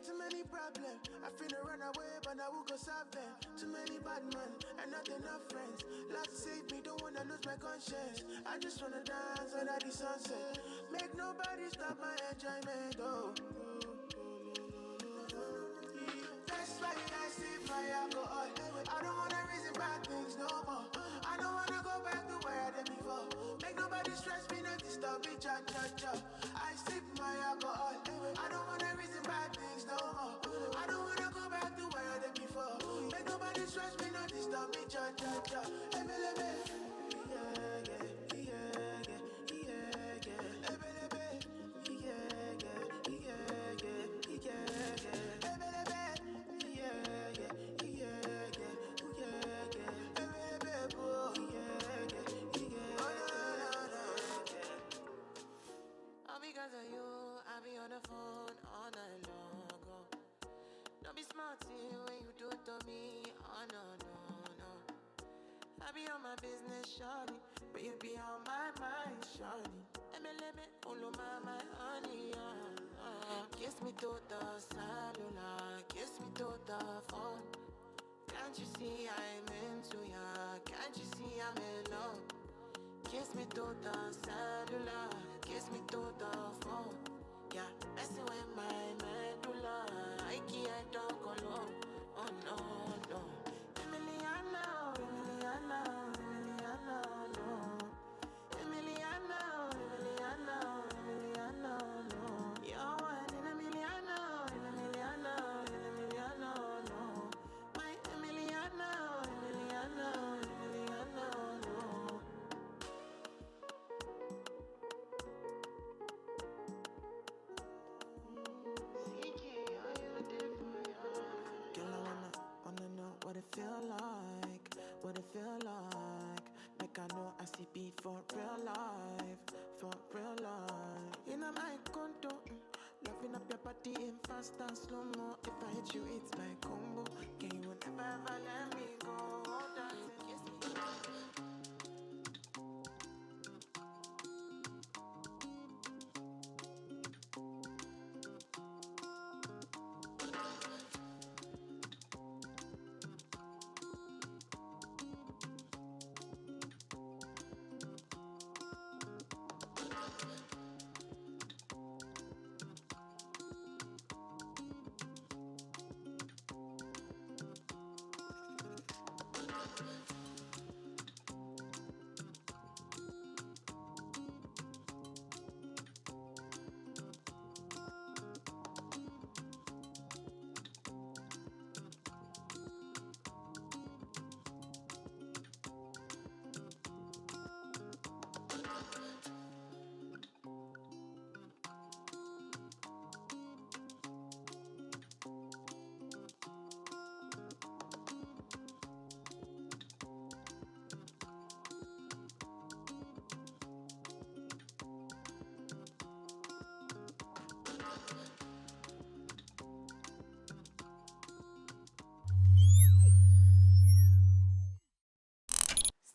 Too many problems. I finna run away, but I will go solve them. Too many bad men and not enough friends. Lord save me, don't wanna lose my conscience. I just wanna dance under the sunset. Make nobody stop my enjoyment. Oh. That's why I sip my alcohol. I don't wanna reason bad things no more. I don't wanna go back to where I did before. Make nobody stress me, not disturb me, cha cha cha. I sip my alcohol. I don't wanna reason bad things no more. I don't wanna go back to where I did before. Make nobody stress me, not disturb me, cha cha cha. Because of you, I be on the phone all night long. Oh. Don't be smart when you do it to me. Oh no, no, no. I be on my business, shawty, but you be on my mind, shawty. Let me follow my honey, Kiss me to the cellular, kiss me to the phone. Can't you see I'm into ya? Can't you see I'm in love? Kiss me to the cellular, kiss me to the phone. Yeah, messing with my medulla. I don't go low. Oh no, no. Emiliana, Emiliana, Emiliana, no. Emiliana, Emiliana, Emiliana, no. You're one in Emiliana, Emiliana, Emiliana, no. My Emiliana, Emiliana, Emiliana, no. Girl, I wanna know what it feel like, what it feel like. Like I know I see beat for real life, for real life. In my condo, loving up your body in fast and slow mo. If I hit you, it's my combo. Can you never ever let me go? Dance and kiss me.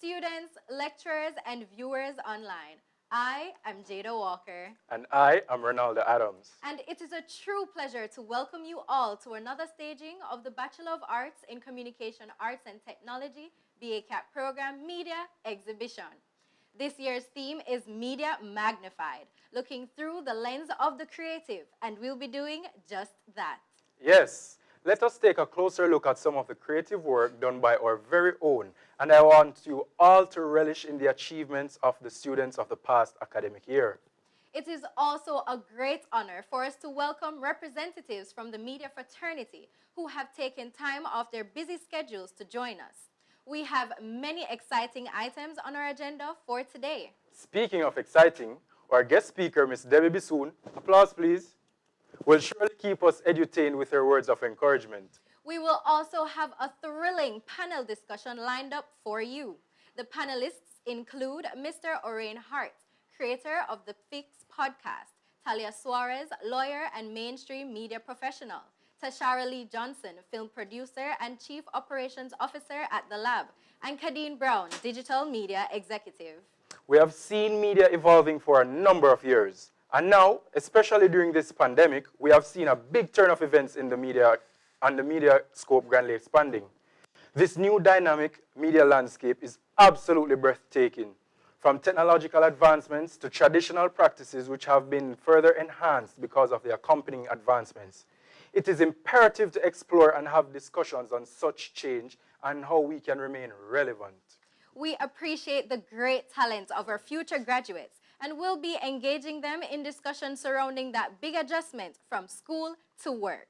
Students, lecturers, and viewers online. I am Jada Walker. And I am Ronaldo Adams. And it is a true pleasure to welcome you all to another staging of the Bachelor of Arts in Communication Arts and Technology BA-CAP program Media Exhibition. This year's theme is Media Magnified, looking through the lens of the creative, and we'll be doing just that. Yes, let us take a closer look at some of the creative work done by our very own, and I want you all to relish in the achievements of the students of the past academic year. It is also a great honor for us to welcome representatives from the media fraternity who have taken time off their busy schedules to join us. We have many exciting items on our agenda for today. Speaking of exciting, our guest speaker, Ms. Debbie Bissoon, applause please, will surely keep us edutained with her words of encouragement. We will also have a thrilling panel discussion lined up for you. The panelists include Mr. Orain Hart, creator of the Fix podcast, Talia Suarez, lawyer and mainstream media professional, Tashara Lee Johnson, film producer and chief operations officer at The Lab, and Kadeen Brown, digital media executive. We have seen media evolving for a number of years. And now, especially during this pandemic, we have seen a big turn of events in the media and the media scope grandly expanding. This new dynamic media landscape is absolutely breathtaking, from technological advancements to traditional practices which have been further enhanced because of the accompanying advancements. It is imperative to explore and have discussions on such change and how we can remain relevant. We appreciate the great talent of our future graduates and will be engaging them in discussions surrounding that big adjustment from school to work.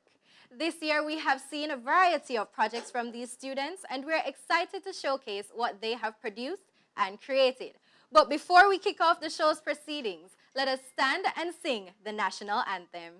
This year, we have seen a variety of projects from these students, and we're excited to showcase what they have produced and created. But before we kick off the show's proceedings, let us stand and sing the national anthem.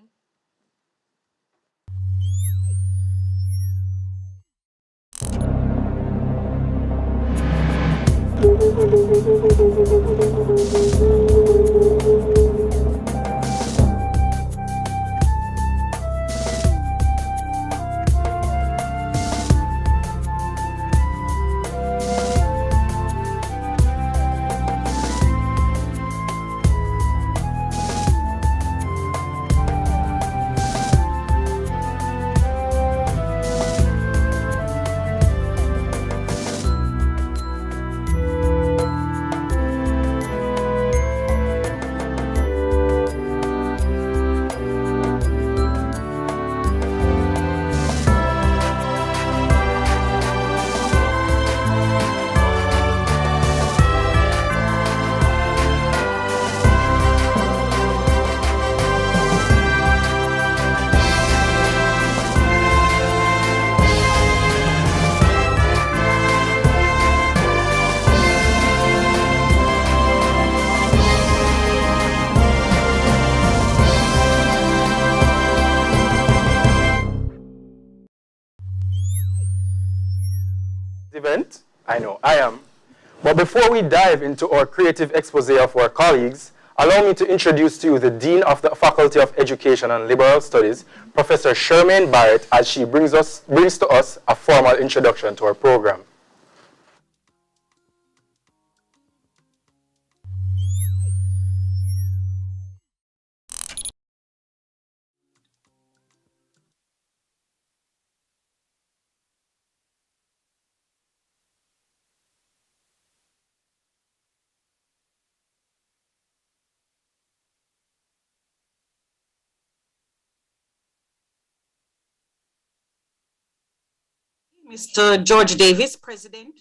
Event? I know, I am. But before we dive into our creative expose of our colleagues, allow me to introduce to you the Dean of the Faculty of Education and Liberal Studies, Professor Charmaine Barrett, as she brings to us a formal introduction to our program. Mr. George Davis, President.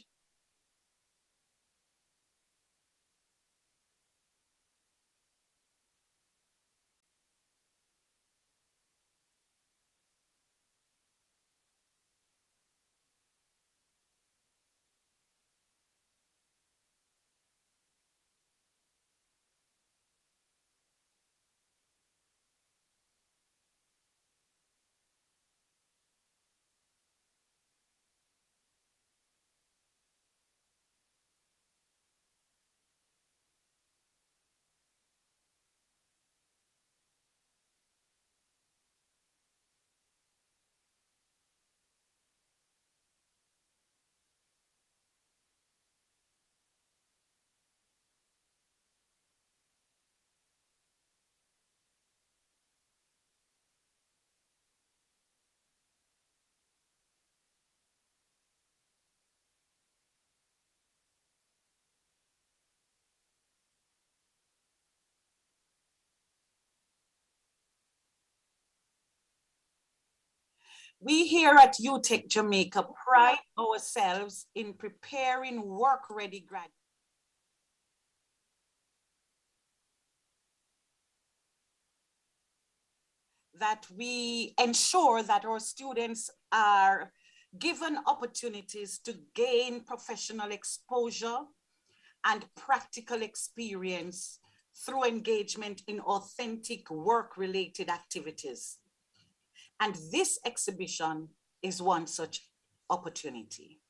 We here at UTech Jamaica pride ourselves in preparing work-ready graduates that we ensure that our students are given opportunities to gain professional exposure and practical experience through engagement in authentic work-related activities. And this exhibition is one such opportunity.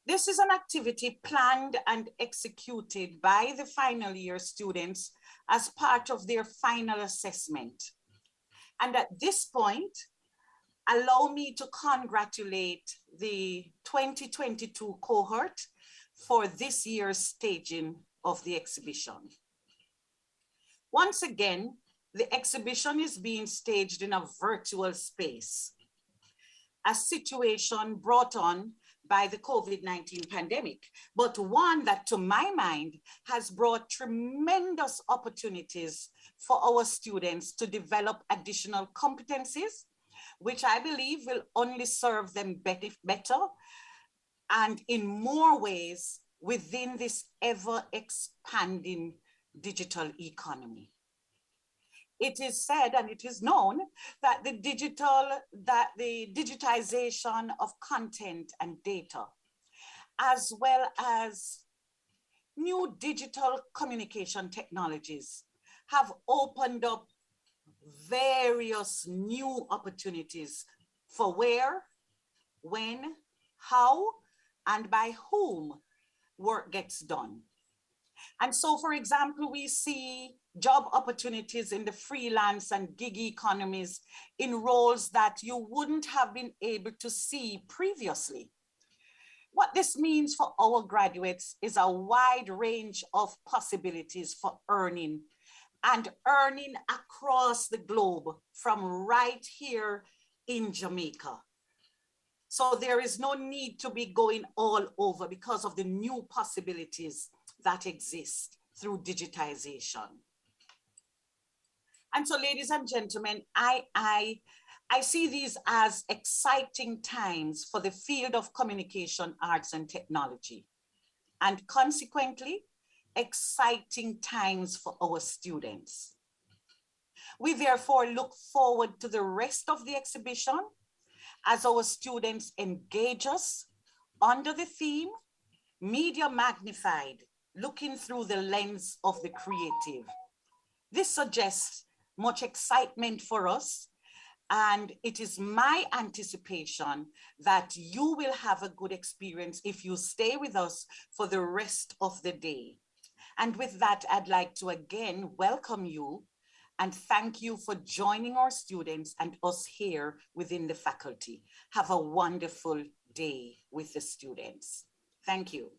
This is an activity planned and executed by the final year students as part of their final assessment. And at this point, allow me to congratulate the 2022 cohort for this year's staging of the exhibition. Once again, the exhibition is being staged in a virtual space, a situation brought on by the COVID-19 pandemic, but one that, to my mind, has brought tremendous opportunities for our students to develop additional competencies, which I believe will only serve them better and in more ways within this ever-expanding digital economy. It is said and it is known that the digitization of content and data, as well as new digital communication technologies, have opened up various new opportunities for where, when, how, and by whom work gets done. And so, for example, we see job opportunities in the freelance and gig economies in roles that you wouldn't have been able to see previously. What this means for our graduates is a wide range of possibilities for earning, and earning across the globe from right here in Jamaica. So there is no need to be going all over because of the new possibilities that exist through digitization. And so, ladies and gentlemen, I see these as exciting times for the field of communication, arts, and technology, and consequently, exciting times for our students. We therefore look forward to the rest of the exhibition as our students engage us under the theme, Media Magnified, looking through the lens of the creative. This suggests much excitement for us, and it is my anticipation that you will have a good experience if you stay with us for the rest of the day. And with that, I'd like to again welcome you and thank you for joining our students and us here within the faculty. Have a wonderful day with the students. Thank you.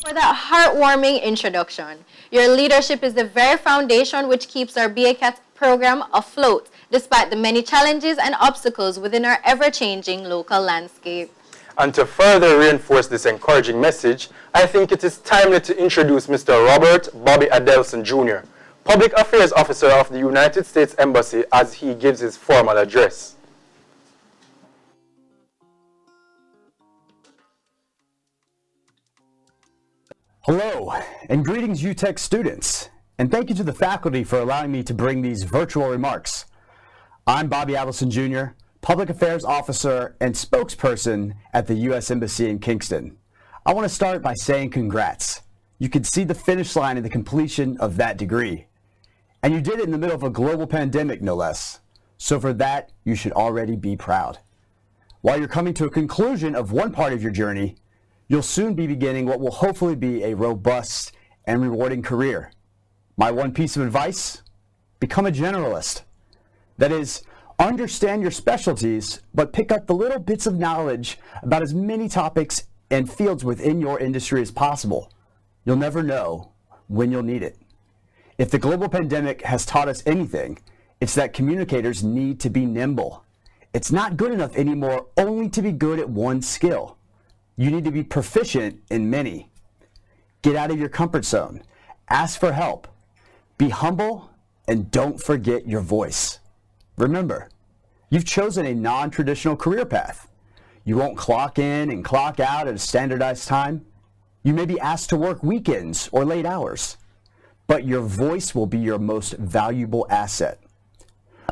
For that heartwarming introduction. Your leadership is the very foundation which keeps our BACAT program afloat, despite the many challenges and obstacles within our ever-changing local landscape. And to further reinforce this encouraging message, I think it is timely to introduce Mr. Robert Bobby Adelson Jr., Public Affairs Officer of the United States Embassy, as he gives his formal address. Hello, and greetings UTech students, and thank you to the faculty for allowing me to bring these virtual remarks. I'm Bobby Adelson Jr., Public Affairs Officer and spokesperson at the U.S. Embassy in Kingston. I want to start by saying congrats. You could see the finish line in the completion of that degree. And you did it in the middle of a global pandemic, no less. So for that, you should already be proud. While you're coming to a conclusion of one part of your journey, you'll soon be beginning what will hopefully be a robust and rewarding career. My one piece of advice, become a generalist. That is, understand your specialties, but pick up the little bits of knowledge about as many topics and fields within your industry as possible. You'll never know when you'll need it. If the global pandemic has taught us anything, it's that communicators need to be nimble. It's not good enough anymore only to be good at one skill. You need to be proficient in many. Get out of your comfort zone. Ask for help. Be humble and don't forget your voice. Remember, you've chosen a non-traditional career path. You won't clock in and clock out at a standardized time. You may be asked to work weekends or late hours, but your voice will be your most valuable asset.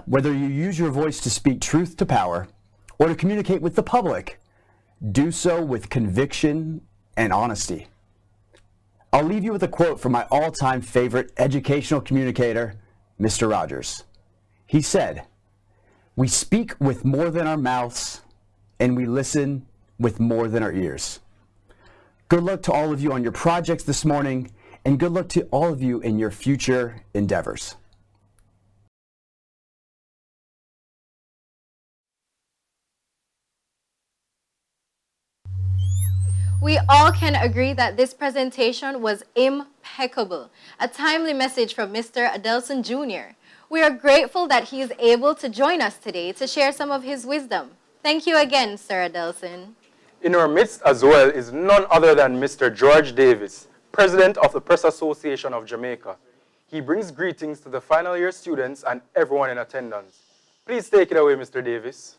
Whether you use your voice to speak truth to power or to communicate with the public, do so with conviction and honesty. I'll leave you with a quote from my all-time favorite educational communicator, Mr. Rogers. He said, "We speak with more than our mouths, and we listen with more than our ears." Good luck to all of you on your projects this morning, and good luck to all of you in your future endeavors. We all can agree that this presentation was impeccable. A timely message from Mr. Adelson Jr. We are grateful that he is able to join us today to share some of his wisdom. Thank you again, Sir Adelson. In our midst as well is none other than Mr. George Davis, President of the Press Association of Jamaica. He brings greetings to the final year students and everyone in attendance. Please take it away, Mr. Davis.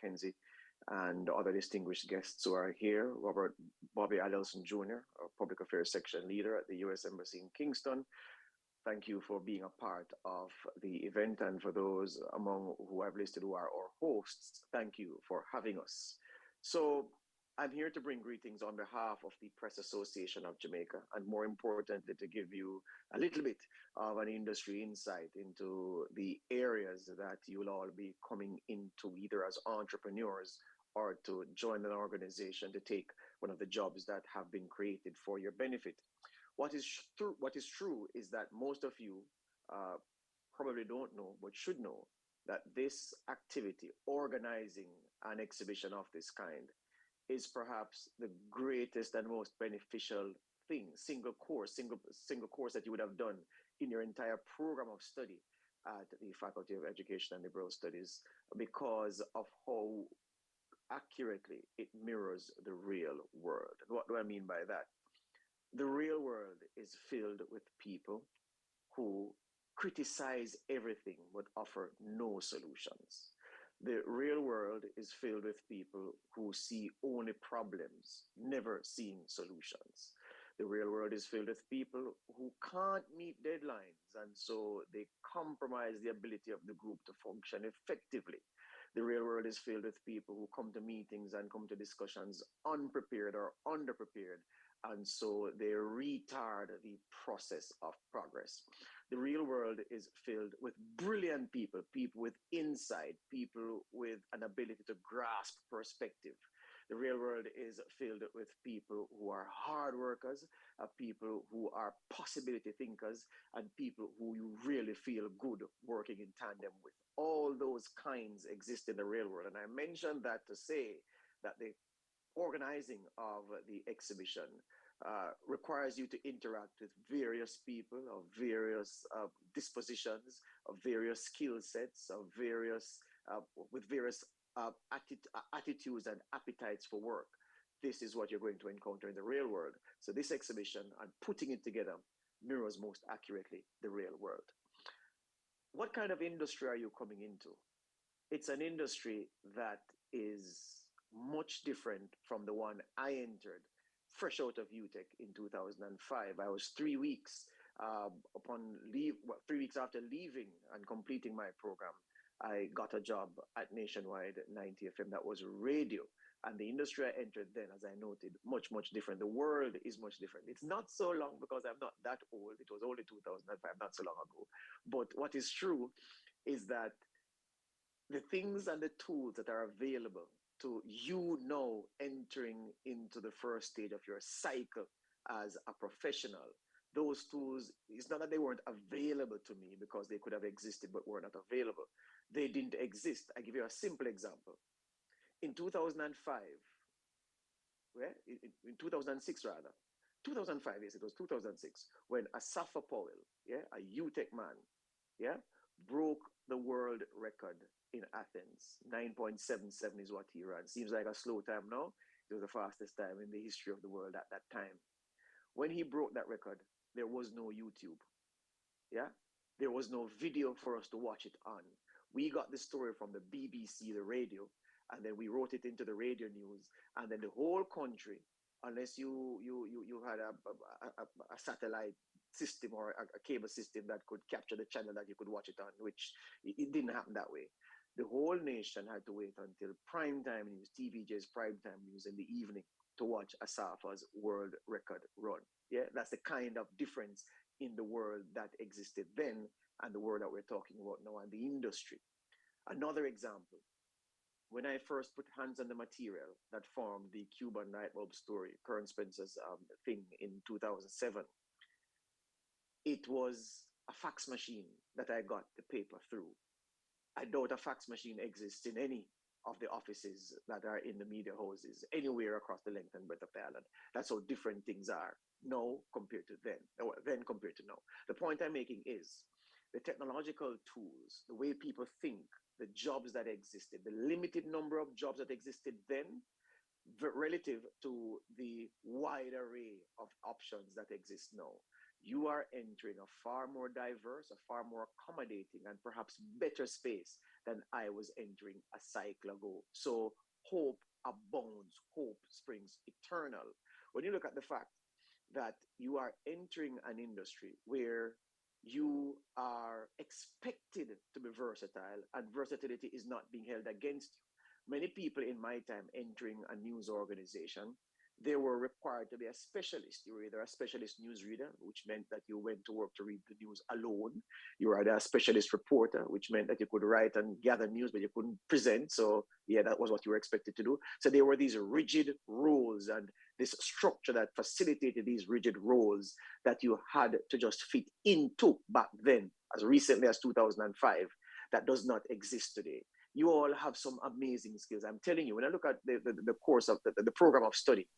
Mackenzie, and other distinguished guests who are here. Bobby Adelson Jr., our Public Affairs Section Leader at the U.S. Embassy in Kingston. Thank you for being a part of the event, and for those among who I've listed who are our hosts, thank you for having us. So I'm here to bring greetings on behalf of the Press Association of Jamaica, and more importantly, to give you a little bit of an industry insight into the areas that you'll all be coming into, either as entrepreneurs or to join an organization to take one of the jobs that have been created for your benefit. What is true is that most of you probably don't know, but should know, that this activity, organizing an exhibition of this kind, is perhaps the greatest and most beneficial thing, single course that you would have done in your entire program of study at the Faculty of Education and Liberal Studies, because of how accurately it mirrors the real world. And what do I mean by that? The real world is filled with people who criticize everything but offer no solutions. The real world is filled with people who see only problems, never seeing solutions. The real world is filled with people who can't meet deadlines, and so they compromise the ability of the group to function effectively. The real world is filled with people who come to meetings and come to discussions unprepared or underprepared, and so they retard the process of progress. The real world is filled with brilliant people, people with insight, people with an ability to grasp perspective. The real world is filled with people who are hard workers, people who are possibility thinkers, and people who you really feel good working in tandem with. All those kinds exist in the real world. And I mentioned that to say that the organizing of the exhibition requires you to interact with various people of various dispositions, of various skill sets, of various with various attitudes and appetites for work. This is what you're going to encounter in the real world. So this exhibition and putting it together mirrors most accurately the real world. What kind of industry are you coming into? It's an industry that is much different from the one I entered fresh out of UTech in 2005. I was 3 weeks upon leave, 3 weeks after leaving and completing my program. I got a job at Nationwide 90 FM, that was radio. And the industry I entered then, as I noted, much, much different. The world is much different. It's not so long, because I'm not that old. It was only 2005, not so long ago. But what is true is that the things and the tools that are available to you now entering into the first stage of your cycle as a professional, those tools, it's not that they weren't available to me because they could have existed but were not available. They didn't exist. I give you a simple example. In 2005, in 2006 rather, 2005, yes, it was 2006, when Asafa Powell, a UTech man, broke the world record in Athens. 9.77 is what he ran. Seems like a slow time now. It was the fastest time in the history of the world at that time. When he broke that record, there was no YouTube. There was no video for us to watch it on. We got the story from the BBC, the radio, and then we wrote it into the radio news, and then the whole country unless you had a satellite system or a cable system that could capture the channel that you could watch it on, which it didn't happen that way. The whole nation had to wait until prime time news, TVJ's prime time news in the evening to watch Asafa's world record run. Yeah, that's the kind of difference in the world that existed then and the world that we're talking about now and the industry. Another example, when I first put hands on the material that formed the Cuban light bulb story, Kern Spencer's thing in 2007, it was a fax machine that I got the paper through. I doubt a fax machine exists in any of the offices that are in the media houses anywhere across the length and breadth of the island. That's how different things are now compared to then, or then compared to now. The point I'm making is the technological tools, the way people think, the jobs that existed, the limited number of jobs that existed then relative to the wide array of options that exist now. You are entering a far more diverse, a far more accommodating, and perhaps better space than I was entering a cycle ago. So hope abounds, hope springs eternal. When you look at the fact that you are entering an industry where you are expected to be versatile and versatility is not being held against you. Many people in my time entering a news organization, they were required to be a specialist. You were either a specialist newsreader, which meant that you went to work to read the news alone. You were either a specialist reporter, which meant that you could write and gather news, but you couldn't present. So yeah, that was what you were expected to do. So there were these rigid roles and this structure that facilitated these rigid roles that you had to just fit into back then, as recently as 2005. That does not exist today. You all have some amazing skills. I'm telling you, when I look at the course of the program of study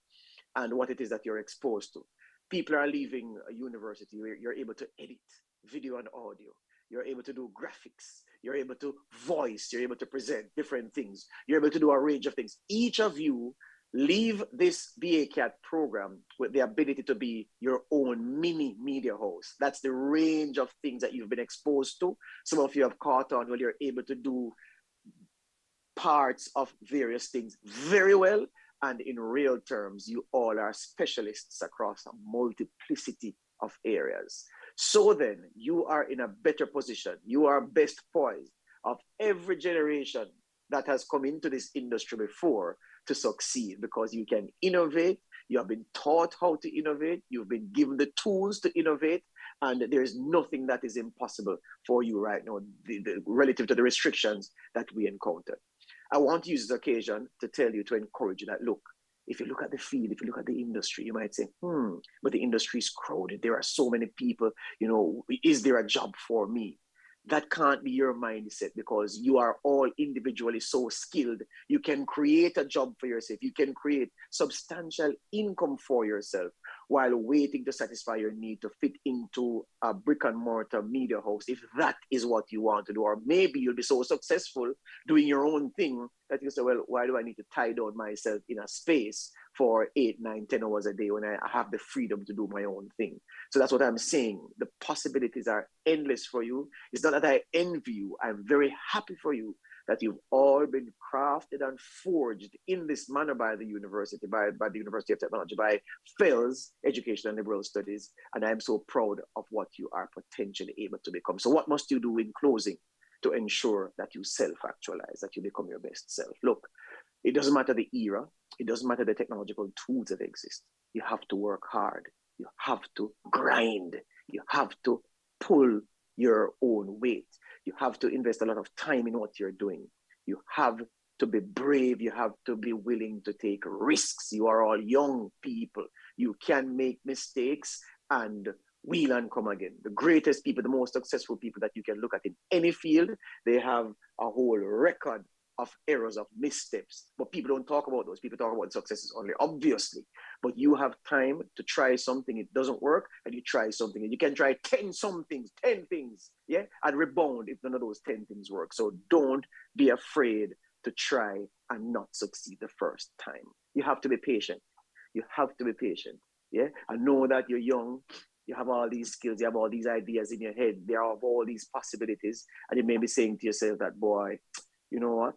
and what it is that you're exposed to, people are leaving a university where you're able to edit video and audio. You're able to do graphics. You're able to voice. You're able to present different things. You're able to do a range of things. Each of you leave this BACAT program with the ability to be your own mini media house. That's the range of things that you've been exposed to. Some of you have caught on when you're able to do parts of various things very well, and in real terms, you all are specialists across a multiplicity of areas. So then, you are in a better position. You are best poised of every generation that has come into this industry before to succeed, because you can innovate. You have been taught how to innovate. You've been given the tools to innovate, and there is nothing that is impossible for you right now, relative to the restrictions that we encounter. I want to use this occasion to tell you, to encourage you that, look, if you look at the field, if you look at the industry, you might say, but the industry is crowded. There are so many people, is there a job for me? That can't be your mindset, because you are all individually so skilled. You can create a job for yourself. You can create substantial income for yourself while waiting to satisfy your need to fit into a brick and mortar media house, if that is what you want to do. Or maybe you'll be so successful doing your own thing that you say, well, why do I need to tie down myself in a space for 8, 9, 10 hours a day when I have the freedom to do my own thing? So that's what I'm saying. The possibilities are endless for you. It's not that I envy you. I'm very happy for you that you've all been crafted and forged in this manner by the university, by the University of Technology, by FELS, Education and Liberal Studies. And I'm so proud of what you are potentially able to become. So what must you do in closing to ensure that you self-actualize, that you become your best self? Look, it doesn't matter the era. It doesn't matter the technological tools that exist. You have to work hard. You have to grind. You have to pull your own weight. You have to invest a lot of time in what you're doing. You have to be brave. You have to be willing to take risks. You are all young people. You can make mistakes and wheel and come again. The greatest people, the most successful people that you can look at in any field, they have a whole record of errors, of missteps. But people don't talk about those. People talk about successes only, obviously. But you have time to try something, it doesn't work, and you try something. And you can try 10 things, yeah, and rebound if none of those 10 things work. So don't be afraid to try and not succeed the first time. You have to be patient. You have to be patient, yeah? And know that you're young. You have all these skills. You have all these ideas in your head. There are all these possibilities. And you may be saying to yourself that, boy, you know what?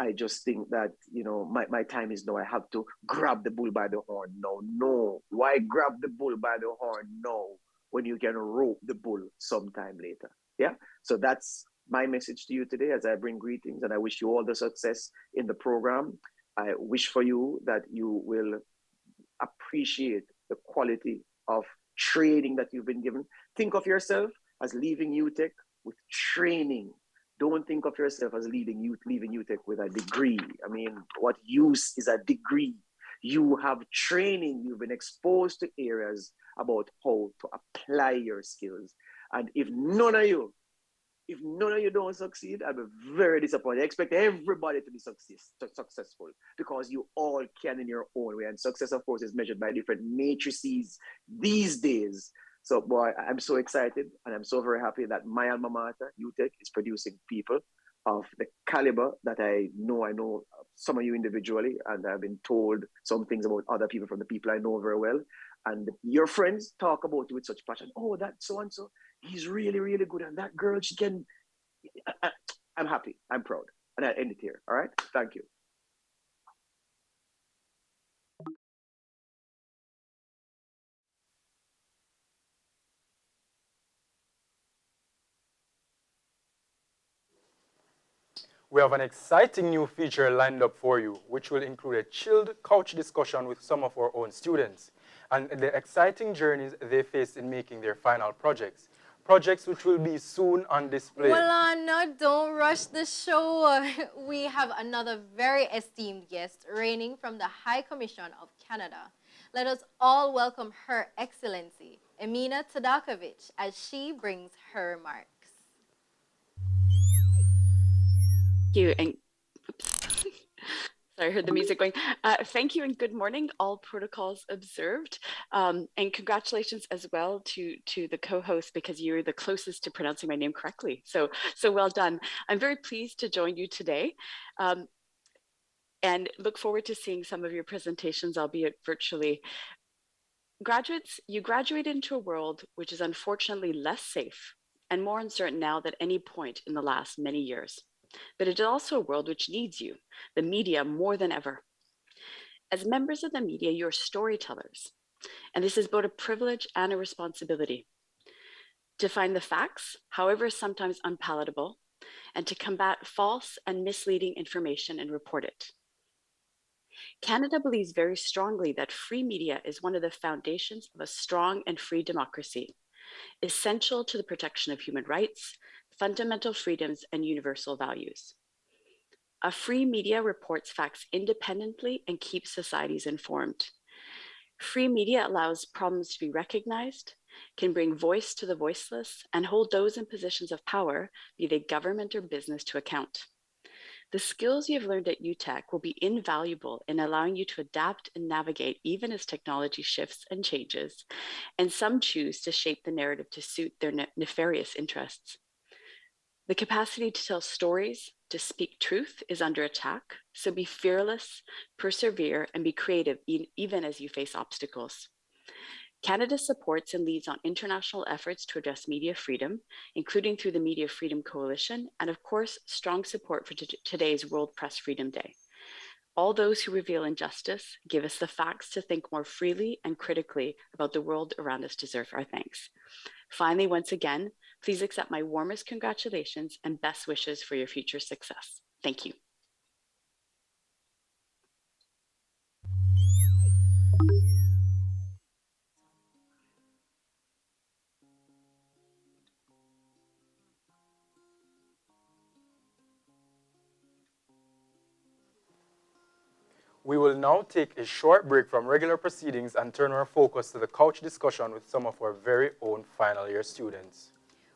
I just think that, my time is now. I have to grab the bull by the horn now. No. Why grab the bull by the horn now when you can rope the bull sometime later? Yeah. So that's my message to you today as I bring greetings, and I wish you all the success in the program. I wish for you that you will appreciate the quality of training that you've been given. Think of yourself as leaving UTech with training. Don't think of yourself as leaving UTech with a degree. I mean, what use is a degree? You have training. You've been exposed to areas about how to apply your skills. And if none of you don't succeed, I'll be very disappointed. I expect everybody to be successful because you all can in your own way. And success, of course, is measured by different matrices these days. So, boy, I'm so excited, and I'm so very happy that my alma mater, UTech, is producing people of the caliber that I know. I know some of you individually, and I've been told some things about other people from the people I know very well. And your friends talk about you with such passion. Oh, that so-and-so, he's really, really good. And that girl, she can... I'm happy. I'm proud. And I'll end it here. All right? Thank you. We have an exciting new feature lined up for you, which will include a chilled couch discussion with some of our own students and the exciting journeys they faced in making their final projects. Projects which will be soon on display. Well, Anna, don't rush the show. We have another very esteemed guest reigning from the High Commission of Canada. Let us all welcome Her Excellency, Emina Tadakovich, as she brings her remarks. You and sorry, I heard the music going. Thank you and good morning, all protocols observed. And congratulations as well to the co-host, because you're the closest to pronouncing my name correctly. So well done. I'm very pleased to join you today and look forward to seeing some of your presentations, albeit virtually. Graduates, you graduated into a world which is unfortunately less safe and more uncertain now than any point in the last many years. But it is also a world which needs you, the media, more than ever. As members of the media, you're storytellers, and this is both a privilege and a responsibility. To find the facts, however sometimes unpalatable, and to combat false and misleading information and report it. Canada believes very strongly that free media is one of the foundations of a strong and free democracy, essential to the protection of human rights, fundamental freedoms, and universal values. A free media reports facts independently and keeps societies informed. Free media allows problems to be recognized, can bring voice to the voiceless, and hold those in positions of power, be they government or business, to account. The skills you have learned at UTech will be invaluable in allowing you to adapt and navigate even as technology shifts and changes, and some choose to shape the narrative to suit their nefarious interests. The capacity to tell stories, to speak truth is under attack, so be fearless, persevere, and be creative even as you face obstacles. Canada supports and leads on international efforts to address media freedom, including through the Media Freedom Coalition, and of course, strong support for today's World Press Freedom Day. All those who reveal injustice, give us the facts to think more freely and critically about the world around us deserve our thanks. Finally, once again, please accept my warmest congratulations and best wishes for your future success. Thank you. We will now take a short break from regular proceedings and turn our focus to the couch discussion with some of our very own final year students.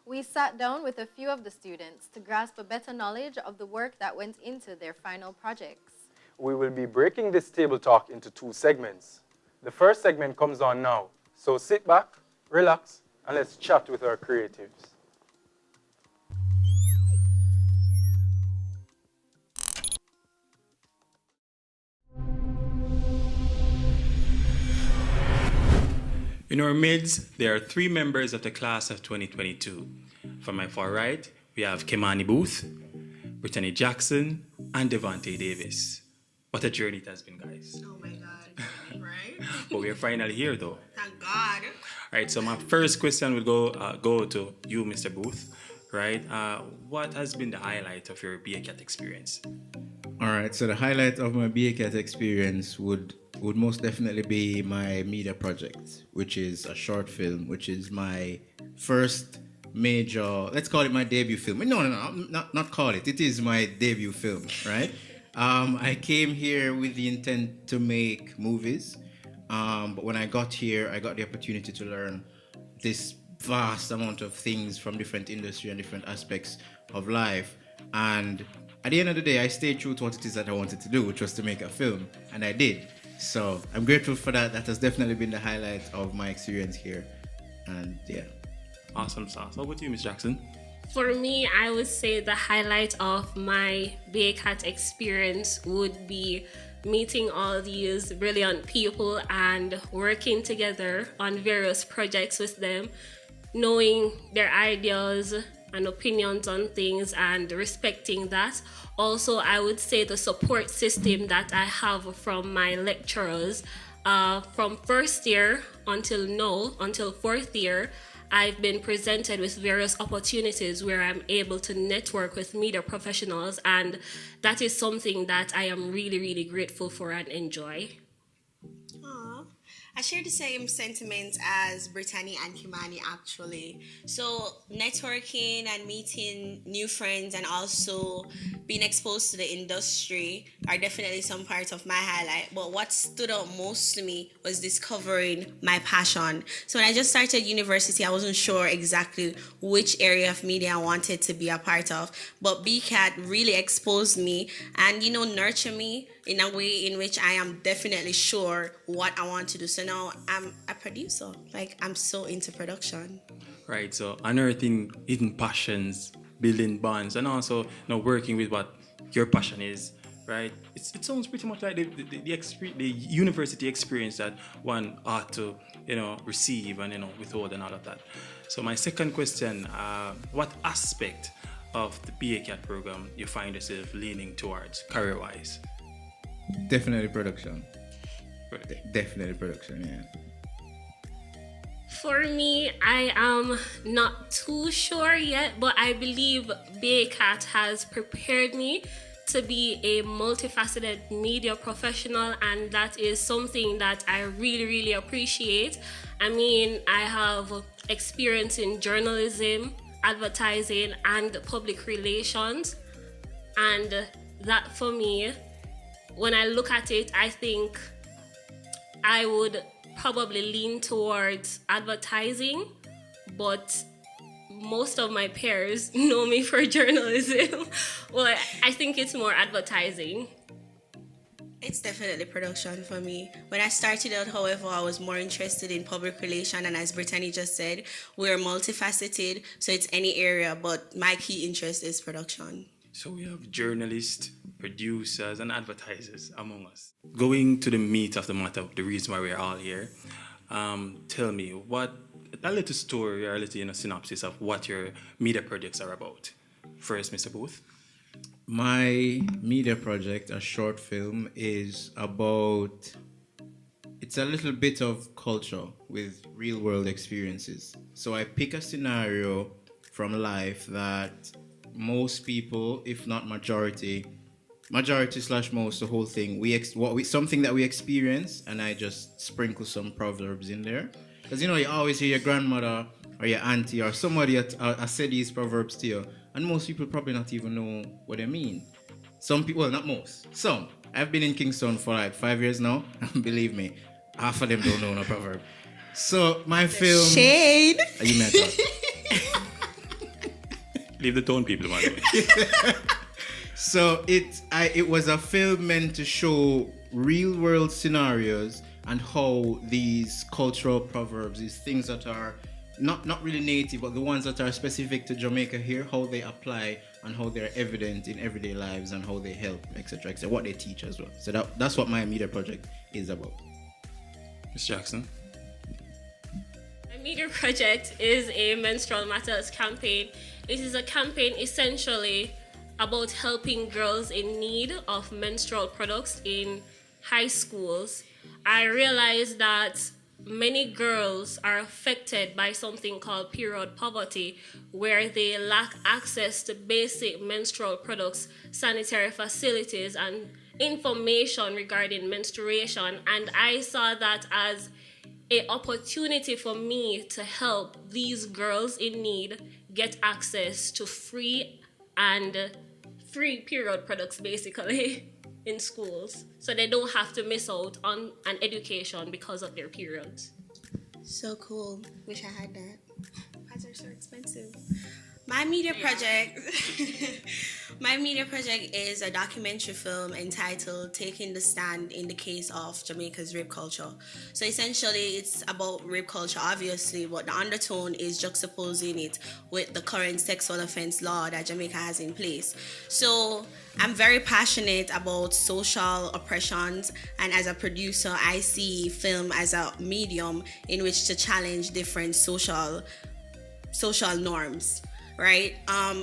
We sat down with a few of the students to grasp a better knowledge of the work that went into their final projects. We will be breaking this table talk into two segments. The first segment comes on now, so sit back, relax, and let's chat with our creatives. In our midst, there are three members of the class of 2022. From my far right, we have Kimani Booth, Brittany Jackson, and Devontae Davis. What a journey it has been, guys. Oh my God, right? But we're finally here, though. Thank God. All right, so my first question will go to you, Mr. Booth. Right, what has been the highlight of your BACAT experience? All right, so the highlight of my BACAT experience would most definitely be my media project, which is a short film, which is my first major, let's call it my debut film. No, not call it. It is my debut film, right? I came here with the intent to make movies, but when I got here, I got the opportunity to learn this vast amount of things from different industry and different aspects of life. And at the end of the day, I stayed true to what it is that I wanted to do, which was to make a film, and I did. So I'm grateful for that. That has definitely been the highlight of my experience here. And yeah. Awesome sauce. How about you, Ms. Jackson? For me, I would say the highlight of my BACAT experience would be meeting all these brilliant people and working together on various projects with them, knowing their ideas and opinions on things and respecting that. Also, I would say the support system that I have from my lecturers from first year until fourth year. I've been presented with various opportunities where I'm able to network with media professionals, and that is something that I am really, really grateful for and enjoy. Aww. I share the same sentiments as Brittany and Kimani, actually. So networking and meeting new friends and also being exposed to the industry are definitely some parts of my highlight. But what stood out most to me was discovering my passion. So when I just started university, I wasn't sure exactly which area of media I wanted to be a part of. But BCAT really exposed me and, nurtured me in a way in which I am definitely sure what I want to do. So now I'm a producer. I'm so into production. Right, so unearthing hidden passions, building bonds, and also working with what your passion is, right? It sounds pretty much like the university experience that one ought to receive and withhold and all of that. So my second question, what aspect of the BACAT program you find yourself leaning towards career-wise? Definitely production. Definitely production, yeah. For me, I am not too sure yet, but I believe BACAT has prepared me to be a multifaceted media professional, and that is something that I really, really appreciate. I mean, I have experience in journalism, advertising, and public relations, and that for me, when I look at it, I think I would probably lean towards advertising, but most of my peers know me for journalism. Well, I think it's more advertising. It's definitely production for me. When I started out, however, I was more interested in public relation, and as Brittany just said, we're multifaceted, so it's any area, but my key interest is production. So we have journalists, producers, and advertisers among us. Going to the meat of the matter, the reason why we're all here, tell me a little story or a little synopsis of what your media projects are about. First, Mr. Booth. My media project, a short film, is about, it's a little bit of culture with real world experiences. So I pick a scenario from life that most people, if not majority / most, the whole thing, something that we experience, and I just sprinkle some proverbs in there. Because you always hear your grandmother or your auntie or somebody say these proverbs to you, and most people probably not even know what they mean. Some people, well, not most, some. I've been in Kingston for like 5 years now, and believe me, half of them don't know no proverb. So my film... Shade! You meant that. Leave the tone, people, by the way. So it was a film meant to show real world scenarios and how these cultural proverbs, these things that are not really native, but the ones that are specific to Jamaica here, how they apply and how they're evident in everyday lives and how they help, etc., etc., what they teach as well. So that's what my media project is about. Ms. Jackson. My media project is a menstrual matters campaign. It is a campaign essentially about helping girls in need of menstrual products in high schools, I realized that many girls are affected by something called period poverty, where they lack access to basic menstrual products, sanitary facilities, and information regarding menstruation. And I saw that as a opportunity for me to help these girls in need get access to free period products basically in schools, so they don't have to miss out on an education because of their periods. So cool. Wish I had that. Pads are so expensive. My media project My media project is a documentary film entitled Taking the Stand in the Case of Jamaica's Rape Culture. So essentially it's about rape culture obviously, but the undertone is juxtaposing it with the current sexual offense law that Jamaica has in place. So I'm very passionate about social oppressions, and as a producer I see film as a medium in which to challenge different social norms, right?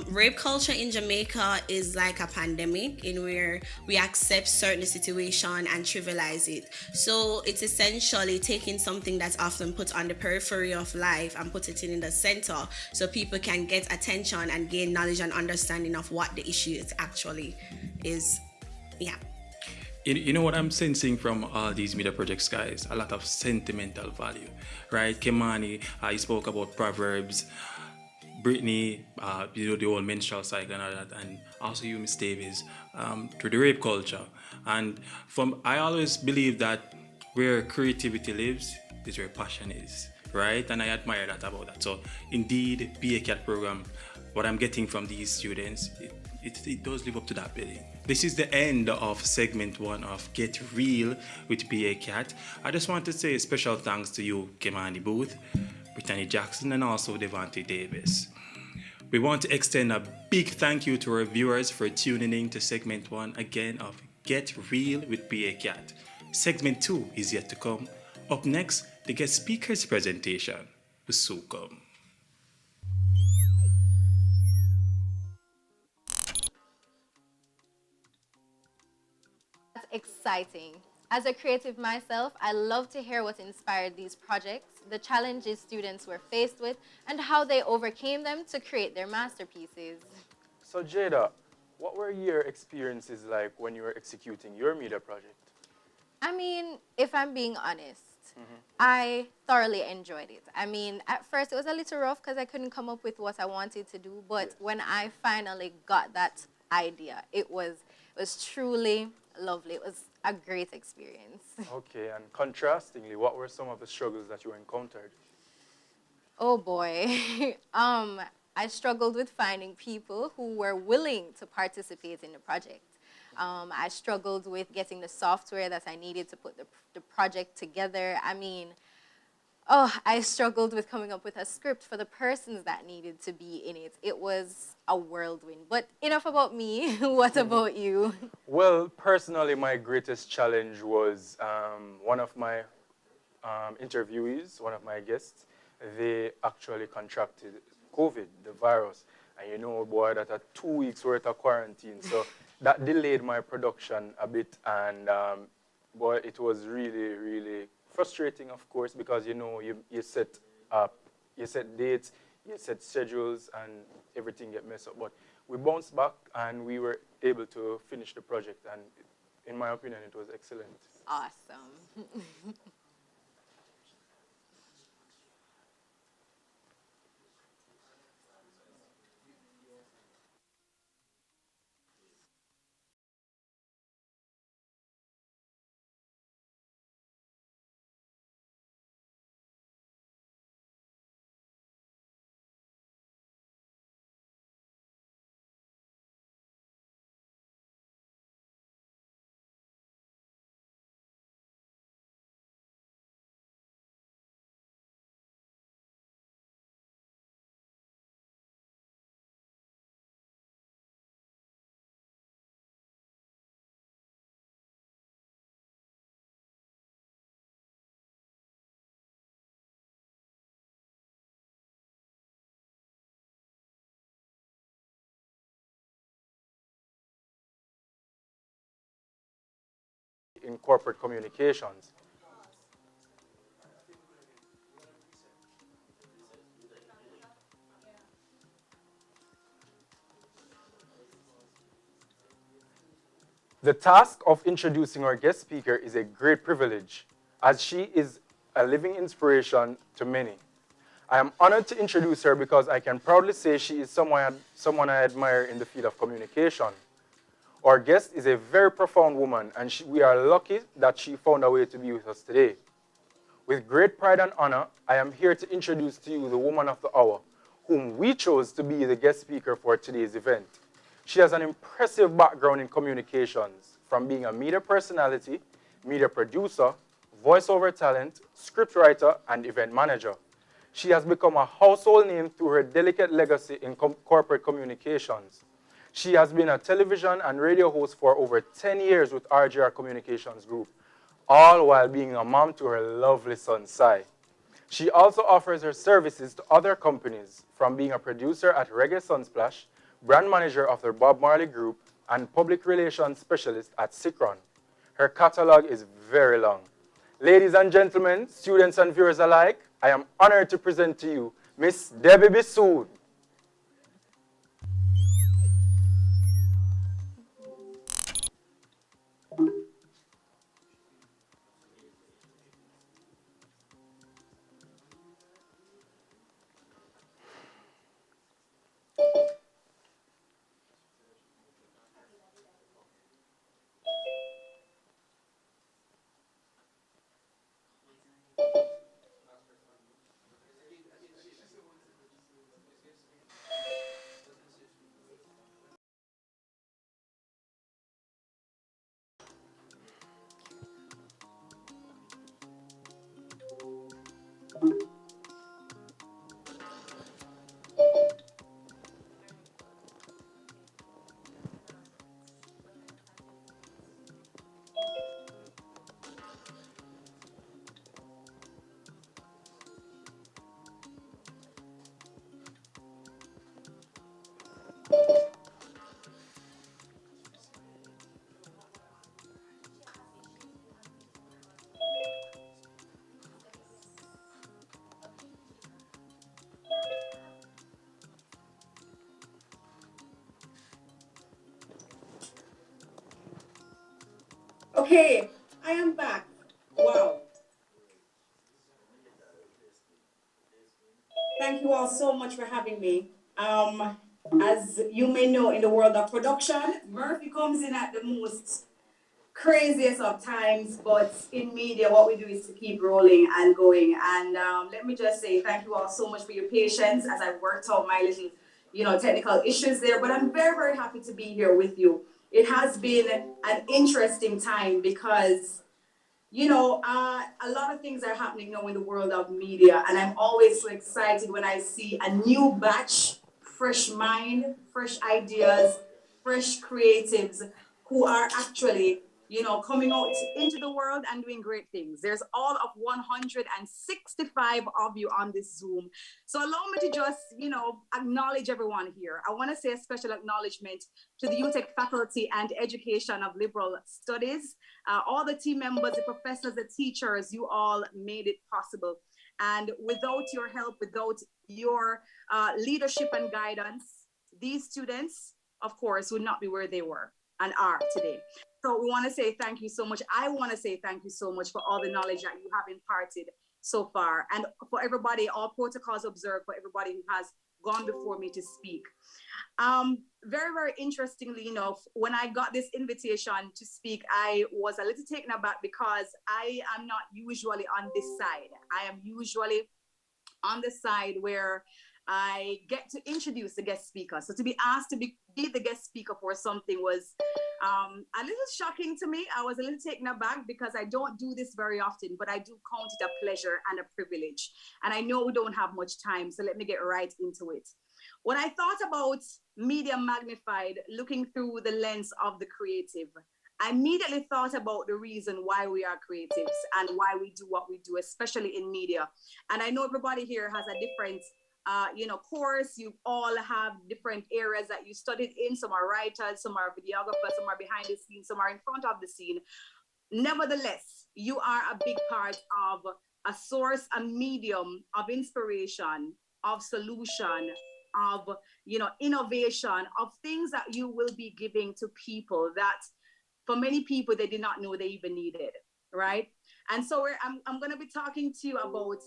Rape culture in Jamaica is like a pandemic in where we accept certain situation and trivialize it. So it's essentially taking something that's often put on the periphery of life and put it in the center so people can get attention and gain knowledge and understanding of what the issue is actually is. Yeah. You know what I'm sensing from all these media projects, guys? A lot of sentimental value, right? Kemani, he spoke about Proverbs. Brittany, the whole menstrual cycle and all that, and also you, Miss Davies, to the rape culture. And I always believe that where creativity lives is where passion is, right? And I admire that about that. So indeed, BACAT program, what I'm getting from these students, it does live up to that billing. This is the end of segment 1 of Get Real with BACAT. I just want to say a special thanks to you, Kemani Booth, Brittany Jackson, and also Devante Davis. We want to extend a big thank you to our viewers for tuning in to segment 1 again of Get Real with BACAT. Segment 2 is yet to come. Up next, the guest speaker's presentation will soon come. That's exciting. As a creative myself, I love to hear what inspired these projects, the challenges students were faced with, and how they overcame them to create their masterpieces. So Jada, what were your experiences like when you were executing your media project? I mean, if I'm being honest, I thoroughly enjoyed it. I mean, at first it was a little rough because I couldn't come up with what I wanted to do, but when I finally got that idea, it was truly lovely. It was a great experience. Okay, and contrastingly, what were some of the struggles that you encountered? Oh boy. I struggled with finding people who were willing to participate in the project. I struggled with getting the software that I needed to put the project together. I mean, I struggled with coming up with a script for the persons that needed to be in it. It was a whirlwind. But enough about me. What about you? Well, personally, my greatest challenge was one of my interviewees, one of my guests, they actually contracted COVID, the virus. And you know, boy, that had 2 weeks worth of quarantine. So that delayed my production a bit. And boy, it was really, really frustrating, of course, because you know, you set dates, you set schedules, and everything get messed up. But we bounced back and we were able to finish the project. And in my opinion, it was excellent. Awesome. in corporate communications. The task of introducing our guest speaker is a great privilege, as she is a living inspiration to many. I am honored to introduce her because I can proudly say she is someone I admire in the field of communication. Our guest is a very profound woman, and we are lucky that she found a way to be with us today. With great pride and honor, I am here to introduce to you the woman of the hour, whom we chose to be the guest speaker for today's event. She has an impressive background in communications, from being a media personality, media producer, voiceover talent, scriptwriter, and event manager. She has become a household name through her delicate legacy in corporate communications. She has been a television and radio host for over 10 years with RGR Communications Group, all while being a mom to her lovely son, Sai. She also offers her services to other companies, from being a producer at Reggae Sunsplash, brand manager of the Bob Marley Group, and public relations specialist at Citron. Her catalog is very long. Ladies and gentlemen, students and viewers alike, I am honored to present to you Miss Debbie Bissoud. Okay, I am back. Wow. Thank you all so much for having me. As you may know, in the world of production, Murphy comes in at the most craziest of times, but in media, what we do is to keep rolling and going. And let me just say thank you all so much for your patience as I worked out my little, technical issues there. But I'm very, very happy to be here with you. It has been an interesting time because a lot of things are happening now in the world of media, and I'm always so excited when I see a new batch, fresh mind, fresh ideas, fresh creatives who are actually, coming out into the world and doing great things. There's all of 165 of you on this Zoom. So allow me to just, acknowledge everyone here. I want to say a special acknowledgement to the UTech faculty and education of liberal studies. All the team members, the professors, the teachers, you all made it possible. And without your help, without your leadership and guidance, these students, of course, would not be where they were and are today. So we want to say thank you so much. I want to say thank you so much for all the knowledge that you have imparted so far, and for everybody, all protocols observed, for everybody who has gone before me to speak. Very, very interestingly enough, when I got this invitation to speak, I was a little taken aback because I am not usually on this side. I am usually on the side where I get to introduce the guest speaker. So to be asked to be the guest speaker for something was a little shocking to me. I was a little taken aback because I don't do this very often, but I do count it a pleasure and a privilege. And I know we don't have much time, so let me get right into it. When I thought about Media Magnified, looking through the lens of the creative, I immediately thought about the reason why we are creatives and why we do what we do, especially in media. And I know everybody here has a different course. You all have different areas that you studied in. Some are writers, some are videographers, some are behind the scenes, some are in front of the scene. Nevertheless, you are a big part of a source, a medium of inspiration, of solution, of innovation, of things that you will be giving to people that for many people they did not know they even needed, right? And so I'm going to be talking to you about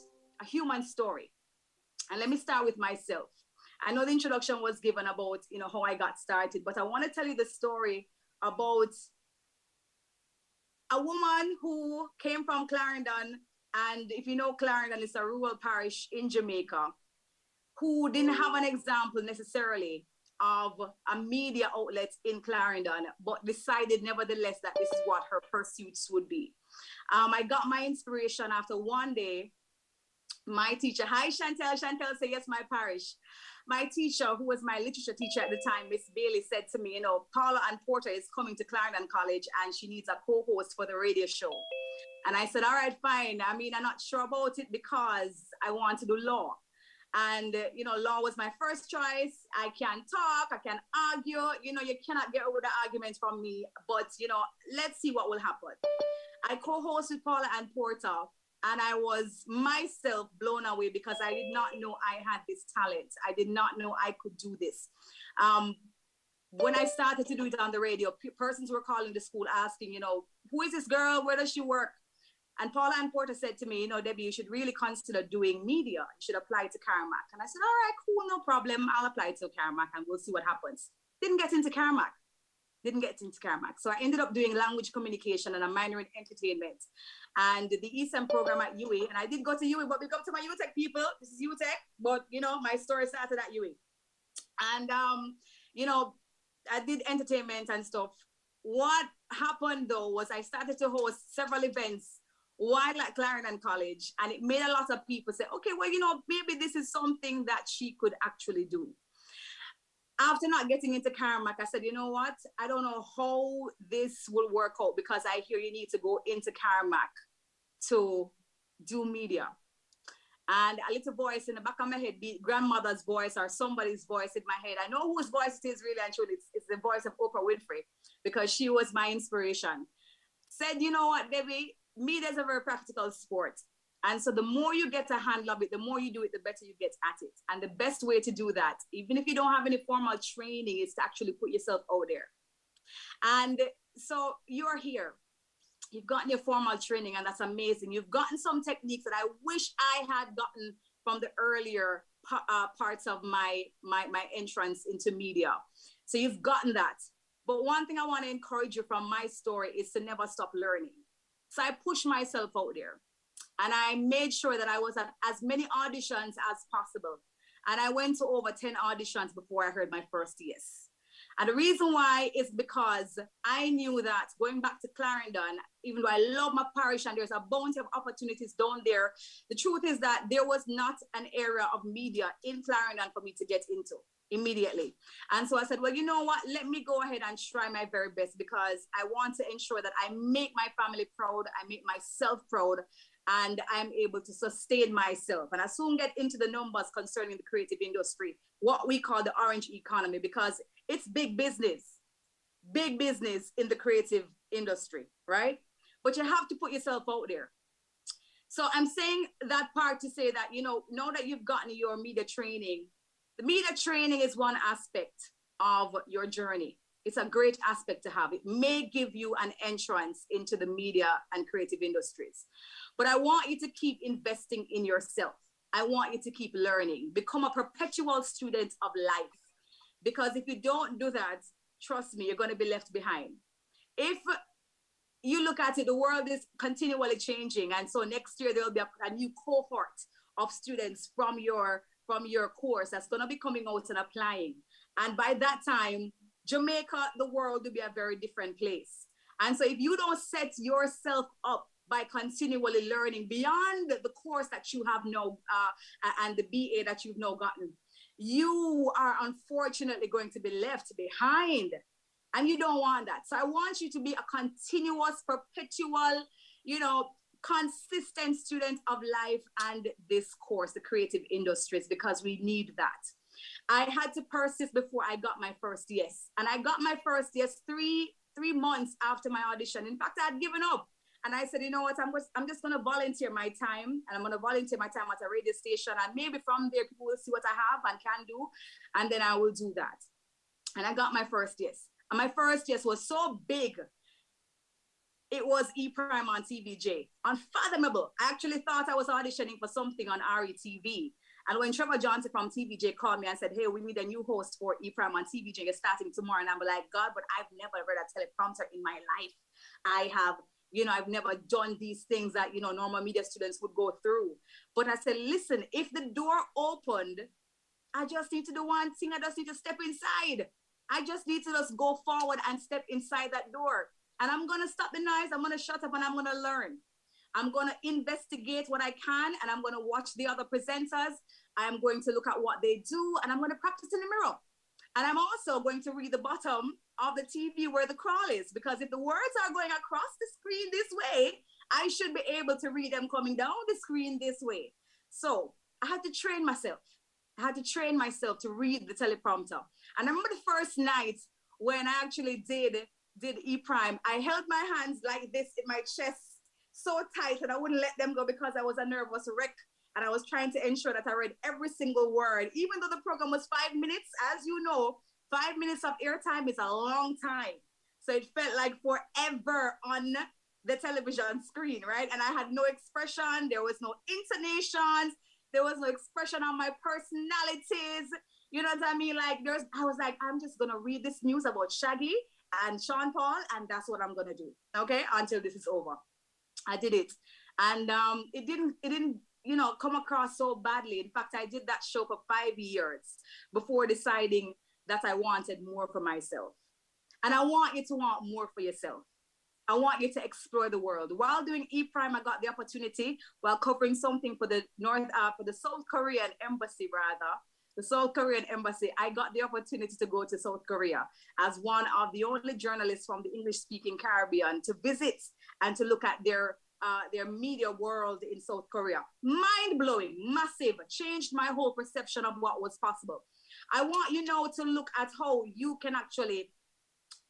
a human story. And let me start with myself. I know the introduction was given about how I got started, but I want to tell you the story about a woman who came from Clarendon, and if you know Clarendon, it's a rural parish in Jamaica, who didn't have an example necessarily of a media outlet in Clarendon, but decided nevertheless that this is what her pursuits would be. I got my inspiration after one day. My teacher, hi Chantel, say yes, my parish. My teacher, who was my literature teacher at the time, Miss Bailey, said to me, Paula Ann Porter is coming to Clarendon College and she needs a co-host for the radio show. And I said, all right, fine. I mean, I'm not sure about it because I want to do law. And, law was my first choice. I can talk, I can argue, you cannot get over the arguments from me, but, let's see what will happen. I co-hosted Paula Ann Porter, and I was myself blown away because I did not know I had this talent. I did not know I could do this. When I started to do it on the radio, persons were calling the school asking, who is this girl? Where does she work? And Paula Ann Porter said to me, Debbie, you should really consider doing media. You should apply to Carmack. And I said, all right, cool, no problem. I'll apply to Carmack and we'll see what happens. Didn't get into Carmack. So I ended up doing language communication and a minor in entertainment and the ESM program at UWI. And I did go to UWI, but big up to my UTech people. This is UTech, but my story started at UWI. And, I did entertainment and stuff. What happened though was I started to host several events while at Clarendon College, and it made a lot of people say, okay, well, maybe this is something that she could actually do. After not getting into Carmack, I said, you know what? I don't know how this will work out because I hear you need to go into Carmack to do media. And a little voice in the back of my head, be grandmother's voice or somebody's voice in my head. I know whose voice it is really and truly. It's the voice of Oprah Winfrey because she was my inspiration. Said, you know what, Debbie? Media is a very practical sport. And so the more you get a handle of it, the more you do it, the better you get at it. And the best way to do that, even if you don't have any formal training, is to actually put yourself out there. And so you're here. You've gotten your formal training, and that's amazing. You've gotten some techniques that I wish I had gotten from the earlier parts of my entrance into media. So you've gotten that. But one thing I want to encourage you from my story is to never stop learning. So I pushed myself out there. And I made sure that I was at as many auditions as possible. And I went to over 10 auditions before I heard my first yes. And the reason why is because I knew that going back to Clarendon, even though I love my parish and there's a bounty of opportunities down there, the truth is that there was not an area of media in Clarendon for me to get into immediately. And so I said, well, you know what, let me go ahead and try my very best because I want to ensure that I make my family proud, I make myself proud, and I'm able to sustain myself. And I soon get into the numbers concerning the creative industry, what we call the orange economy, because it's big business in the creative industry, right? But you have to put yourself out there. So I'm saying that part to say that, now that you've gotten your media training, the media training is one aspect of your journey. It's a great aspect to have. It may give you an entrance into the media and creative industries. But I want you to keep investing in yourself. I want you to keep learning. Become a perpetual student of life. Because if you don't do that, trust me, you're going to be left behind. If you look at it, the world is continually changing. And so next year, there'll be a new cohort of students from your course that's going to be coming out and applying. And by that time, Jamaica, the world will be a very different place. And so if you don't set yourself up by continually learning beyond the course that you have now and the BA that you've now gotten, you are unfortunately going to be left behind. And you don't want that. So I want you to be a continuous, perpetual, consistent student of life and this course, the creative industries, because we need that. I had to persist before I got my first yes. And I got my first yes 3 months after my audition. In fact, I had given up. And I said, you know what, I'm just going to volunteer my time, and I'm going to volunteer my time at a radio station. And maybe from there, people will see what I have and can do. And then I will do that. And I got my first yes. And my first yes was so big. It was E Prime on TVJ. Unfathomable. I actually thought I was auditioning for something on RETV. And when Trevor Johnson from TVJ called me and said, hey, we need a new host for E Prime on TVJ, you're starting tomorrow. And I'm like, God, but I've never read a teleprompter in my life. I've never done these things that, normal media students would go through. But I said, listen, if the door opened, I just need to do one thing. I just need to step inside. I just need to just go forward and step inside that door. And I'm going to stop the noise. I'm going to shut up and I'm going to learn. I'm going to investigate what I can, and I'm going to watch the other presenters. I'm going to look at what they do, and I'm going to practice in the mirror. And I'm also going to read the bottom of the TV where the crawl is, because if the words are going across the screen this way, I should be able to read them coming down the screen this way. So I had to train myself. I had to train myself to read the teleprompter. And I remember the first night when I actually did E Prime, I held my hands like this in my chest so tight, and I wouldn't let them go because I was a nervous wreck. And I was trying to ensure that I read every single word, even though the program was 5 minutes. As you know, 5 minutes of airtime is a long time. So it felt like forever on the television screen, right? And I had no expression. There was no intonations. There was no expression on my personalities. You know what I mean? I was like, I'm just going to read this news about Shaggy and Sean Paul, and that's what I'm going to do, okay, until this is over. I did it. And it didn't come across so badly. In fact, I did that show for 5 years before deciding that I wanted more for myself. And I want you to want more for yourself. I want you to explore the world. While doing E Prime, I got the opportunity, while covering something for the South Korean embassy, the South Korean embassy, I got the opportunity to go to South Korea as one of the only journalists from the English-speaking Caribbean to visit and to look at their media world in South Korea. Mind-blowing, massive, changed my whole perception of what was possible. I want you now to look at how you can actually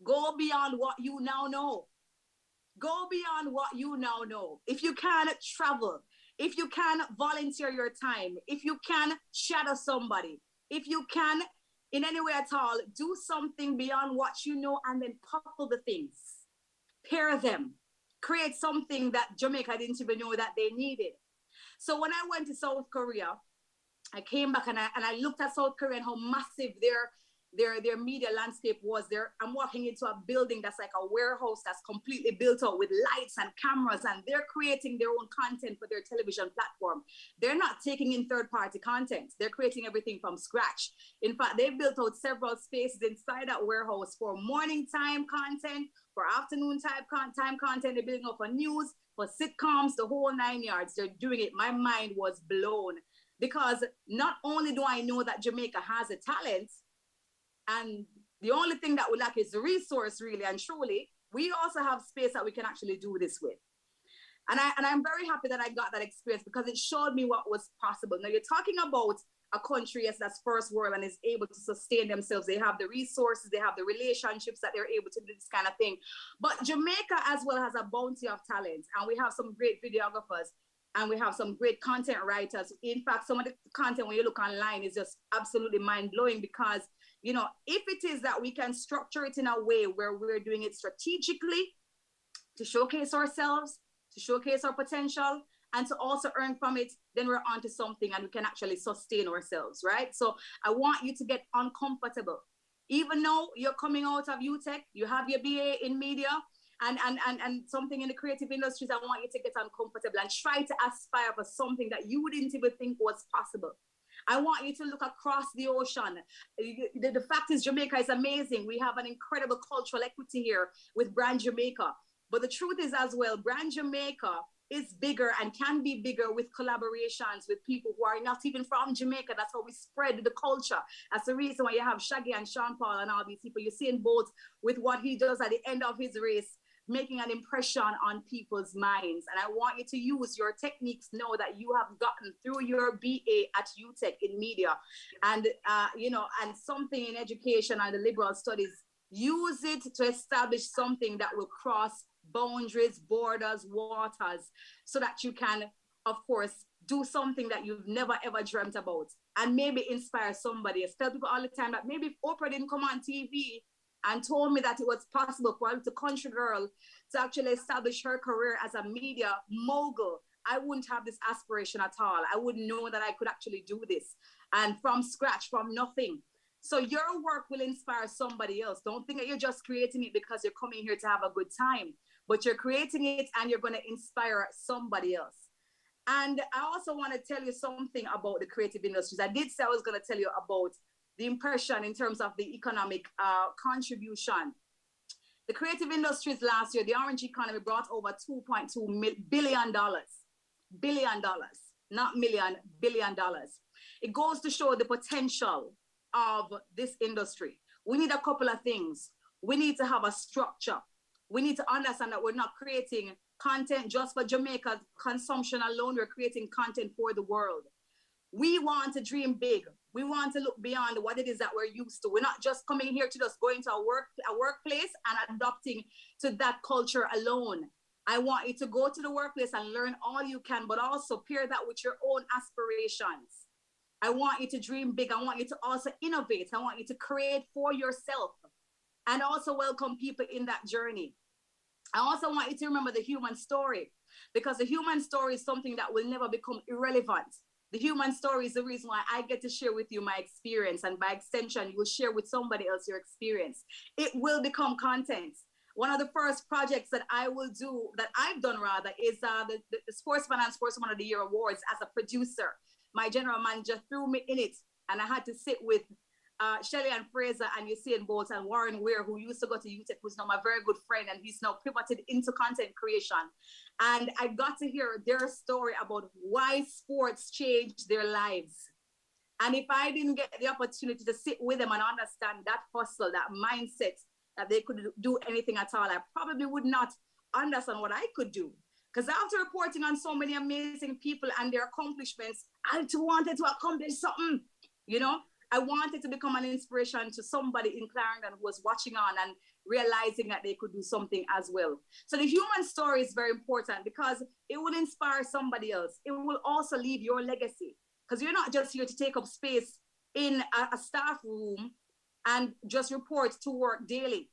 go beyond what you now know. Go beyond what you now know. If you can travel, if you can volunteer your time, if you can shadow somebody, if you can in any way at all, do something beyond what you know, and then couple the things, pair them, create something that Jamaica didn't even know that they needed. So when I went to South Korea, I came back and I looked at South Korea and how massive their media landscape was there. I'm walking into a building that's like a warehouse that's completely built out with lights and cameras, and they're creating their own content for their television platform. They're not taking in third-party content. They're creating everything from scratch. In fact, they built out several spaces inside that warehouse for morning time content, for afternoon time content. They're building up for news, for sitcoms, the whole 9 yards. They're doing it. My mind was blown, because not only do I know that Jamaica has a talent, and the only thing that we lack is the resource, really and truly, we also have space that we can actually do this with. And I'm very happy that I got that experience, because it showed me what was possible. Now, you're talking about a country, yes, that's first world and is able to sustain themselves. They have the resources, they have the relationships that they're able to do this kind of thing. But Jamaica as well has a bounty of talent, and we have some great videographers, and we have some great content writers. In fact, some of the content when you look online is just absolutely mind-blowing, because if it is that we can structure it in a way where we're doing it strategically to showcase ourselves, to showcase our potential, and to also earn from it, then we're onto something and we can actually sustain ourselves, right? So I want you to get uncomfortable. Even though you're coming out of UTech, you have your BA in media and something in the creative industries, I want you to get uncomfortable and try to aspire for something that you wouldn't even think was possible. I want you to look across the ocean. The fact is, Jamaica is amazing. We have an incredible cultural equity here with Brand Jamaica. But the truth is as well, Brand Jamaica is bigger and can be bigger with collaborations with people who are not even from Jamaica. That's how we spread the culture. That's the reason why you have Shaggy and Sean Paul and all these people. You're seeing Bolt with what he does at the end of his race, making an impression on people's minds. And I want you to use your techniques now that you have gotten through your BA at UTech in media and, and something in education and the liberal studies. Use it to establish something that will cross boundaries, borders, waters, so that you can, of course, do something that you've never ever dreamt about and maybe inspire somebody else. Tell people all the time that maybe if Oprah didn't come on TV and told me that it was possible for a country girl to actually establish her career as a media mogul, I wouldn't have this aspiration at all. I wouldn't know that I could actually do this. And from scratch, from nothing. So your work will inspire somebody else. Don't think that you're just creating it because you're coming here to have a good time, but you're creating it and you're going to inspire somebody else. And I also want to tell you something about the creative industries. I did say I was going to tell you about the impression in terms of the economic contribution. The creative industries last year, the orange economy brought over $2.2 billion. Billion dollars, not million, $billion. It goes to show the potential of this industry. We need a couple of things. We need to have a structure. We need to understand that we're not creating content just for Jamaica's consumption alone. We're creating content for the world. We want to dream big. We want to look beyond what it is that we're used to. We're not just coming here to just go into a workplace and adopting to that culture alone. I want you to go to the workplace and learn all you can, but also pair that with your own aspirations. I want you to dream big. I want you to also innovate. I want you to create for yourself and also welcome people in that journey. I also want you to remember the human story, because the human story is something that will never become irrelevant. The human story is the reason why I get to share with you my experience, and by extension, you will share with somebody else your experience. It will become content. One of the first projects that I will do, that I've done rather, is the Sportsman and Sportswoman of the Year Awards as a producer. My general manager threw me in it, and I had to sit with Shelley and Fraser and Usain Bolt and Warren Weir, who used to go to UTEC, who's now my very good friend, and he's now pivoted into content creation. And I got to hear their story about why sports changed their lives. And if I didn't get the opportunity to sit with them and understand that hustle, that mindset, that they could do anything at all, I probably would not understand what I could do. Because after reporting on so many amazing people and their accomplishments, I too wanted to accomplish something, you know? I wanted to become an inspiration to somebody in Clarendon who was watching on and realizing that they could do something as well. So the human story is very important because it will inspire somebody else. It will also leave your legacy, because you're not just here to take up space in a staff room and just report to work daily.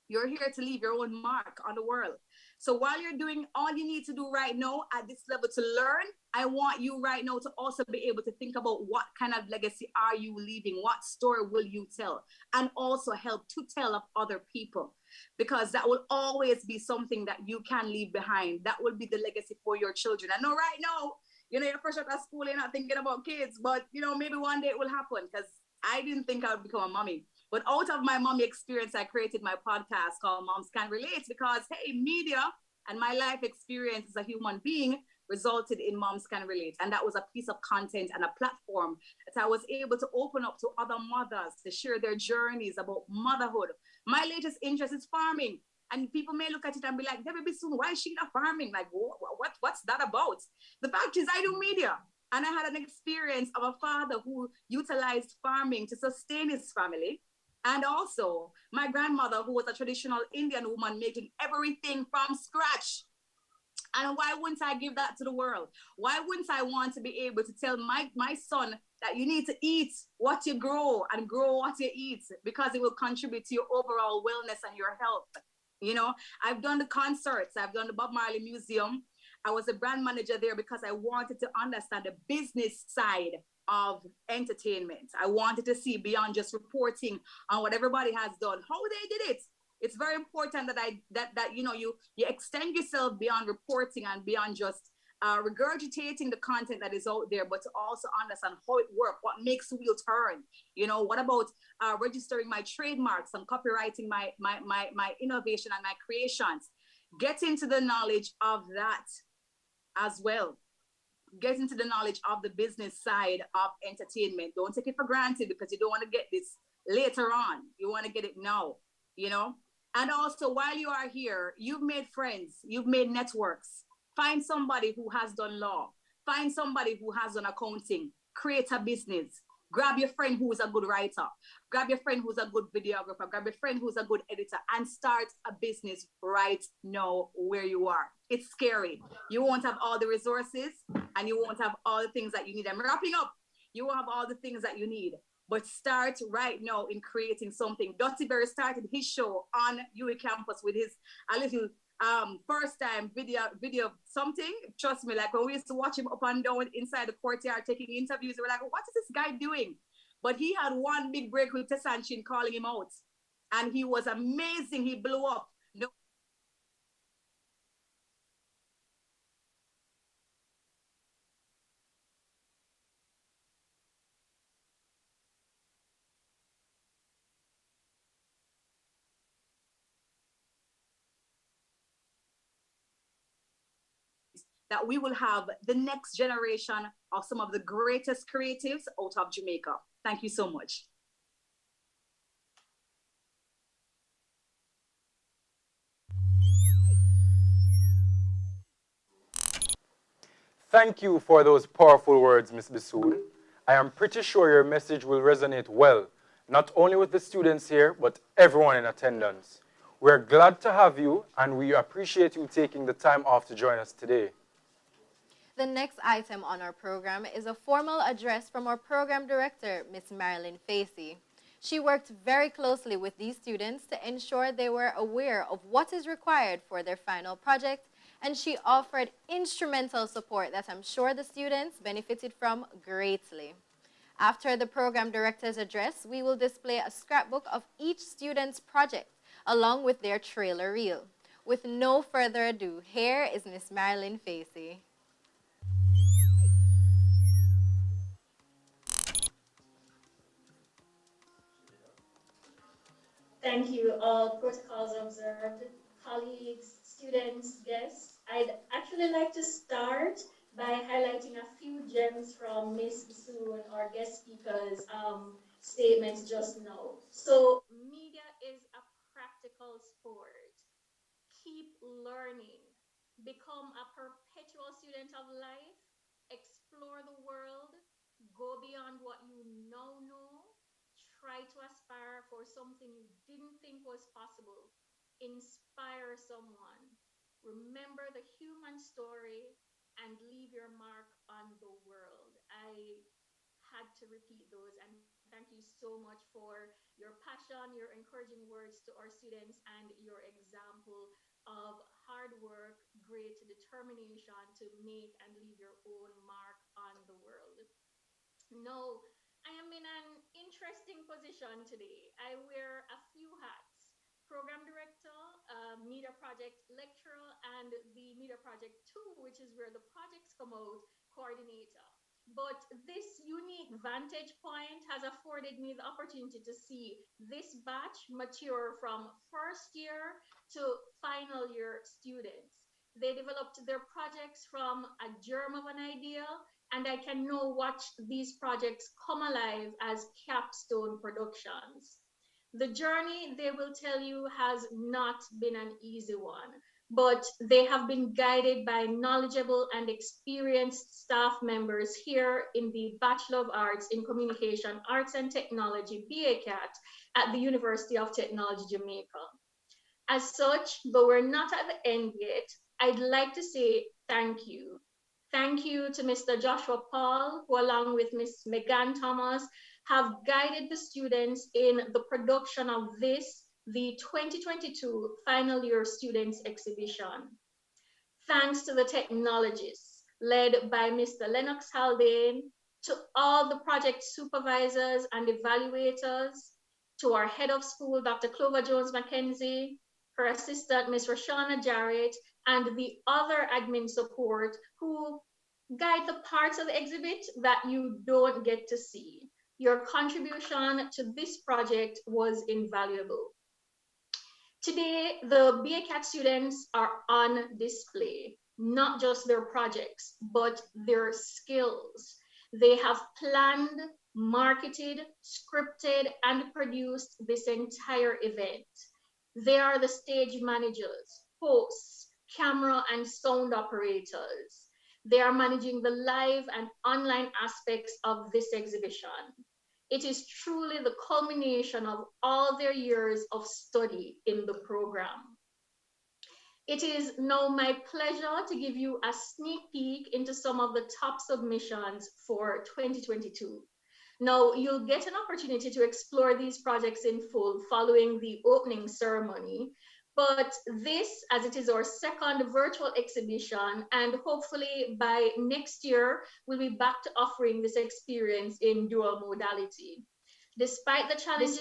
You're here to leave your own mark on the world. So while you're doing all you need to do right now at this level to learn, I want you right now to also be able to think about what kind of legacy are you leaving? What story will you tell? And also help to tell of other people, because that will always be something that you can leave behind. That will be the legacy for your children. I know right now, you know, you're fresh out of school, you're not thinking about kids, but you know, maybe one day it will happen, because I didn't think I would become a mommy. But out of my mommy experience, I created my podcast called Moms Can Relate, because, hey, media and my life experience as a human being resulted in Moms Can Relate. And that was a piece of content and a platform that I was able to open up to other mothers to share their journeys about motherhood. My latest interest is farming. And people may look at it and be like, Debbie Bissoon, why is she not farming? Like, what's that about? The fact is, I do media. And I had an experience of a father who utilized farming to sustain his family. And also my grandmother, who was a traditional Indian woman, making everything from scratch. And why wouldn't I give that to the world? Why wouldn't I want to be able to tell my son that you need to eat what you grow and grow what you eat, because it will contribute to your overall wellness and your health? You know, I've done the concerts. I've done the Bob Marley Museum. I was a brand manager there because I wanted to understand the business side of entertainment. I wanted to see beyond just reporting on what everybody has done, how they did it. It's very important that you know, you extend yourself beyond reporting and beyond just regurgitating the content that is out there, but to also understand how it works, what makes the wheel turn. You know, what about registering my trademarks and copywriting my innovation and my creations? Get into the knowledge of that as well. Get into the knowledge of the business side of entertainment. Don't take it for granted, because you don't want to get this later on. You want to get it now, you know? And also, while you are here, you've made friends, you've made networks. Find somebody who has done law. Find somebody who has done accounting. Create a business. Grab your friend who's a good writer. Grab your friend who's a good videographer. Grab your friend who's a good editor and start a business right now where you are. It's scary. You won't have all the resources and you won't have all the things that you need. I'm wrapping up. You won't have all the things that you need. But start right now in creating something. Dottie Berry started his show on UE campus with his a little first time video something. Trust me, like when we used to watch him up and down inside the courtyard taking interviews, we were like, what is this guy doing? But he had one big break with Tessanchin calling him out, and he was amazing. He blew up. No, that we will have the next generation of some of the greatest creatives out of Jamaica. Thank you so much. Thank you for those powerful words, Ms. Bissoul. I am pretty sure your message will resonate well, not only with the students here, but everyone in attendance. We're glad to have you, and we appreciate you taking the time off to join us today. The next item on our program is a formal address from our program director, Ms. Marilyn Facey. She worked very closely with these students to ensure they were aware of what is required for their final project, and she offered instrumental support that I'm sure the students benefited from greatly. After the program director's address, we will display a scrapbook of each student's project, along with their trailer reel. With no further ado, here is Ms. Marilyn Facey. Thank you. All protocols observed, colleagues, students, guests. I'd actually like to start by highlighting a few gems from Ms. Bisoon, our guest speaker's statements just now. So, media is a practical sport. Keep learning. Become a perpetual student of life. Explore the world. Go beyond what you now know. Try to aspire for something you didn't think was possible. Inspire someone. Remember the human story and leave your mark on the world. I had to repeat those, and thank you so much for your passion, your encouraging words to our students, and your example of hard work, great determination to make and leave your own mark on the world. No, I am in an interesting position today. I wear a few hats: program director, media project lecturer, and the media project 2, which is where the projects come out, coordinator. But this unique vantage point has afforded me the opportunity to see this batch mature from first year to final year students. They developed their projects from a germ of an idea, and I can now watch these projects come alive as capstone productions. The journey, they will tell you, has not been an easy one, but they have been guided by knowledgeable and experienced staff members here in the Bachelor of Arts in Communication, Arts and Technology, BACAT, at the University of Technology, Jamaica. As such, though we're not at the end yet, I'd like to say thank you. Thank you to Mr. Joshua Paul, who along with Ms. Megan Thomas have guided the students in the production of this, the 2022 Final Year Students Exhibition. Thanks to the technologists led by Mr. Lennox Haldane, to all the project supervisors and evaluators, to our head of school, Dr. Clover Jones Mackenzie, her assistant, Ms. Rashana Jarrett, and the other admin support who guide the parts of the exhibit that you don't get to see. Your contribution to this project was invaluable. Today, the BACAT students are on display, not just their projects, but their skills. They have planned, marketed, scripted, and produced this entire event. They are the stage managers, hosts, camera and sound operators. They are managing the live and online aspects of this exhibition. It is truly the culmination of all their years of study in the program. It is now my pleasure to give you a sneak peek into some of the top submissions for 2022. Now, you'll get an opportunity to explore these projects in full following the opening ceremony, but this, as it is our second virtual exhibition, and hopefully by next year, we'll be back to offering this experience in dual modality. Despite the challenges,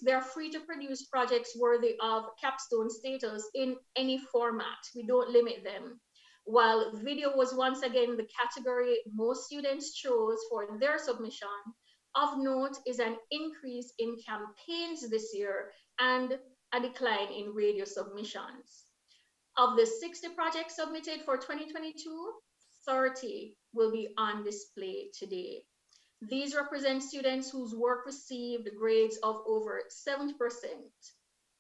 they're free to produce projects worthy of capstone status in any format. We don't limit them. While video was once again the category most students chose for their submission, of note is an increase in campaigns this year and a decline in radio submissions. Of the 60 projects submitted for 2022, 30 will be on display today. These represent students whose work received grades of over 70%.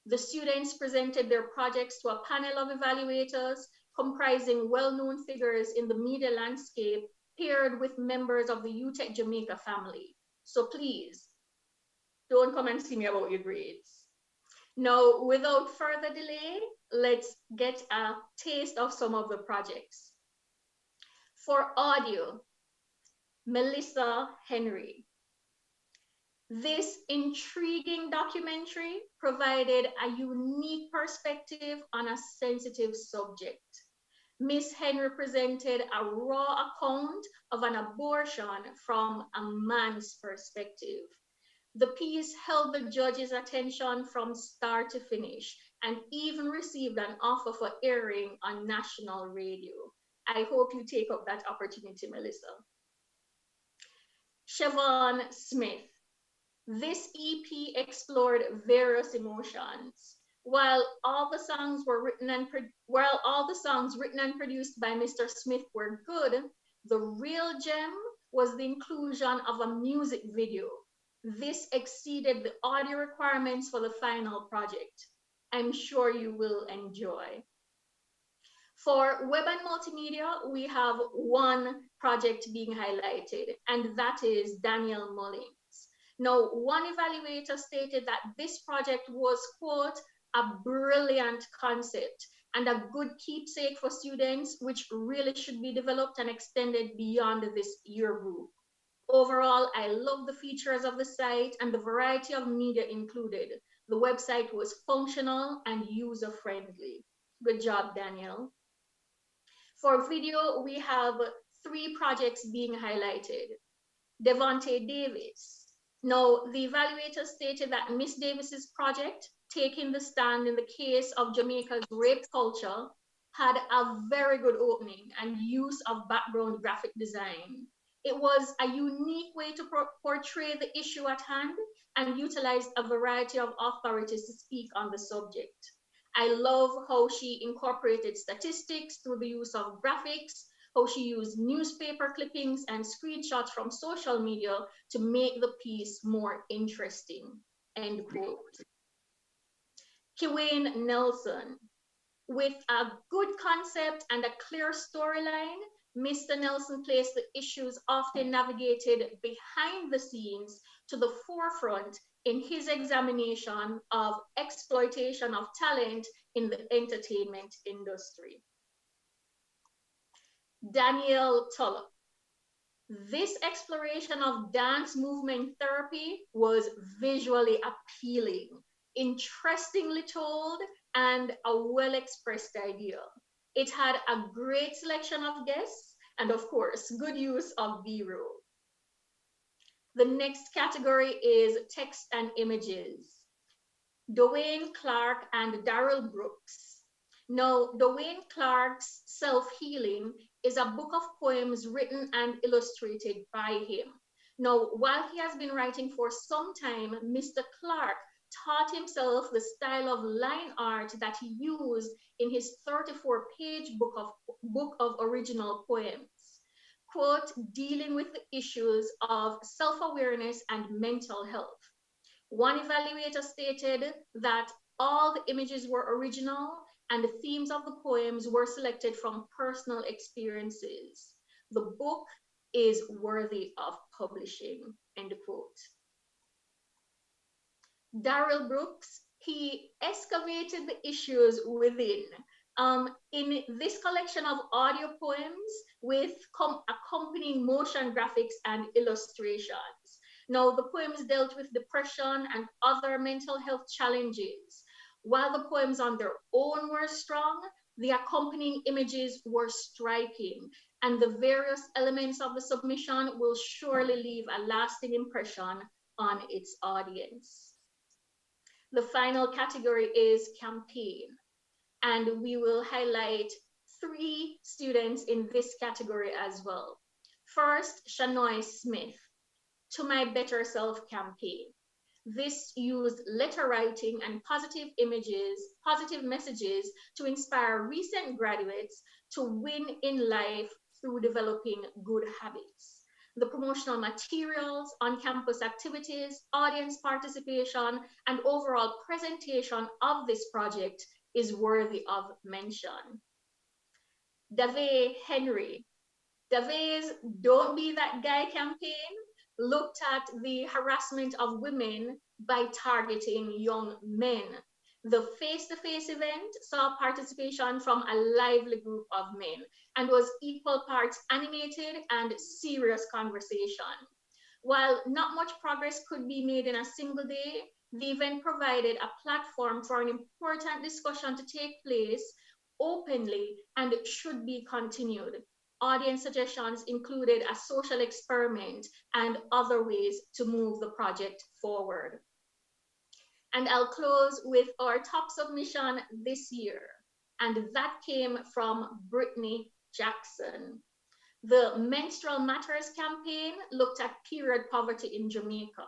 The students presented their projects to a panel of evaluators comprising well-known figures in the media landscape, paired with members of the UTech Jamaica family. So please, don't come and see me about your grades. Now, without further delay, let's get a taste of some of the projects. For audio, Melissa Henry. This intriguing documentary provided a unique perspective on a sensitive subject. Miss Henry presented a raw account of an abortion from a man's perspective. The piece held the judge's attention from start to finish and even received an offer for airing on national radio. I hope you take up that opportunity, Melissa. Siobhan Smith. This EP explored various emotions. While all the songs written and produced by Mr. Smith were good, the real gem was the inclusion of a music video. This exceeded the audio requirements for the final project. I'm sure you will enjoy. For web and multimedia, we have one project being highlighted, and that is Daniel Mullins. Now, one evaluator stated that this project was, quote, a brilliant concept and a good keepsake for students, which really should be developed and extended beyond this year group. Overall, I love the features of the site and the variety of media included. The website was functional and user-friendly. Good job, Daniel. For video, we have 3 projects being highlighted. Devontae Davis. Now, the evaluator stated that Miss Davis's project, Taking the Stand in the Case of Jamaica's Rape Culture, had a very good opening and use of background graphic design. It was a unique way to portray the issue at hand and utilized a variety of authorities to speak on the subject. I love how she incorporated statistics through the use of graphics, how she used newspaper clippings and screenshots from social media to make the piece more interesting, end quote. Kiwane Nelson. With a good concept and a clear storyline, Mr. Nelson placed the issues often navigated behind the scenes to the forefront in his examination of exploitation of talent in the entertainment industry. Daniel Tulloch. This exploration of dance movement therapy was visually appealing, interestingly told, and a well-expressed idea. It had a great selection of guests and, of course, good use of B-roll. The next category is text and images. Dwayne Clark and Daryl Brooks. Now, Dwayne Clark's Self-Healing is a book of poems written and illustrated by him. Now, while he has been writing for some time, Mr. Clark taught himself the style of line art that he used in his 34-page book of original poems. quote, dealing with the issues of self-awareness and mental health. One evaluator stated that all the images were original and the themes of the poems were selected from personal experiences. The book is worthy of publishing, end quote. Darrell Brooks, he excavated the issues within. In this collection of audio poems with accompanying motion graphics and illustrations. Now, the poems dealt with depression and other mental health challenges. While the poems on their own were strong, the accompanying images were striking, and the various elements of the submission will surely leave a lasting impression on its audience. The final category is campaign, and we will highlight 3 students in this category as well. First, Shanoy Smith, To My Better Self campaign. This used letter writing and positive messages to inspire recent graduates to win in life through developing good habits. The promotional materials, on-campus activities, audience participation, and overall presentation of this project is worthy of mention. Dave Henry. Dave's Don't Be That Guy campaign looked at the harassment of women by targeting young men. The face-to-face event saw participation from a lively group of men and was equal parts animated and serious conversation. While not much progress could be made in a single day, the event provided a platform for an important discussion to take place openly and it should be continued. Audience suggestions included a social experiment and other ways to move the project forward. And I'll close with our top submission this year, and that came from Brittany Jackson. The Menstrual Matters campaign looked at period poverty in Jamaica.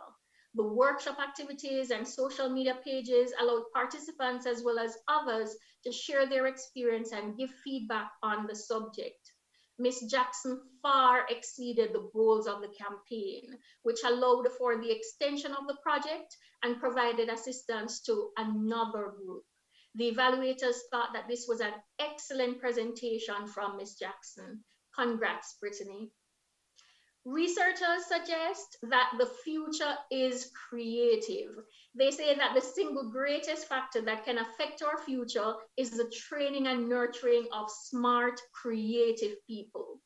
The workshop activities and social media pages allowed participants as well as others to share their experience and give feedback on the subject. Ms. Jackson far exceeded the goals of the campaign, which allowed for the extension of the project and provided assistance to another group. The evaluators thought that this was an excellent presentation from Ms. Jackson. Congrats, Brittany. Researchers suggest that the future is creative. They say that the single greatest factor that can affect our future is the training and nurturing of smart, creative people.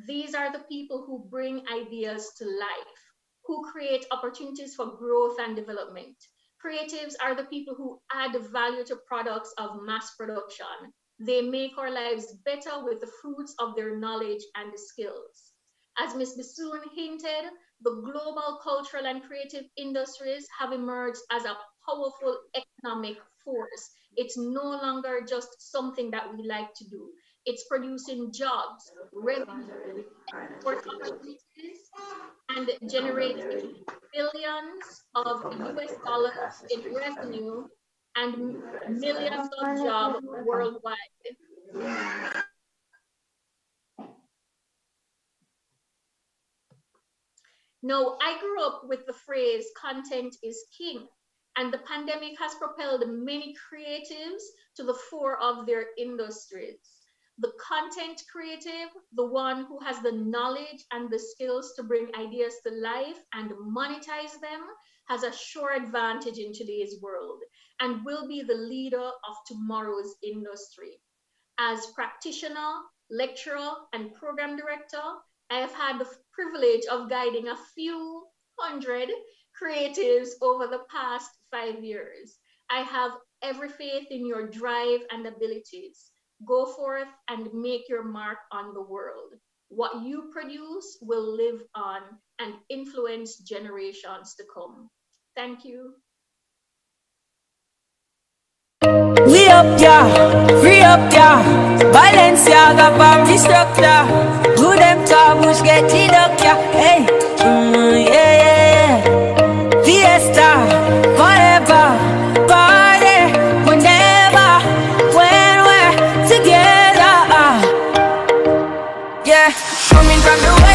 These are the people who bring ideas to life, who create opportunities for growth and development. Creatives are the people who add value to products of mass production. They make our lives better with the fruits of their knowledge and skills. As Ms. Bissoon hinted, the global cultural and creative industries have emerged as a powerful economic force. It's no longer just something that we like to do. It's producing jobs, revenue, export opportunities, and generating billions of US dollars in revenue and millions of jobs worldwide. Now, I grew up with the phrase content is king, and the pandemic has propelled many creatives to the fore of their industries. The content creative, the one who has the knowledge and the skills to bring ideas to life and monetize them, has a sure advantage in today's world and will be the leader of tomorrow's industry. As practitioner, lecturer, and program director, I have had the privilege of guiding a few hundred creatives over the past 5 years. I have every faith in your drive and abilities. Go forth and make your mark on the world. What you produce will live on and influence generations to come. Thank you. We up, yeah, free up, yeah. Balenciaga, Pam destructor. Who them taboos get it up, yeah. Hey, yeah. Fiesta, forever. Party, whenever, when we're together. Yeah, coming from the way.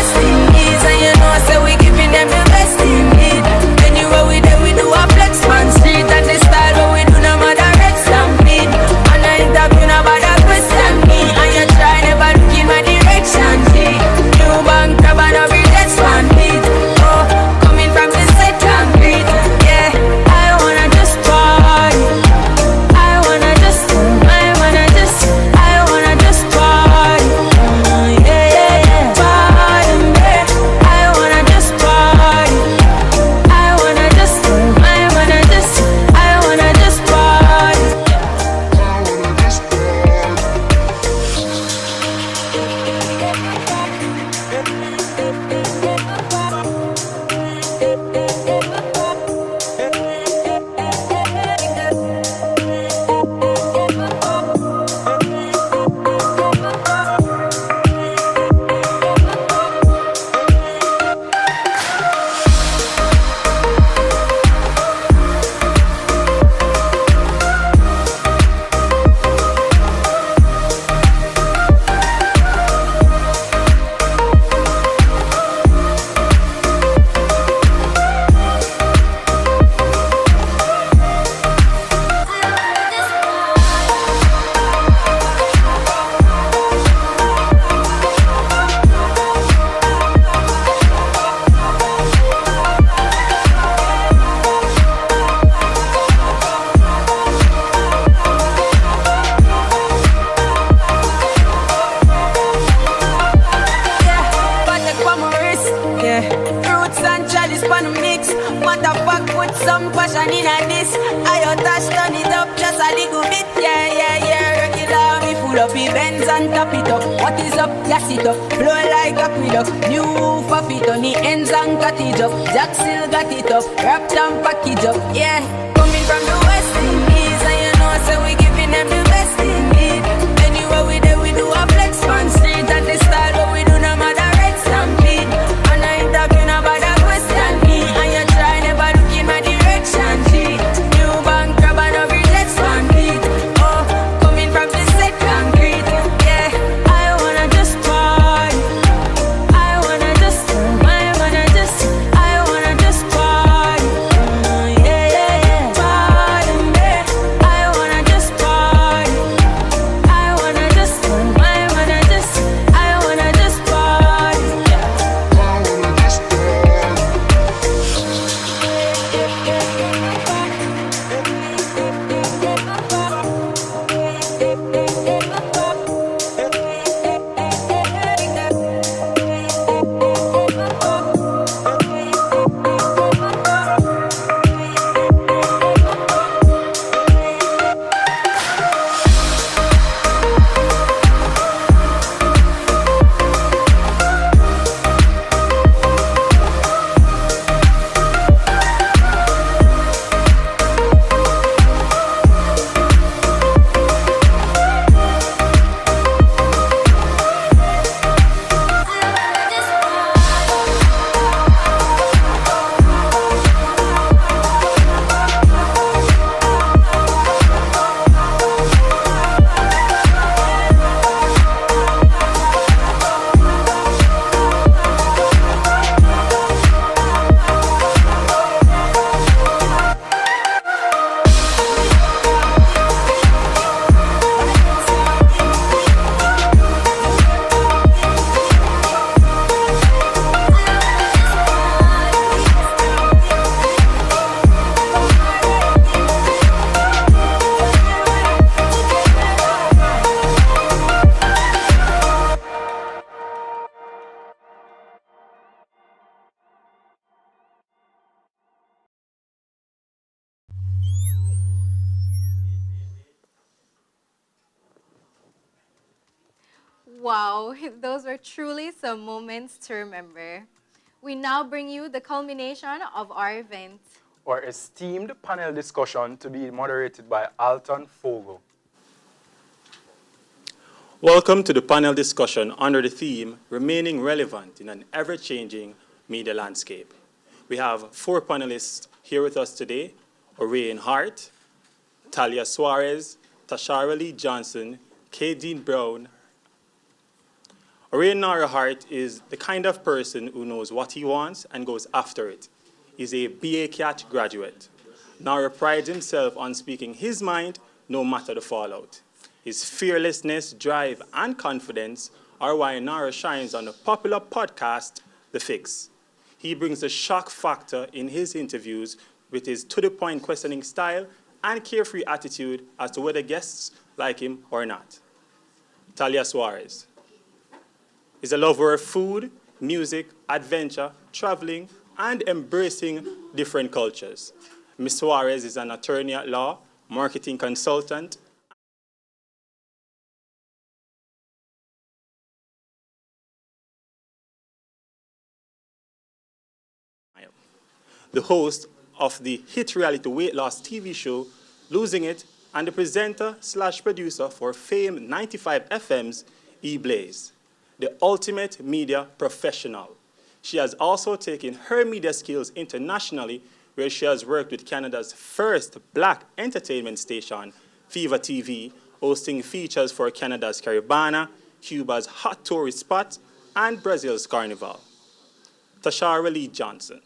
yeah. Roots and chalice pan the mix. Matter fuck, put some passion in a this. I touch, turn it up just a little bit, yeah, yeah, yeah. Regular, me full up events and top it up. What is up? Gas it up. Flow like aqueduct. New for fit on the ends and cut it up. Jack still got it up. Wrapped and package up, yeah. Coming from the West Indies, and you know, so we giving them the best indeed. Anywhere we there, we do a flex on street. And the style what we do, no matter red stampede. And I ain't talking about a question me. And you try never look in my direction, G. New bank crab and every jet span beat. Oh, coming from the set concrete, yeah. I wanna just party. I wanna just party. Yeah, yeah, yeah. Party, yeah. I wanna just party. I wanna just party. Wow, those were truly some moments to remember. We now bring you the culmination of our event. Our esteemed panel discussion to be moderated by Alton Fogel. Welcome to the panel discussion under the theme, Remaining Relevant in an Ever-Changing Media Landscape. We have 4 panelists here with us today: Oriane Hart, Talia Suarez, Tashara Lee Johnson, K. Dean Brown. Oriane Nara Hart is the kind of person who knows what he wants and goes after it. He's a BA CAT graduate. Nara prides himself on speaking his mind no matter the fallout. His fearlessness, drive, and confidence are why Nara shines on the popular podcast, The Fix. He brings a shock factor in his interviews with his to-the-point questioning style and carefree attitude as to whether guests like him or not. Talia Suarez is a lover of food, music, adventure, traveling, and embracing different cultures. Ms. Suarez is an attorney at law, marketing consultant, the host of the hit reality weight loss TV show, Losing It, and the presenter/producer for Fame 95 FM's E-Blaze, the ultimate media professional. She has also taken her media skills internationally, where she has worked with Canada's first black entertainment station, Fever TV, hosting features for Canada's Caribana, Cuba's hot tourist spot, and Brazil's Carnival. Tashara Lee Johnson,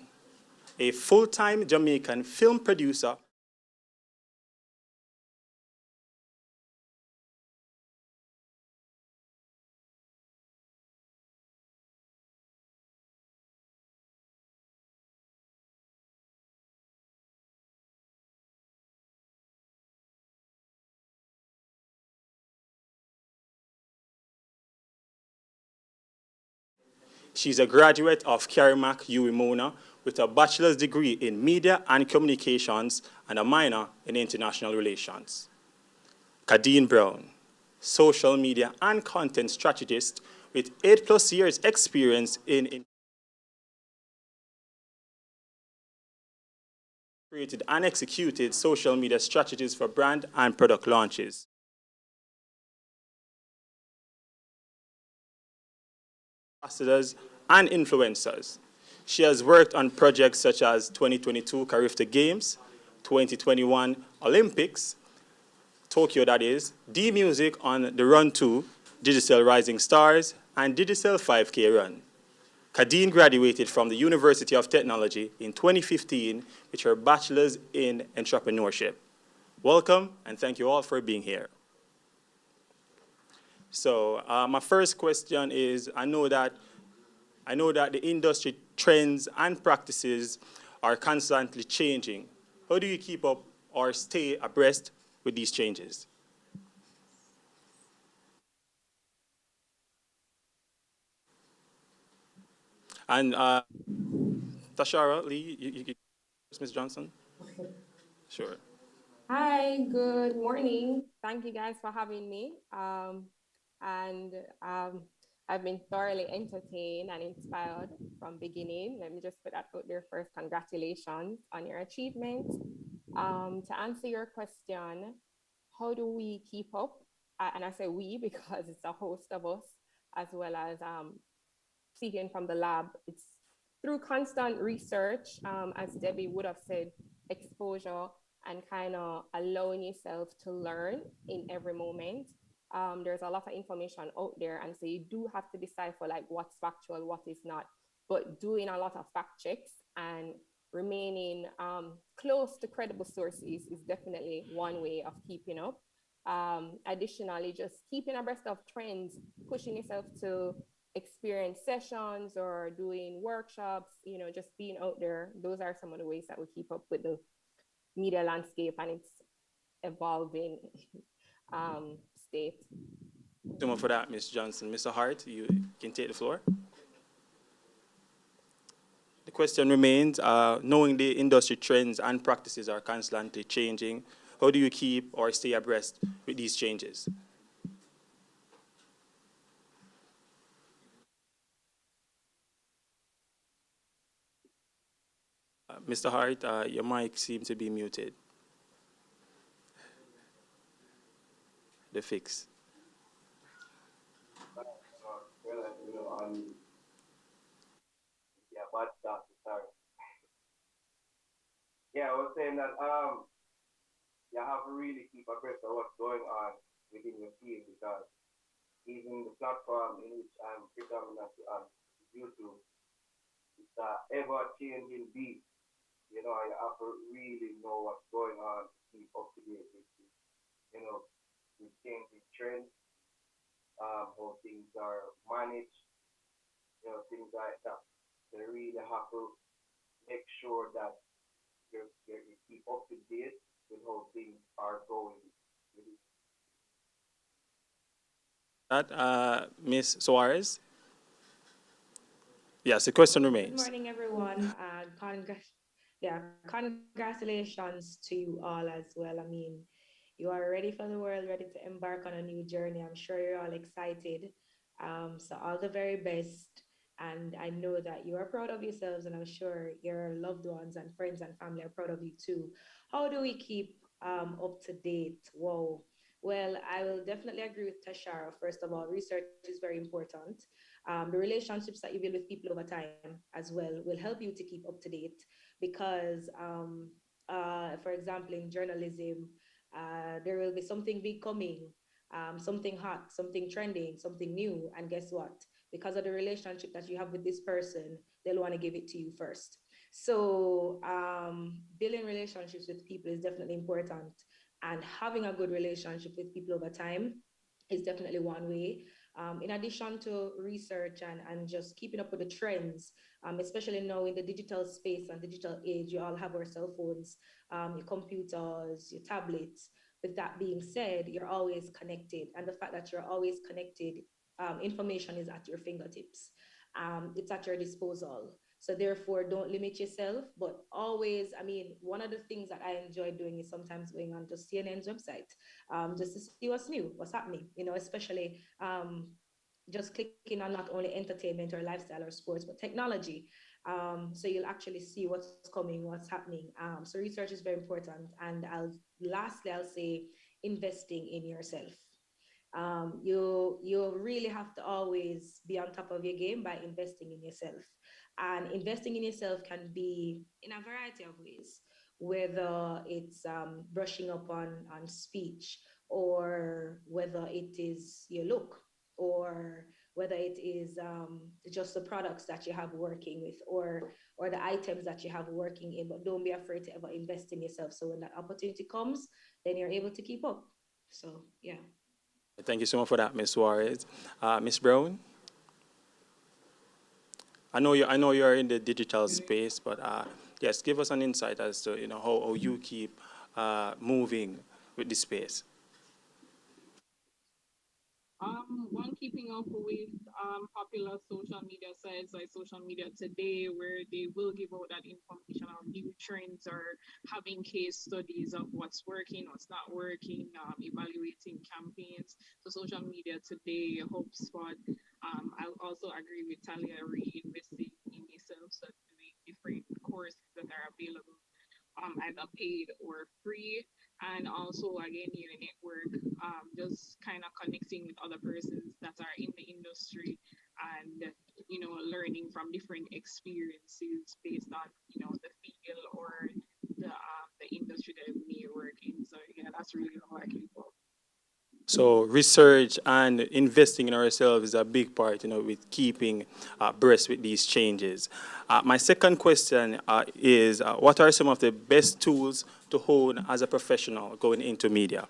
a full-time Jamaican film producer, She's a graduate of Carrimack UWI with a bachelor's degree in media and communications and a minor in international relations. Kadeen Brown, social media and content strategist with 8+ years experience in created and executed social media strategies for brand and product launches. Ambassadors and influencers. She has worked on projects such as 2022 Carifta Games, 2021 Olympics, Tokyo that is, D-Music on the Run 2, Digital Rising Stars, and Digital 5K Run. Kadeen graduated from the University of Technology in 2015 with her bachelor's in entrepreneurship. Welcome, and thank you all for being here. So my first question is, I know that the industry trends and practices are constantly changing. How do you keep up or stay abreast with these changes? And Tashara, Lee, Ms. Johnson? Sure. Hi, good morning. Thank you guys for having me. And I've been thoroughly entertained and inspired from beginning. Let me just put that out there first. Congratulations on your achievements. To answer your question, how do we keep up? And I say we because it's a host of us, as well as speaking from the lab. It's through constant research, as Debbie would have said, exposure, and kind of allowing yourself to learn in every moment. There's a lot of information out there, and so you do have to decipher like what's factual, what is not. But doing a lot of fact checks and remaining close to credible sources is definitely one way of keeping up. Additionally, just keeping abreast of trends, pushing yourself to experience sessions or doing workshops, just being out there. Those are some of the ways that we keep up with the media landscape and its evolving state. Thank you for that, Ms. Johnson. Mr. Hart, you can take the floor. The question remains, knowing the industry trends and practices are constantly changing, how do you keep or stay abreast with these changes? Mr. Hart, your mic seems to be muted. The fix. Yeah, I was saying that you have to really keep abreast of what's going on within your field, because even the platform in which I'm predominantly on, YouTube, it's an ever-changing beat. You have to really know what's going on, keep up to date with, with changing trends, how things are managed, things like that. So you really have to make sure that you keep up to date with how things are going. Ms. Suarez? Yes, the question remains. Good morning, everyone. Congratulations to you all as well. I mean, you are ready for the world, ready to embark on a new journey. I'm sure you're all excited. So all the very best. And I know that you are proud of yourselves, and I'm sure your loved ones and friends and family are proud of you too. How do we keep up to date? Whoa. Well, I will definitely agree with Tashara. First of all, research is very important. The relationships that you build with people over time as well will help you to keep up to date because, for example, in journalism, there will be something big coming, something hot, something trending, something new. And guess what? Because of the relationship that you have with this person, they'll want to give it to you first. So building relationships with people is definitely important. And having a good relationship with people over time is definitely one way. In addition to research and just keeping up with the trends, especially now in the digital space and digital age, you all have our cell phones, your computers, your tablets. With that being said, you're always connected. And the fact that you're always connected, information is at your fingertips. It's at your disposal. So therefore, don't limit yourself, but always, I mean, one of the things that I enjoy doing is sometimes going on to CNN's website, just to see what's new, what's happening, especially just clicking on not only entertainment or lifestyle or sports, but technology. So you'll actually see what's coming, what's happening. So research is very important. And I'll say investing in yourself. You really have to always be on top of your game by investing in yourself. And investing in yourself can be in a variety of ways, whether it's brushing up on speech, or whether it is your look, or whether it is just the products that you have working with, or the items that you have working in. But don't be afraid to ever invest in yourself, so when that opportunity comes, then you're able to keep up. So yeah. Thank you so much for that, Ms. Suarez. Ms. Brown, I know you're in the digital space, but yes, give us an insight as to how you keep moving with the space. One, keeping up with popular social media sites like Social Media Today, where they will give out that information on new trends or having case studies of what's working, what's not working, evaluating campaigns. So Social Media Today, HubSpot. I also agree with Talia, reinvesting in yourself, so doing different courses that are available, either paid or free. And also again your network, just kind of connecting with other persons that are in the industry, and learning from different experiences based on the field or the industry that we work in. So yeah, that's really how I keep up. So research and investing in ourselves is a big part, with keeping abreast with these changes. My second question is, what are some of the best tools to hone as a professional going into media?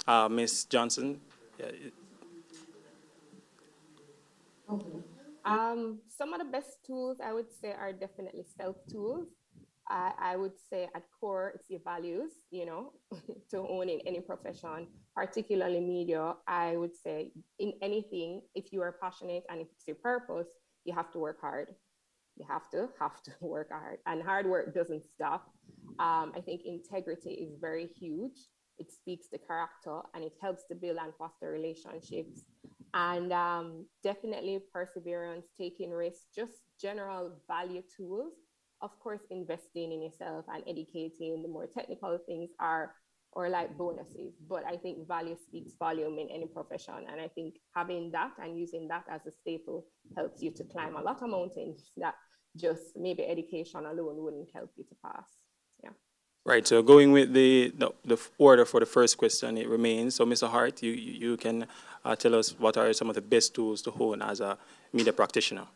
Ms. Johnson? Yeah. Okay. Some of the best tools I would say are definitely self tools. I would say at core, it's your values, to own in any profession, particularly media. I would say in anything, if you are passionate and if it's your purpose, you have to work hard. You have to work hard, and hard work doesn't stop. I think integrity is very huge. It speaks to character and it helps to build and foster relationships. And definitely perseverance, taking risks, just general value tools. Of course, investing in yourself and educating. The more technical things are or like bonuses, but I think value speaks volume in any profession. And I think having that and using that as a staple helps you to climb a lot of mountains that just maybe education alone wouldn't help you to pass. Yeah. Right, so going with the order for the first question, it remains. So, Mr. Hart, you can tell us what are some of the best tools to hone as a media practitioner.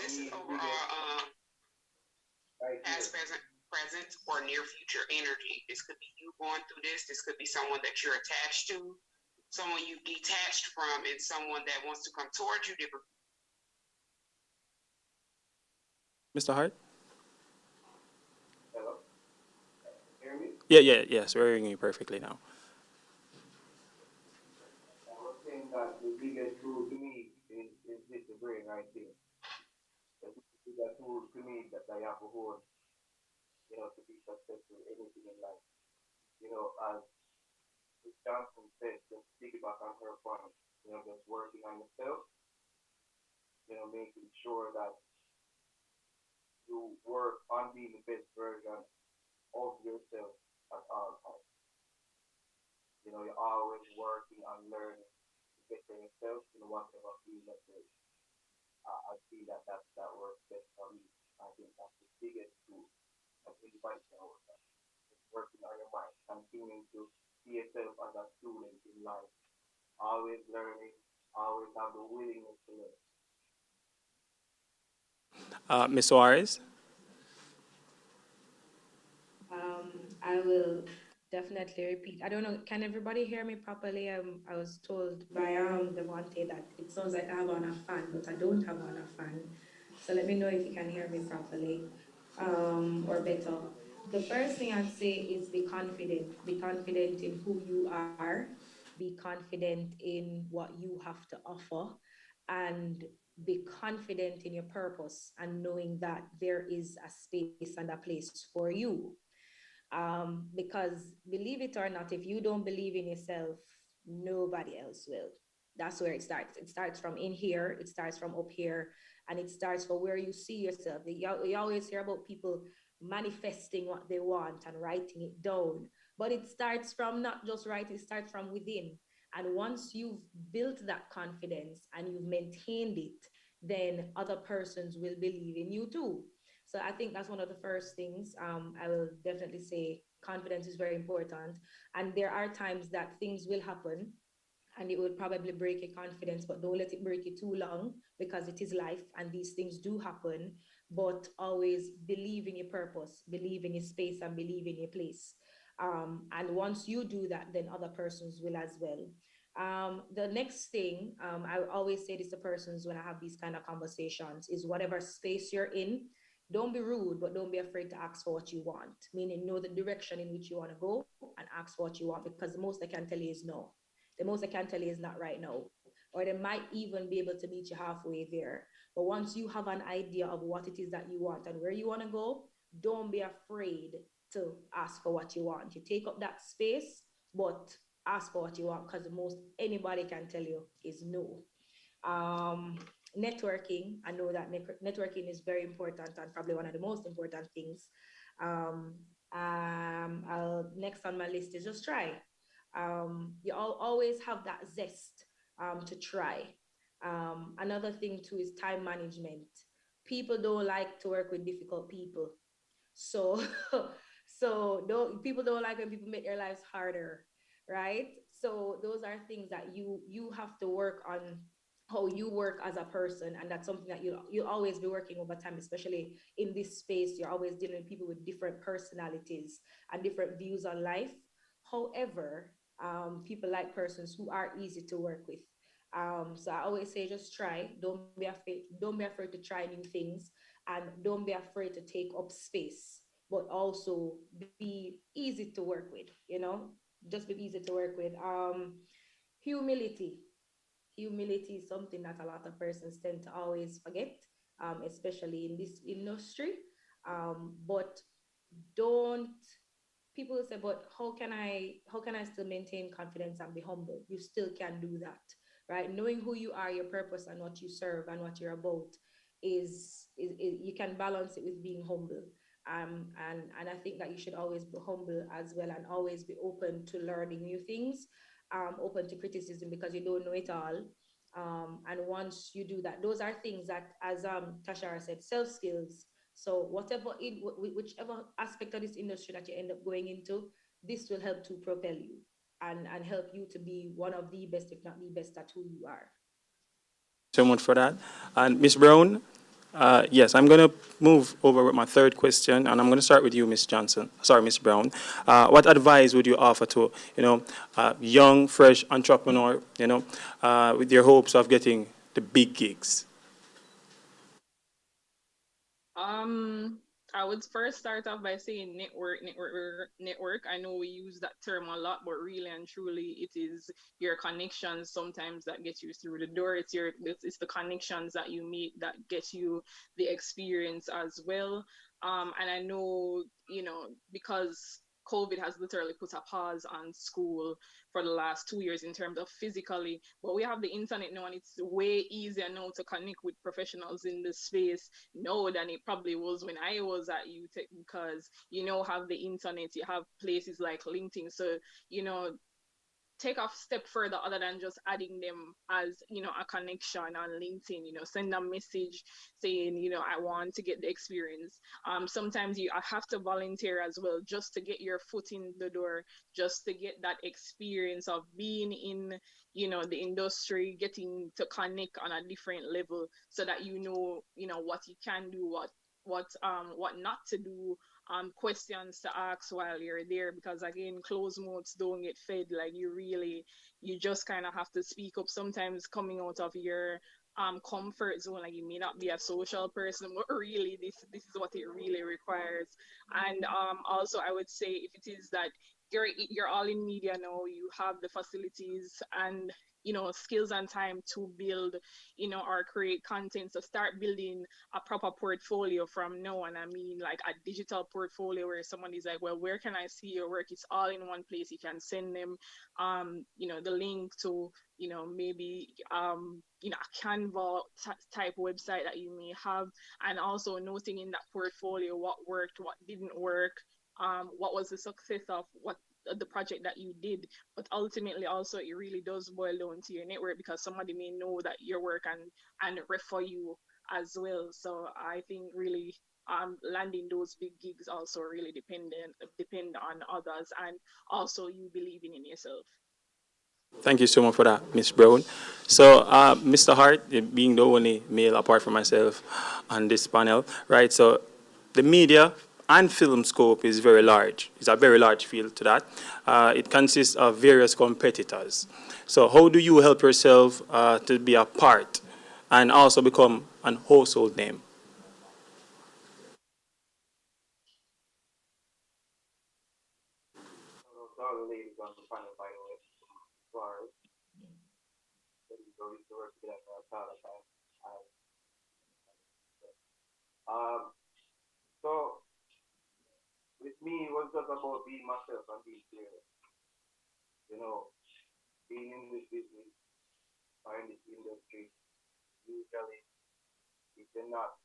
This is overall past, present, or near future energy. This could be you going through this. This could be someone that you're attached to, someone you detached from, and someone that wants to come towards you. Mr. Hart? Hello? Hear me? Yes, we're hearing you perfectly now. I was saying that the biggest tool to me is the brain right here. The biggest tool to me that I have to hold, to be successful in anything in life. As Ms. Johnson said, just piggyback on her point, just working on yourself, making sure that you work on being the best version of yourself at all times. You're always working on learning to better yourself in whatever field that you're in. I feel that works best for me. I think that's the biggest tool that anybody can work on. Just working on your mind, continuing to see yourself as a student in life, always learning, always have the willingness to learn. Ms. Suarez? I will definitely repeat. I don't know, can everybody hear me properly? I was told by Devontae that it sounds like I have on a fan, but I don't have on a fan. So let me know if you can hear me properly, or better. The first thing I'd say is be confident. Be confident in who you are. be confident in what you have to offer, and be confident in your purpose and knowing that there is a space and a place for you. Because believe it or not, if you don't believe in yourself, nobody else will. That's where it starts. It starts from in here, it starts from up here, and it starts from where you see yourself. You always hear about people manifesting what they want and writing it down. But it starts from not just writing, it starts from within. And once you've built that confidence and you've maintained it, then other persons will believe in you too. So I think that's one of the first things. I will definitely say confidence is very important. And there are times that things will happen and it will probably break your confidence, but don't let it break you too long because it is life and these things do happen. But always believe in your purpose, believe in your space, and believe in your place. And once you do that, then other persons will as well. The next thing, I always say this to persons when I have these kind of conversations, is whatever space you're in, don't be rude, but don't be afraid to ask for what you want. Meaning, know the direction in which you want to go and ask for what you want, because the most I can tell you is no. The most I can tell you is not right now. Or they might even be able to meet you halfway there. But once you have an idea of what it is that you want and where you want to go, don't be afraid to ask for what you want. You take up that space, but ask for what you want, because the most anybody can tell you is no. Um, Networking, I know that networking is very important and probably one of the most important things. Um, Next on my list is just try. You always have that zest to try. Another thing too is time management. People don't like to work with difficult people. So, people don't like when people make their lives harder, right? So those are things that you have to work on, how you work as a person, and that's something that you'll always be working over time, especially in this space. You're always dealing with people with different personalities and different views on life. However, people like persons who are easy to work with. So I always say just try. Don't be afraid. Don't be afraid to try new things, and don't be afraid to take up space, but also be easy to work with. Just be easy to work with. Humility. Humility is something that a lot of persons tend to always forget, especially in this industry. But don't people say, but how can I still maintain confidence and be humble? You still can do that, right? Knowing who you are, your purpose, and what you serve and what you're about is you can balance it with being humble. And I think that you should always be humble as well, and always be open to learning new things, open to criticism, because you don't know it all. And once you do that, those are things that, as Tashara said, self skills. So whichever aspect of this industry that you end up going into, this will help to propel you and help you to be one of the best, if not the best, at who you are. So much for that. And Miss Brown, yes, I'm going to move over with my third question, and I'm going to start with you, Miss Johnson. Sorry, Miss Brown. What advice would you offer to, young, fresh entrepreneur, with their hopes of getting the big gigs? Um, I would first start off by saying network. I know we use that term a lot, but really and truly, it is your connections sometimes that get you through the door. It's the connections that you meet that get you the experience as well. And I know, because COVID has literally put a pause on school for the last 2 years in terms of physically, but we have the internet now, and it's way easier now to connect with professionals in this space now than it probably was when I was at UTech, because have the internet, you have places like LinkedIn, so take a step further other than just adding them as a connection on LinkedIn. Send a message saying I want to get the experience. Sometimes you have to volunteer as well, just to get your foot in the door, just to get that experience of being in the industry, getting to connect on a different level, so that what you can do, what not to do, questions to ask while you're there, because again, closed mouths don't get fed. Like, you just kind of have to speak up sometimes, coming out of your comfort zone. Like, you may not be a social person, but really this is what it really requires. And also, I would say, if it is that you're all in media now. You have the facilities and skills and time to build or create content. So start building a proper portfolio from now on. I mean, like a digital portfolio where someone is like, well, where can I see your work? It's all in one place. You can send them the link to maybe a Canva type website that you may have, and also noting in that portfolio what worked, what didn't work, what was the success of what the project that you did. But ultimately also it really does boil down to your network, because somebody may know that your work and refer you as well. So I think really landing those big gigs also really depend on others, and also you believing in yourself. Thank you so much for that, Miss Brown. So, Mr. Hart, being the only male apart from myself on this panel, right? So, the media and film scope is very large. It's a very large field to that. It consists of various competitors. So, how do you help yourself to be a part and also become an household name? So with me, it was just about being myself and being fearless. Being in this business or in this industry, usually if you're not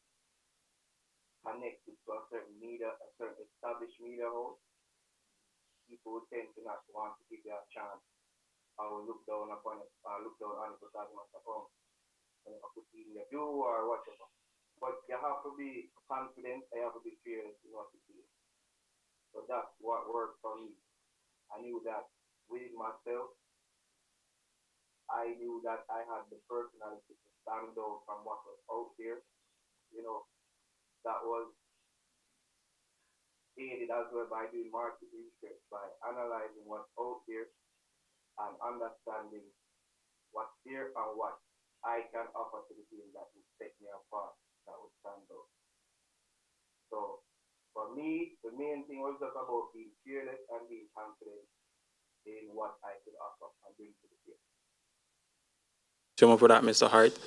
connected to a certain media, a certain established media house, people tend to not want to give you a chance or look down upon it, or look down on it because of my own. I could be in your view or whatever. But you have to be confident, you have to be fearless in what you do. So that's what worked for me. I knew that within myself, I knew that I had the personality to stand out from what was out there. That was aided as well by doing market research, by analyzing what's out there and understanding what's there and what I can offer to the team that would set me apart, that would stand out. So for me, the main thing was just about being fearless and being confident in what I could offer and bring to the team. So much for that, Mr. Hart.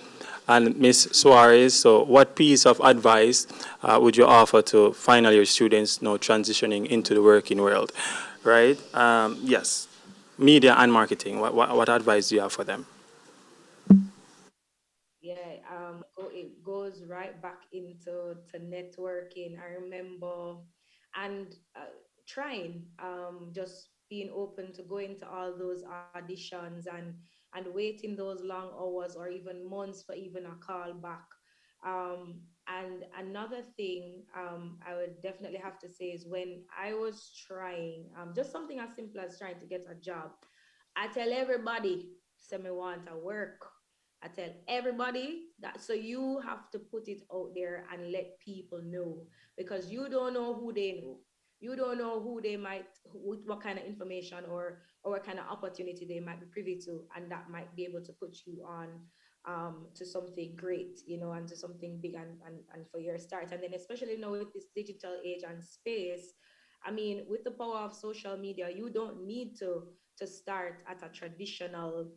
And Ms. Suarez, so what piece of advice would you offer to final year students now transitioning into the working world, right? Yes, media and marketing. What advice do you have for them? Yeah, it goes right back into networking. I remember, and trying, just being open to going to all those auditions and waiting those long hours or even months for even a call back. And another thing I would definitely have to say is when I was trying, just something as simple as trying to get a job, I tell everybody, say me want to work. I tell everybody that, so you have to put it out there and let people know, because you don't know who they know. You don't know who they might, what kind of information or what kind of opportunity they might be privy to, and that might be able to put you on to something great, and to something big and for your start. And then especially now with this digital age and space, I mean, with the power of social media, you don't need to start at a traditional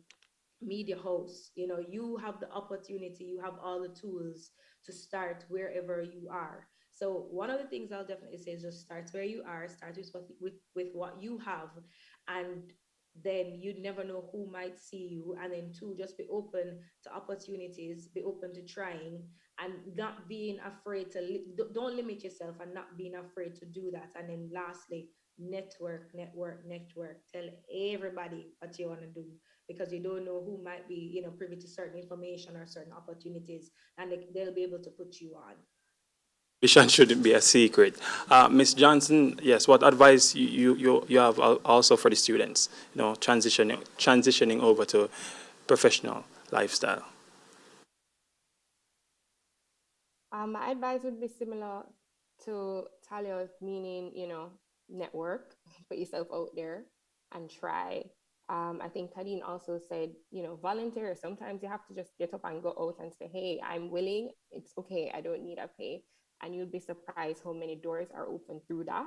media house. You have the opportunity, you have all the tools to start wherever you are. So one of the things I'll definitely say is just start where you are, start with what you have, and then you never know who might see you. And then two, just be open to opportunities, be open to trying, and not being afraid to don't limit yourself, and not being afraid to do that. And then lastly, network. Tell everybody what you want to do, because you don't know who might be, privy to certain information or certain opportunities, and they'll be able to put you on. Vision shouldn't be a secret. Ms. Johnson, yes, what advice you have also for the students, transitioning over to professional lifestyle? My advice would be similar to Talia's, meaning, network, put yourself out there and try. I think Tadine also said, volunteer. Sometimes you have to just get up and go out and say, hey, I'm willing. It's okay. I don't need a pay. And you'll be surprised how many doors are open through that.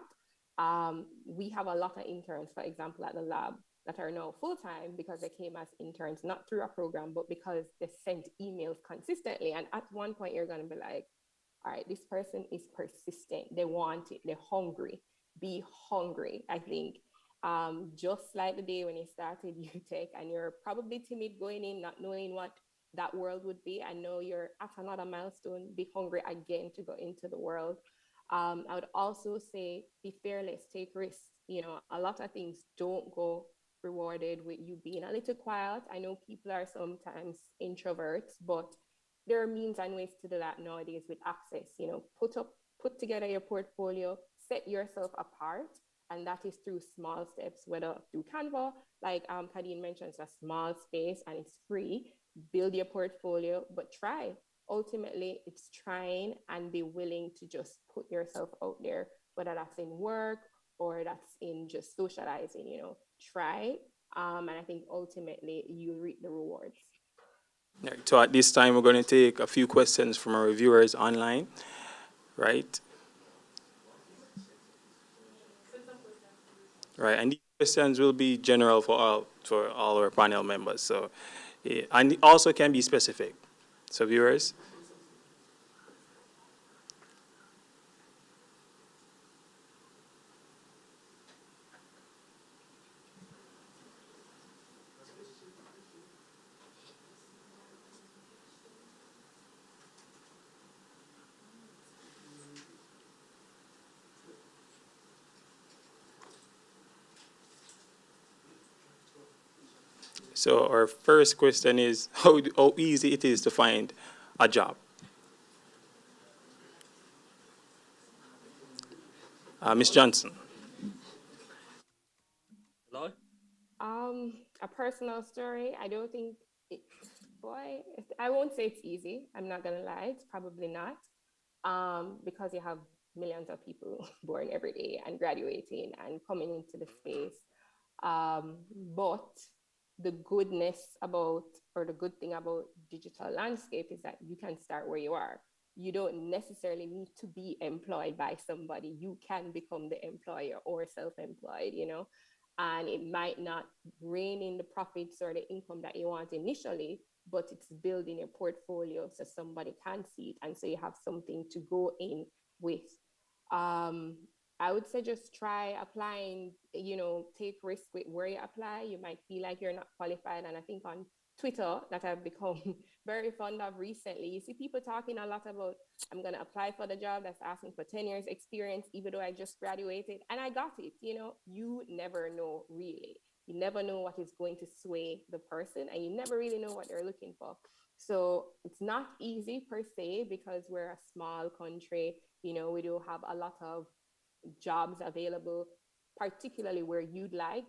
We have a lot of interns, for example, at the lab that are now full-time because they came as interns, not through a program, but because they sent emails consistently. And at one point, you're going to be like, all right, this person is persistent. They want it. They're hungry. Be hungry. I think just like the day when you started UTech and you're probably timid going in, not knowing what that world would be. I know you're at another milestone. Be hungry again to go into the world. I would also say be fearless, take risks. You know, a lot of things don't go rewarded with you being a little quiet. I know people are sometimes introverts, but there are means and ways to do that nowadays with access. You know, put together your portfolio, set yourself apart, and that is through small steps, whether through Canva, like Kadeen mentioned, it's a small space and it's free. Build your portfolio, but try. Ultimately, it's trying and be willing to just put yourself out there, whether that's in work or that's in just socializing. You know, try, and I think ultimately you reap the rewards. Right, so at this time, we're going to take a few questions from our viewers online, right? Right, and these questions will be general for all our panel members. So, and also can be specific. So, viewers. So our first question is how easy it is to find a job. Miss Johnson. Hello? A personal story. I don't think it, boy, I won't say it's easy. I'm not gonna lie, it's probably not. Because you have millions of people born every day and graduating and coming into the space. But the goodness about, or the good thing about digital landscape is that you can start where you are. You don't necessarily need to be employed by somebody. You can become the employer or self-employed, you know, and it might not rein in the profits or the income that you want initially, but it's building your portfolio so somebody can see it. And so you have something to go in with. Um, I would say just try applying, you know, take risk with where you apply. You might feel like you're not qualified. And I think on Twitter, that I've become very fond of recently, you see people talking a lot about, I'm going to apply for the job that's asking for 10 years experience, even though I just graduated and I got it. You know, you never know really. You never know what is going to sway the person and you never really know what they're looking for. So it's not easy per se because we're a small country. You know, we do have a lot of jobs available, particularly where you'd like.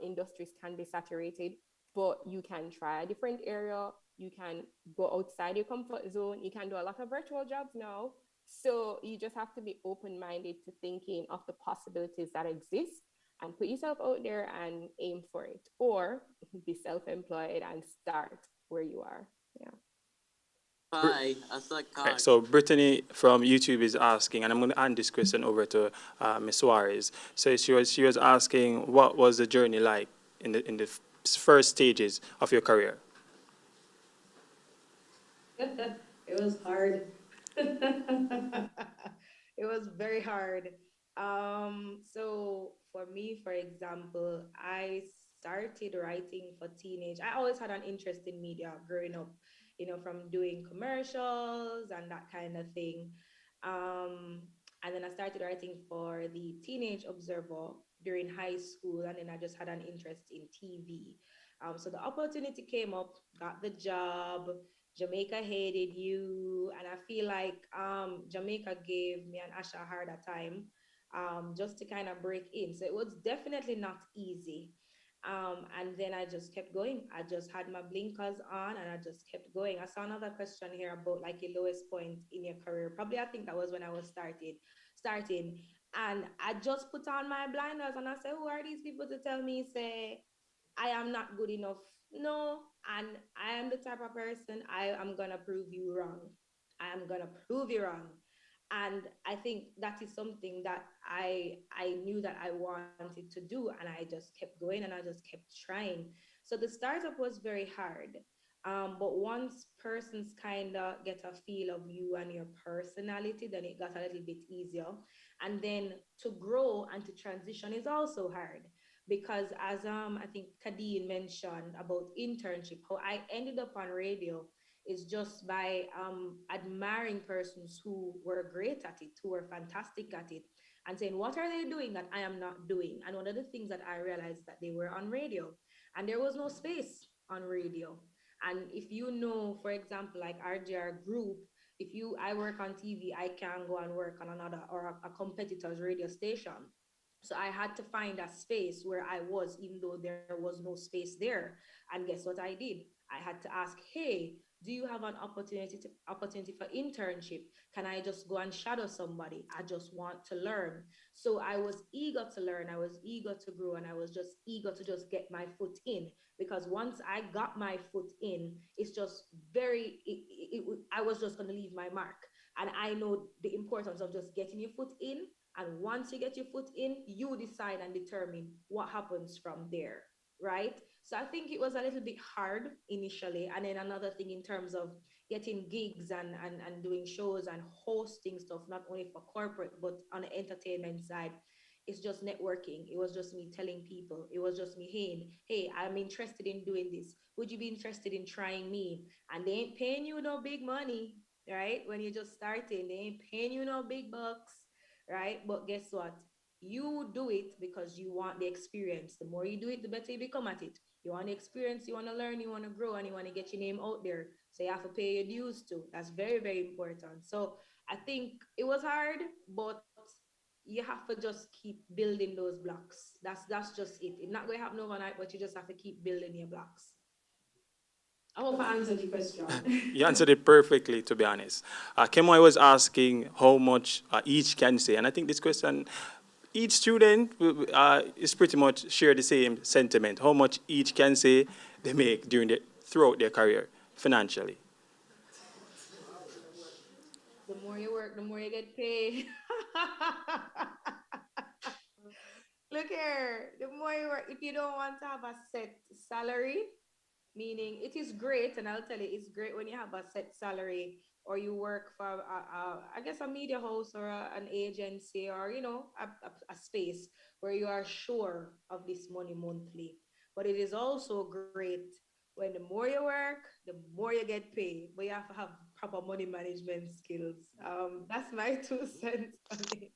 Industries can be saturated, but you can try a different area. You can go outside your comfort zone. You can do a lot of virtual jobs now. So you just have to be open-minded to thinking of the possibilities that exist and put yourself out there and aim for it, or be self-employed and start where you are. Yeah. Hi, Asad Right, so Brittany from YouTube is asking, and I'm going to hand this question over to Ms. Suarez. So she was asking, what was the journey like in the first stages of your career? It was hard. It was very hard. So for me, for example, I started writing for teenage. I always had an interest in media growing up, you know, from doing commercials and that kind of thing. Um, and then I started writing for the Teenage Observer during high school, and then I just had an interest in TV. So the opportunity came up, got the job. Jamaica hated you, and I feel like Jamaica gave me and Asha a harder time just to kind of break in. So it was definitely not easy. And then I just kept going. I just had my blinkers on and I just kept going. I saw another question here about like your lowest point in your career. Probably I think that was when I was starting. And I just put on my blinders and I said, who are these people to tell me, say, I am not good enough? No, and I am the type of person, I am gonna prove you wrong. I am gonna prove you wrong. And I think that is something that I knew that I wanted to do, and I just kept going and I just kept trying. So the startup was very hard. But once persons kind of get a feel of you and your personality, then it got a little bit easier. And then to grow and to transition is also hard, because as I think Kadeen mentioned about internship, how I ended up on radio is just by admiring persons who were great at it, who were fantastic at it, and saying, what are they doing that I am not doing? And one of the things that I realized that they were on radio, and there was no space on radio. And if you know, for example, like RJR Group, if you I work on TV, I can go and work on another or a competitor's radio station. So I had to find a space where I was, even though there was no space there. And guess what I did? I had to ask, hey, do you have an opportunity for internship? Can I just go and shadow somebody? I just want to learn. So I was eager to learn, I was eager to grow, and I was just eager to just get my foot in, because once I got my foot in, it's just I was just going to leave my mark. And I know the importance of just getting your foot in. And once you get your foot in, you decide and determine what happens from there, right? So I think it was a little bit hard initially. And then another thing in terms of getting gigs and doing shows and hosting stuff, not only for corporate, but on the entertainment side, it's just networking. It was just me telling people. It was just me, hey, I'm interested in doing this. Would you be interested in trying me? And they ain't paying you no big money, right? When you're just starting, they ain't paying you no big bucks, right? But guess what? You do it because you want the experience. The more you do it, the better you become at it. You want the experience, you want to learn, you want to grow, and you want to get your name out there. So you have to pay your dues too. That's very, very important. So I think it was hard, but you have to just keep building those blocks. That's just it. It's not going to happen overnight, but you just have to keep building your blocks. I hope I answered the question. You answered it perfectly, to be honest. Kemoy was asking how much each can say, and I think this question, each student is pretty much share the same sentiment. How much each can say they make throughout their career financially. The more you work, the more you get paid. Look here, the more you work, if you don't want to have a set salary, meaning it is great, and I'll tell you, it's great when you have a set salary, or you work for, I guess, a media house or an agency, or, a space where you are sure of this money monthly. But it is also great when the more you work, the more you get paid, but you have to have proper money management skills. That's my 2 cents on it.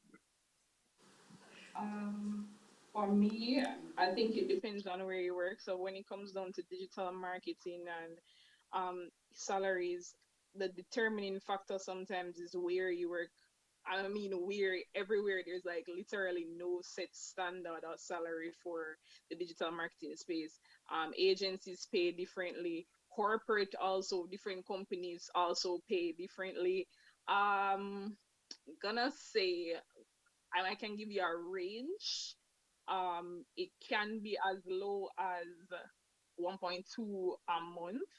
For me, I think it depends on where you work. So when it comes down to digital marketing and salaries, the determining factor sometimes is where you work. I mean, where everywhere there's like literally no set standard or salary for the digital marketing space. Agencies pay differently. Corporate also, different companies also pay differently. Gonna say I can give you a range. It can be as low as 1.2 a month,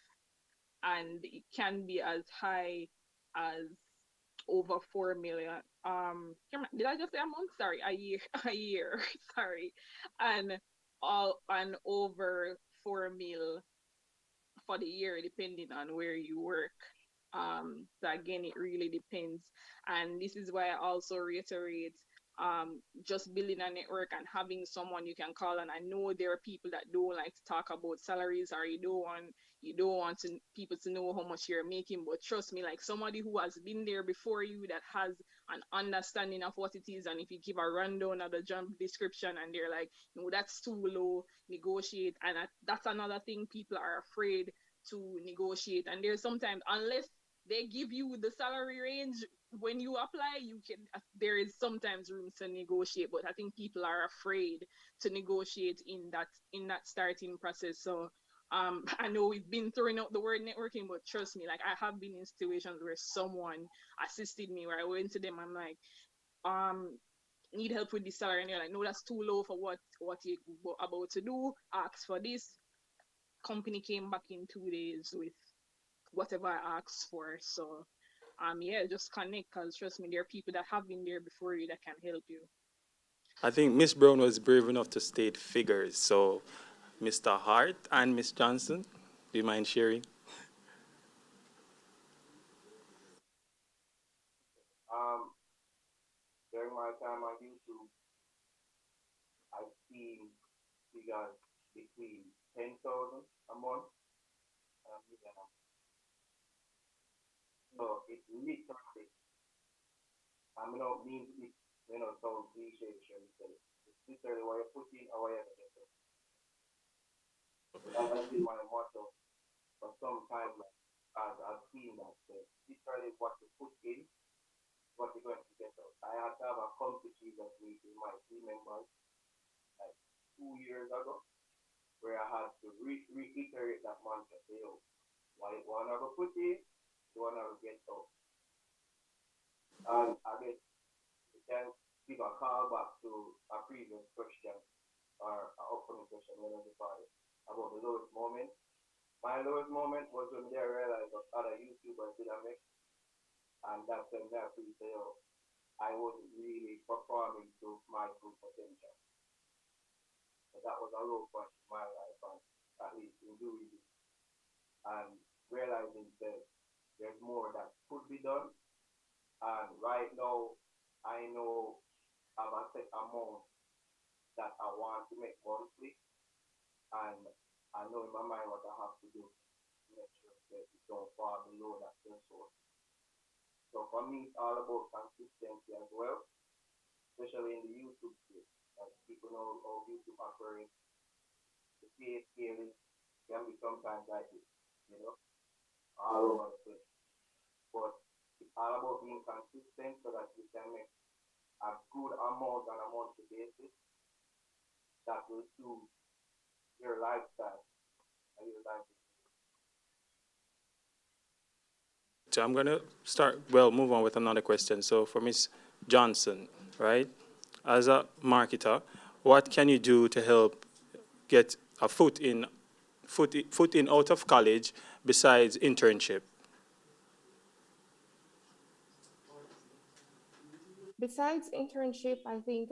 and it can be as high as over 4 million. Did I just say a month? Sorry, a year, a year. Sorry, and over 4 mil for the year, depending on where you work. So again, it really depends, and this is why I also reiterate just building a network and having someone you can call. And I know there are people that don't like to talk about salaries, or you don't want people to know how much you're making, but trust me, like somebody who has been there before you, that has an understanding of what it is, and if you give a rundown of the job description and they're like, no, that's too low, negotiate. And that's another thing, people are afraid to negotiate. And there's sometimes, unless they give you the salary range when you apply, there is sometimes room to negotiate, but I think people are afraid to negotiate in that starting process. So I know we've been throwing out the word networking, but trust me, like I have been in situations where someone assisted me, where I went to them, I'm like, need help with this salary, and they're like, no, that's too low for what you're about to do, ask for this. Company came back in 2 days with whatever I asked for. So yeah, just connect, because trust me, there are people that have been there before you that can help you. I think Miss Brown was brave enough to state figures. So, Mr. Hart and Miss Johnson, do you mind sharing? During my time on YouTube, I've seen figures between 10,000 a month and a million a month. So it's literally, I don't mean it, sound cliche, it's literally what you put in or what you get out. That has been my motto for some time now, as I've seen that. Literally what you put in, what you're going to get out. I had to have a company that we might remember like 2 years ago, where I had to reiterate that mantra. Say, yo, what you want to put in, you want to get out. And I guess you can give a call back to a previous question or an upcoming question, whatever you call it, about the lowest moment. My lowest moment was when I realized that other YouTubers did a mix, and that's when I feel say, yo, I wasn't really performing to my full potential. So that was a low point in my life, and at least in doing this. And realizing that there's more that could be done. And right now, I know I have a set amount that I want to make monthly. And I know in my mind what I have to do to make sure that it don't fall below that threshold. So for me, it's all about consistency as well, especially in the YouTube space. Like people know how YouTube operates. The pay scaling can be sometimes like this, all over the place. But it's all about being consistent so that you can make a good amount on a monthly basis that will suit your lifestyle and your life. So I'm going to move on with another question. So for Ms. Johnson, right, as a marketer, what can you do to help get a foot in out of college besides internship? Besides internship, I think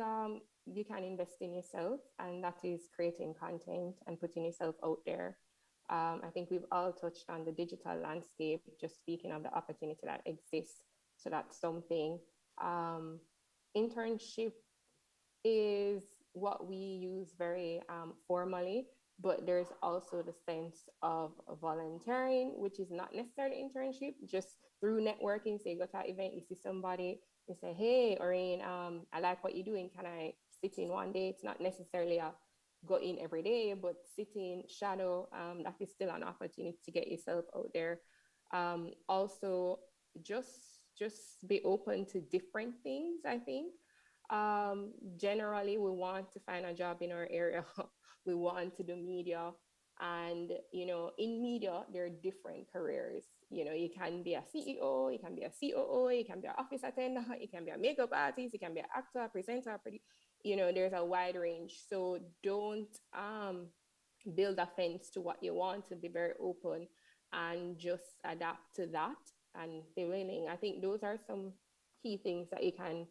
you can invest in yourself, and that is creating content and putting yourself out there. I think we've all touched on the digital landscape, just speaking of the opportunity that exists. So that's something. Internship is what we use very formally, but there's also the sense of volunteering, which is not necessarily internship, just through networking. So you go to an event, you see somebody, you say, hey, Oreen, I like what you're doing. Can I sit in one day? It's not necessarily a go in every day, but sitting shadow, that is still an opportunity to get yourself out there. Also, just be open to different things, I think. Generally, we want to find a job in our area. We want to do media. And, in media, there are different careers. You can be a CEO, you can be a COO, you can be an office attendant, you can be a makeup artist, you can be an actor, presenter, there's a wide range. So don't build a fence to what you want, to be very open and just adapt to that and be willing. I think those are some key things that you can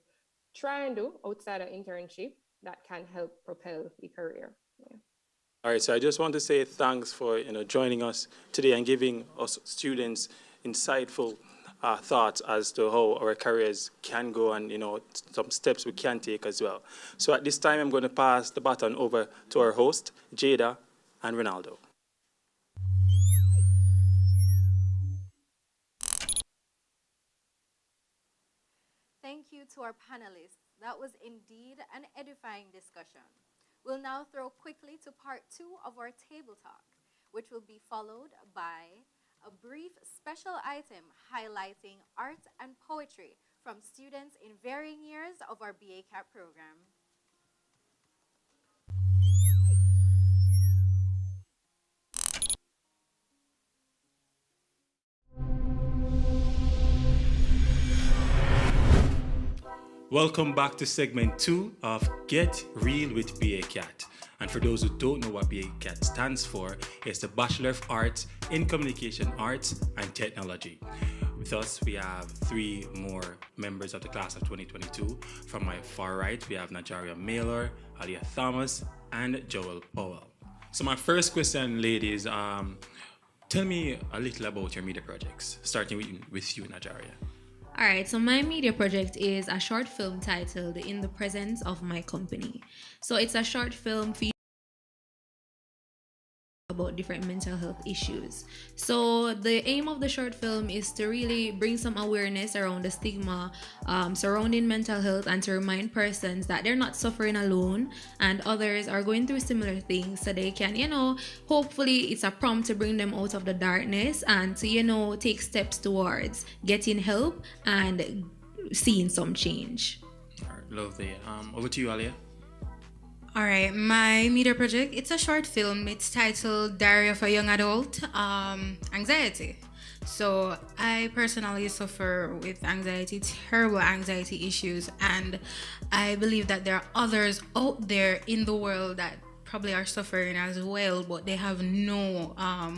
try and do outside of internship that can help propel your career. Yeah. All right, so I just want to say thanks for joining us today and giving us students insightful thoughts as to how our careers can go and some steps we can take as well. So at this time, I'm going to pass the baton over to our host, Jada and Ronaldo. Thank you to our panelists. That was indeed an edifying discussion. We'll now throw quickly to part 2 of our table talk, which will be followed by a brief special item highlighting art and poetry from students in varying years of our BA-CAP program. Welcome back to segment 2 of Get Real with BA-CAT. And for those who don't know what BA-CAT stands for, it's the Bachelor of Arts in Communication Arts and Technology. with us, we have 3 more members of the class of 2022. From my far right, we have Najaria Mailer, Aliyah Thomas, and Joel Powell. So my first question, ladies, tell me a little about your media projects, starting with you, Najaria. All right, so my media project is a short film titled In the Presence of My Company. So it's a short film about different mental health issues. So the aim of the short film is to really bring some awareness around the stigma surrounding mental health and to remind persons that they're not suffering alone and others are going through similar things, so they can, hopefully it's a prompt to bring them out of the darkness and to, take steps towards getting help and seeing some change. All right, lovely. Over to you, Aliyah. All right, my media project, it's a short film. It's titled Diary of a Young Adult, Anxiety. So I personally suffer with anxiety, terrible anxiety issues, and I believe that there are others out there in the world that probably are suffering as well, but they have no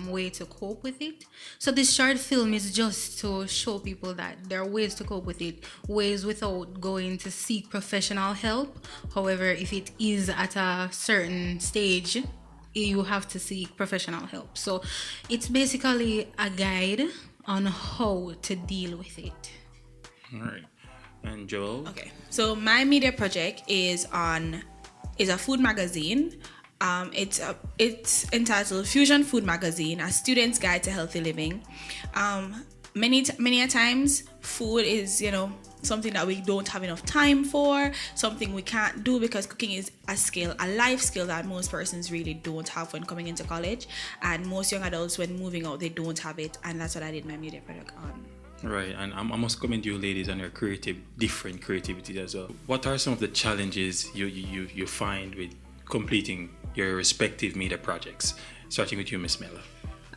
way to cope with it. So this short film is just to show people that there are ways to cope with it, ways without going to seek professional help. However, if it is at a certain stage, you have to seek professional help. So it's basically a guide on how to deal with it. All right. And Joel? Okay. So my media project is a food magazine. It's entitled Fusion Food Magazine, a student's guide to healthy living. Many a times food is, something that we don't have enough time for, something we can't do because cooking is a life skill that most persons really don't have when coming into college, and most young adults when moving out, they don't have it, and that's what I did my media project on. Right, and I must commend you ladies on your different creativity as well. What are some of the challenges you find with completing your respective media projects? Starting with you, Miss Miller.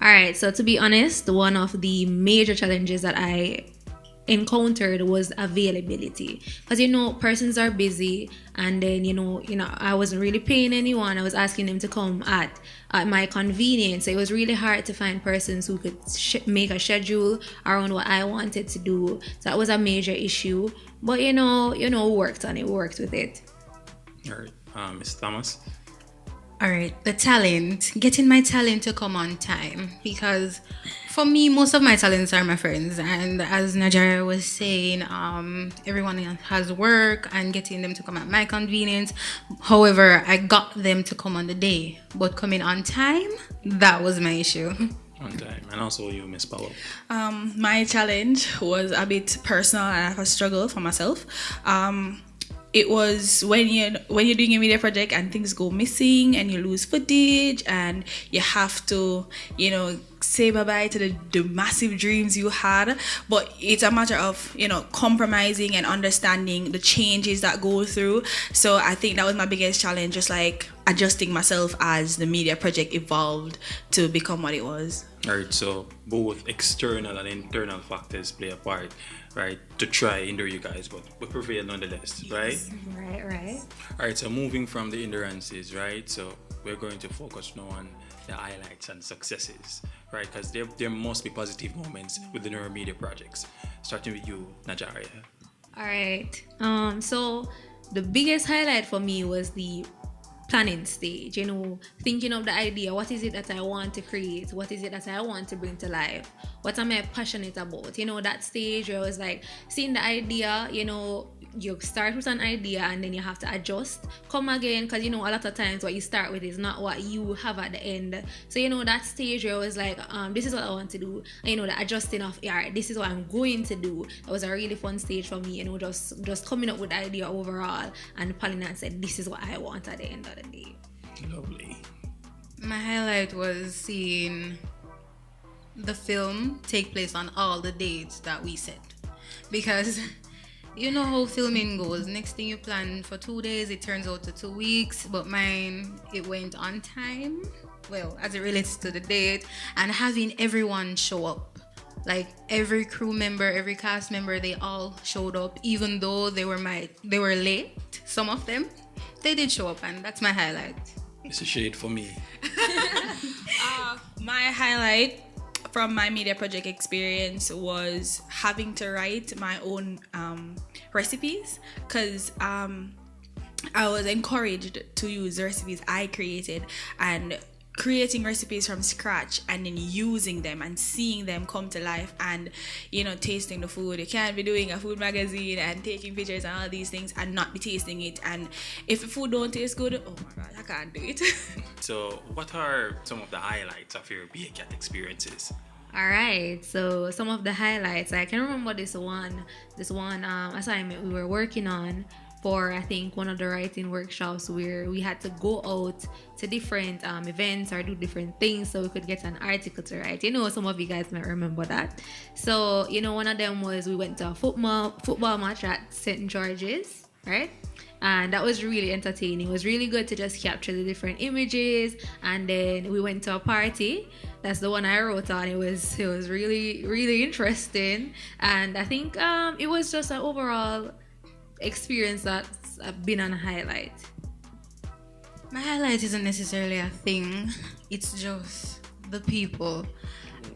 All right, so to be honest, one of the major challenges that I encountered was availability, because persons are busy, and then I wasn't really paying anyone. I was asking them to come at my convenience, so it was really hard to find persons who could make a schedule around what I wanted to do. So that was a major issue, but worked on it, worked with it. All right, Ms. Thomas. All right, the talent, getting my talent to come on time, because for me, most of my talents are my friends, and as Najaria was saying, everyone has work and getting them to come at my convenience. However, I got them to come on the day, but coming on time, that was my issue. On time. And also you, Miss Powell. My challenge was a bit personal, and I have a struggle for myself. It was when you're doing a media project and things go missing and you lose footage and you have to, say bye-bye to the massive dreams you had. But it's a matter of, compromising and understanding the changes that go through. So I think that was my biggest challenge, just like adjusting myself as the media project evolved to become what it was. All right, so both external and internal factors play a part, right, to try hinder you guys, but we prevail nonetheless, yes. Right? Right. All right, so moving from the hindrances, right, so we're going to focus now on the highlights and successes, right, because there must be positive moments with the neuromedia projects. Starting with you, Najaria. All right, so the biggest highlight for me was the planning stage, thinking of the idea. What is it that I want to create? What is it that I want to bring to life? What am I passionate about? That stage where I was like seeing the idea, you start with an idea and then you have to adjust, come again, because a lot of times what you start with is not what you have at the end. So that stage where I was like, this is what I want to do, and the adjusting of, this is what I'm going to do. It was a really fun stage for me, just coming up with the idea overall and planning and said, this is what I want at the end of the day. Lovely. My highlight was seeing the film take place on all the dates that we set, because you know how filming goes. Next thing you plan for 2 days, it turns out to 2 weeks. But mine, it went on time. Well, as it relates to the date, and having everyone show up. Like every crew member, every cast member, they all showed up, even though they were late. Some of them, they did show up, and that's my highlight. It's a shade for me. My highlight from my media project experience was having to write my own recipes, because I was encouraged to use the recipes I created, and creating recipes from scratch and then using them and seeing them come to life, and tasting the food. You can't be doing a food magazine and taking pictures and all these things and not be tasting it, and if the food don't taste good, oh my god, I can't do it. So what are some of the highlights of your BACAT experiences? Alright, so some of the highlights, I can remember this one assignment we were working on for, I think, one of the writing workshops, where we had to go out to different events or do different things so we could get an article to write. Some of you guys might remember that. So, one of them was we went to a football match at St. George's, right? And that was really entertaining. It was really good to just capture the different images. And then we went to a party. That's the one I wrote on. It was really, really interesting. And I think it was just an overall experience that's been a highlight. My highlight isn't necessarily a thing, it's just the people.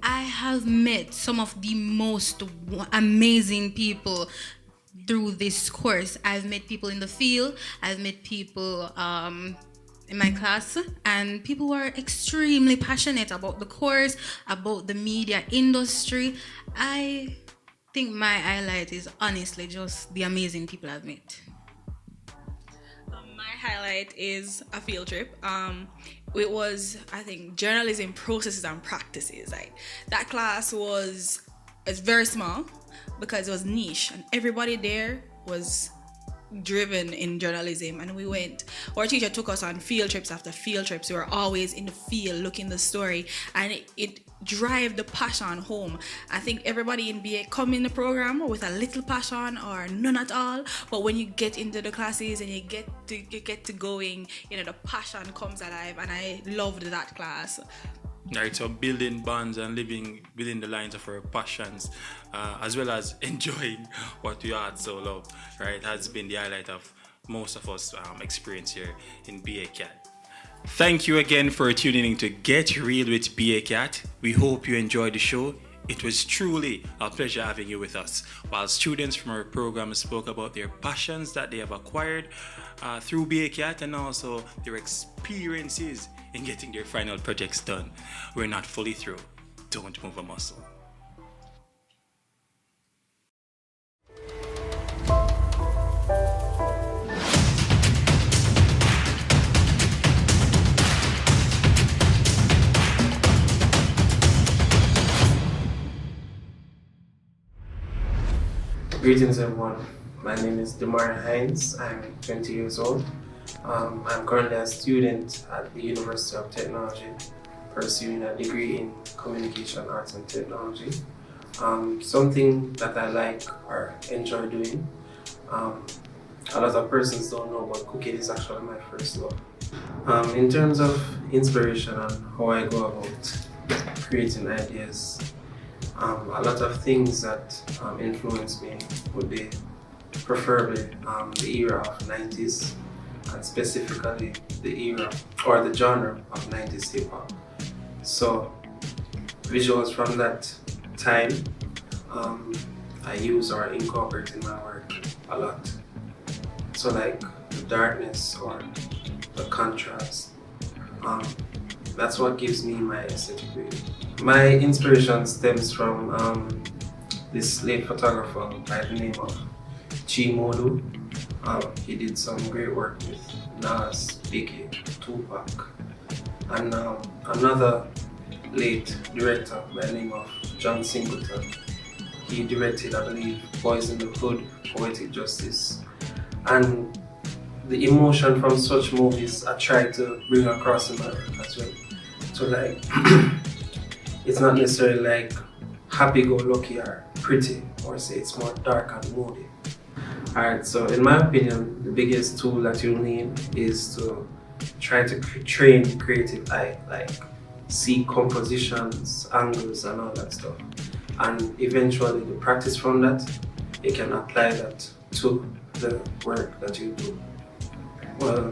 I have met some of the most amazing people through this course. I've met people in the field, I've met people in my class, and people who are extremely passionate about the course, about the media industry. I think my highlight is honestly just the amazing people I've met. My highlight is a field trip. It was, I think, journalism processes and practices. Like, that class was very small because it was niche, and everybody there was driven in journalism. And our teacher took us on field trips after field trips. We were always in the field looking the story, and it drive the passion home. I think everybody in BA come in the program with a little passion or none at all, but when you get into the classes and you get to going, the passion comes alive, and I loved that class. Right, so building bonds and living within the lines of our passions, as well as enjoying what we had so love, right, has been the highlight of most of us experience here in BACAT. Thank you again for tuning in to Get Real with BACAT. We hope you enjoyed the show. It was truly a pleasure having you with us, while students from our program spoke about their passions that they have acquired through BACAT, and also their experiences in getting their final projects done. We're not fully through. Don't move a muscle. Greetings everyone, my name is Demar Hines, I'm 20 years old. I'm currently a student at the University of Technology, pursuing a degree in Communication Arts and Technology. Something that I like or enjoy doing. A lot of persons don't know, but cooking is actually my first love. In terms of inspiration and how I go about creating ideas, a lot of things that influence me would be preferably the era of 90s, and specifically the era or the genre of 90s hip hop. So visuals from that time I use or incorporate in my work a lot. So like the darkness or the contrast, that's what gives me my aesthetic reading. My inspiration stems from this late photographer by the name of Chi Modu. He did some great work with Nas, Biggie, Tupac, and another late director by the name of John Singleton. He directed, I believe, Boys in the Hood, Poetic Justice, and the emotion from such movies I try to bring across in my work as well. So like, it's not necessarily like happy-go-lucky or pretty, or say it's more dark and moody. Alright, so in my opinion, the biggest tool that you'll need is to try to train the creative eye, like see compositions, angles and all that stuff. And eventually the practice from that, you can apply that to the work that you do. Well,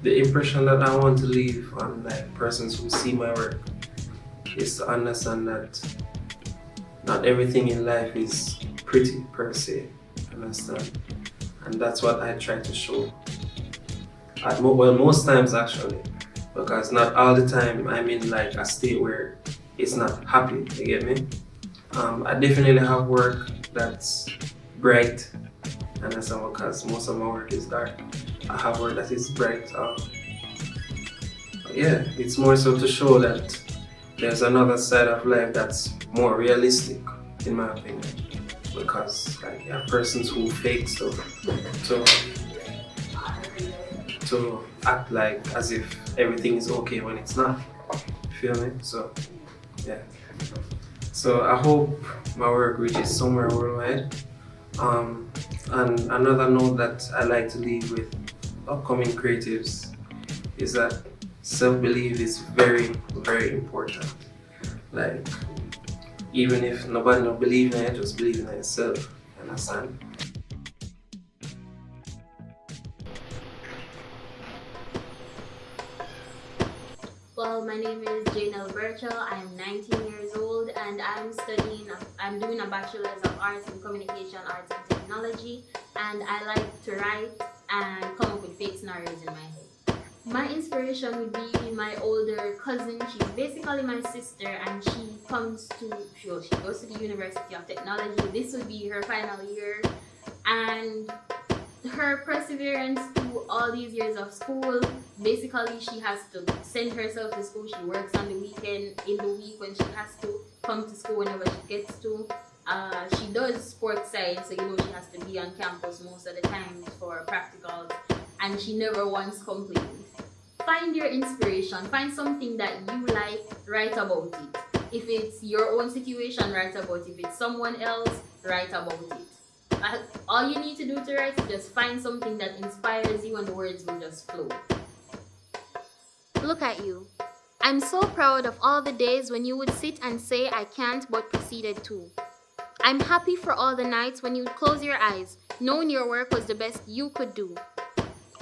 the impression that I want to leave on like persons who see my work is to understand that not everything in life is pretty per se, understand? And that's what I try to show. Well, most times actually, because not all the time I'm in like a state where it's not happy, you get me? I definitely have work that's bright, and that's because most of my work is dark. I have work that is bright. Yeah, it's more so to show that there's another side of life that's more realistic, in my opinion. Because like, there are persons who fake stuff to act like as if everything is okay when it's not. Feel me? So, yeah. So I hope my work reaches somewhere worldwide. And another note that I like to leave with upcoming creatives is that self-belief is very, very important. Like, even if nobody don't believe in it, just believe in yourself. Understand? Well, my name is Janelle Birchall. I'm 19 years old and I'm doing a Bachelor's of Arts in Communication Arts and Technology, and I like to write and come up with fake scenarios in my head. My inspiration would be my older cousin. She's basically my sister, and she goes to the University of Technology. This would be her final year, and her perseverance through all these years of school, basically she has to send herself to school. She works on the weekend, in the week when she has to come to school whenever she gets to. She does sports science, so she has to be on campus most of the time for practicals, and she never once complained. Find your inspiration, find something that you like, write about it. If it's your own situation, write about it. If it's someone else, write about it. All you need to do to write is just find something that inspires you, and the words will just flow. Look at you. I'm so proud of all the days when you would sit and say I can't but proceeded to. I'm happy for all the nights when you'd close your eyes, knowing your work was the best you could do.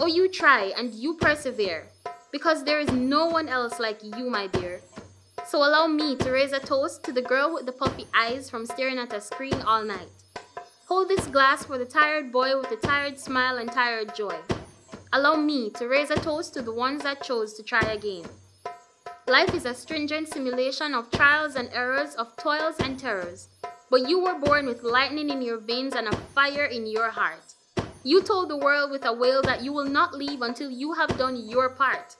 Oh, you try and you persevere, because there is no one else like you, my dear. So allow me to raise a toast to the girl with the puffy eyes from staring at a screen all night. Hold this glass for the tired boy with the tired smile and tired joy. Allow me to raise a toast to the ones that chose to try again. Life is a stringent simulation of trials and errors, of toils and terrors. But you were born with lightning in your veins and a fire in your heart. You told the world with a wail that you will not leave until you have done your part.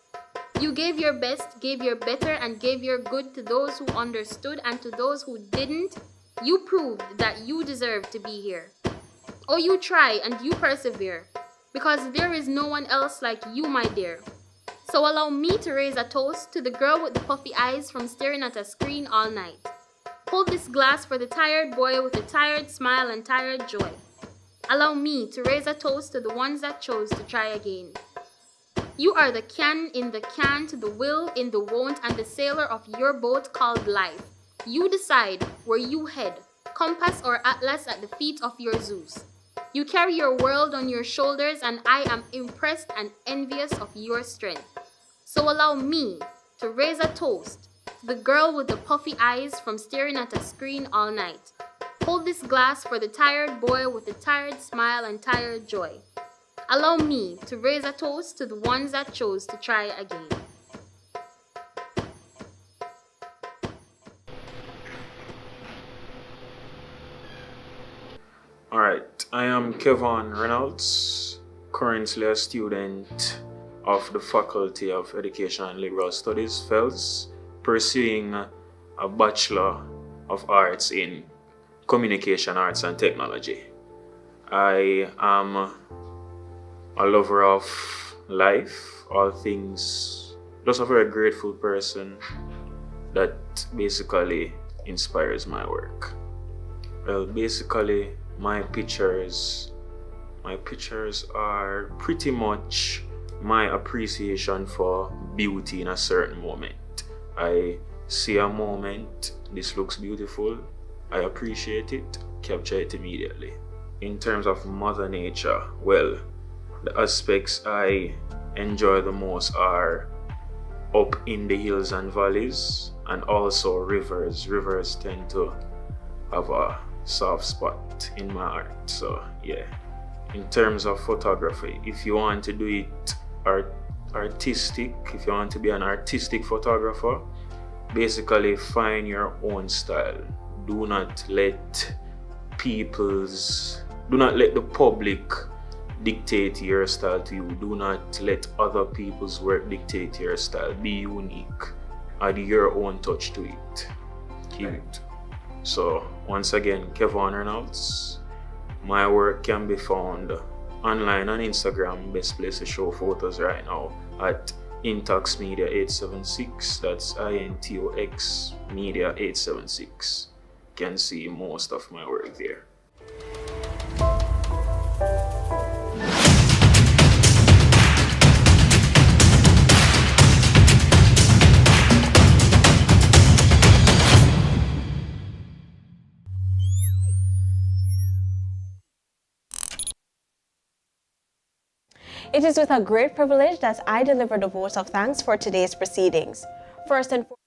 You gave your best, gave your better, and gave your good to those who understood, and to those who didn't, you proved that you deserve to be here. Oh, you try and you persevere, because there is no one else like you, my dear. So allow me to raise a toast to the girl with the puffy eyes from staring at a screen all night. Hold this glass for the tired boy with the tired smile and tired joy. Allow me to raise a toast to the ones that chose to try again. You are the can in the can, to the will in the won't, and the sailor of your boat called life. You decide where you head, compass or atlas at the feet of your Zeus. You carry your world on your shoulders, and I am impressed and envious of your strength. So allow me to raise a toast to the girl with the puffy eyes from staring at a screen all night. Hold this glass for the tired boy with the tired smile and tired joy. Allow me to raise a toast to the ones that chose to try again. Alright, I am Kevin Reynolds, currently a student of the Faculty of Education and Liberal Studies, FELS, pursuing a Bachelor of Arts in Communication Arts and Technology. I am a lover of life, all things, just a very grateful person that basically inspires my work. Well, basically, my pictures are pretty much my appreciation for beauty in a certain moment. I see a moment, this looks beautiful, I appreciate it, capture it immediately. In terms of Mother Nature, well, the aspects I enjoy the most are up in the hills and valleys and also rivers. Rivers tend to have a soft spot in my heart. So yeah, in terms of photography, if you want to do it artistic, if you want to be an artistic photographer, basically find your own style. Do not let the public dictate your style to you. Do not let other people's work dictate your style. Be unique. Add your own touch to it. Keep it. So once again, Kevon Reynolds. My work can be found online on Instagram, best place to show photos right now, at Intox Media 876. That's INTOX Media 876. You can see most of my work there. It is with a great privilege that I deliver the vote of thanks for today's proceedings. First and foremost,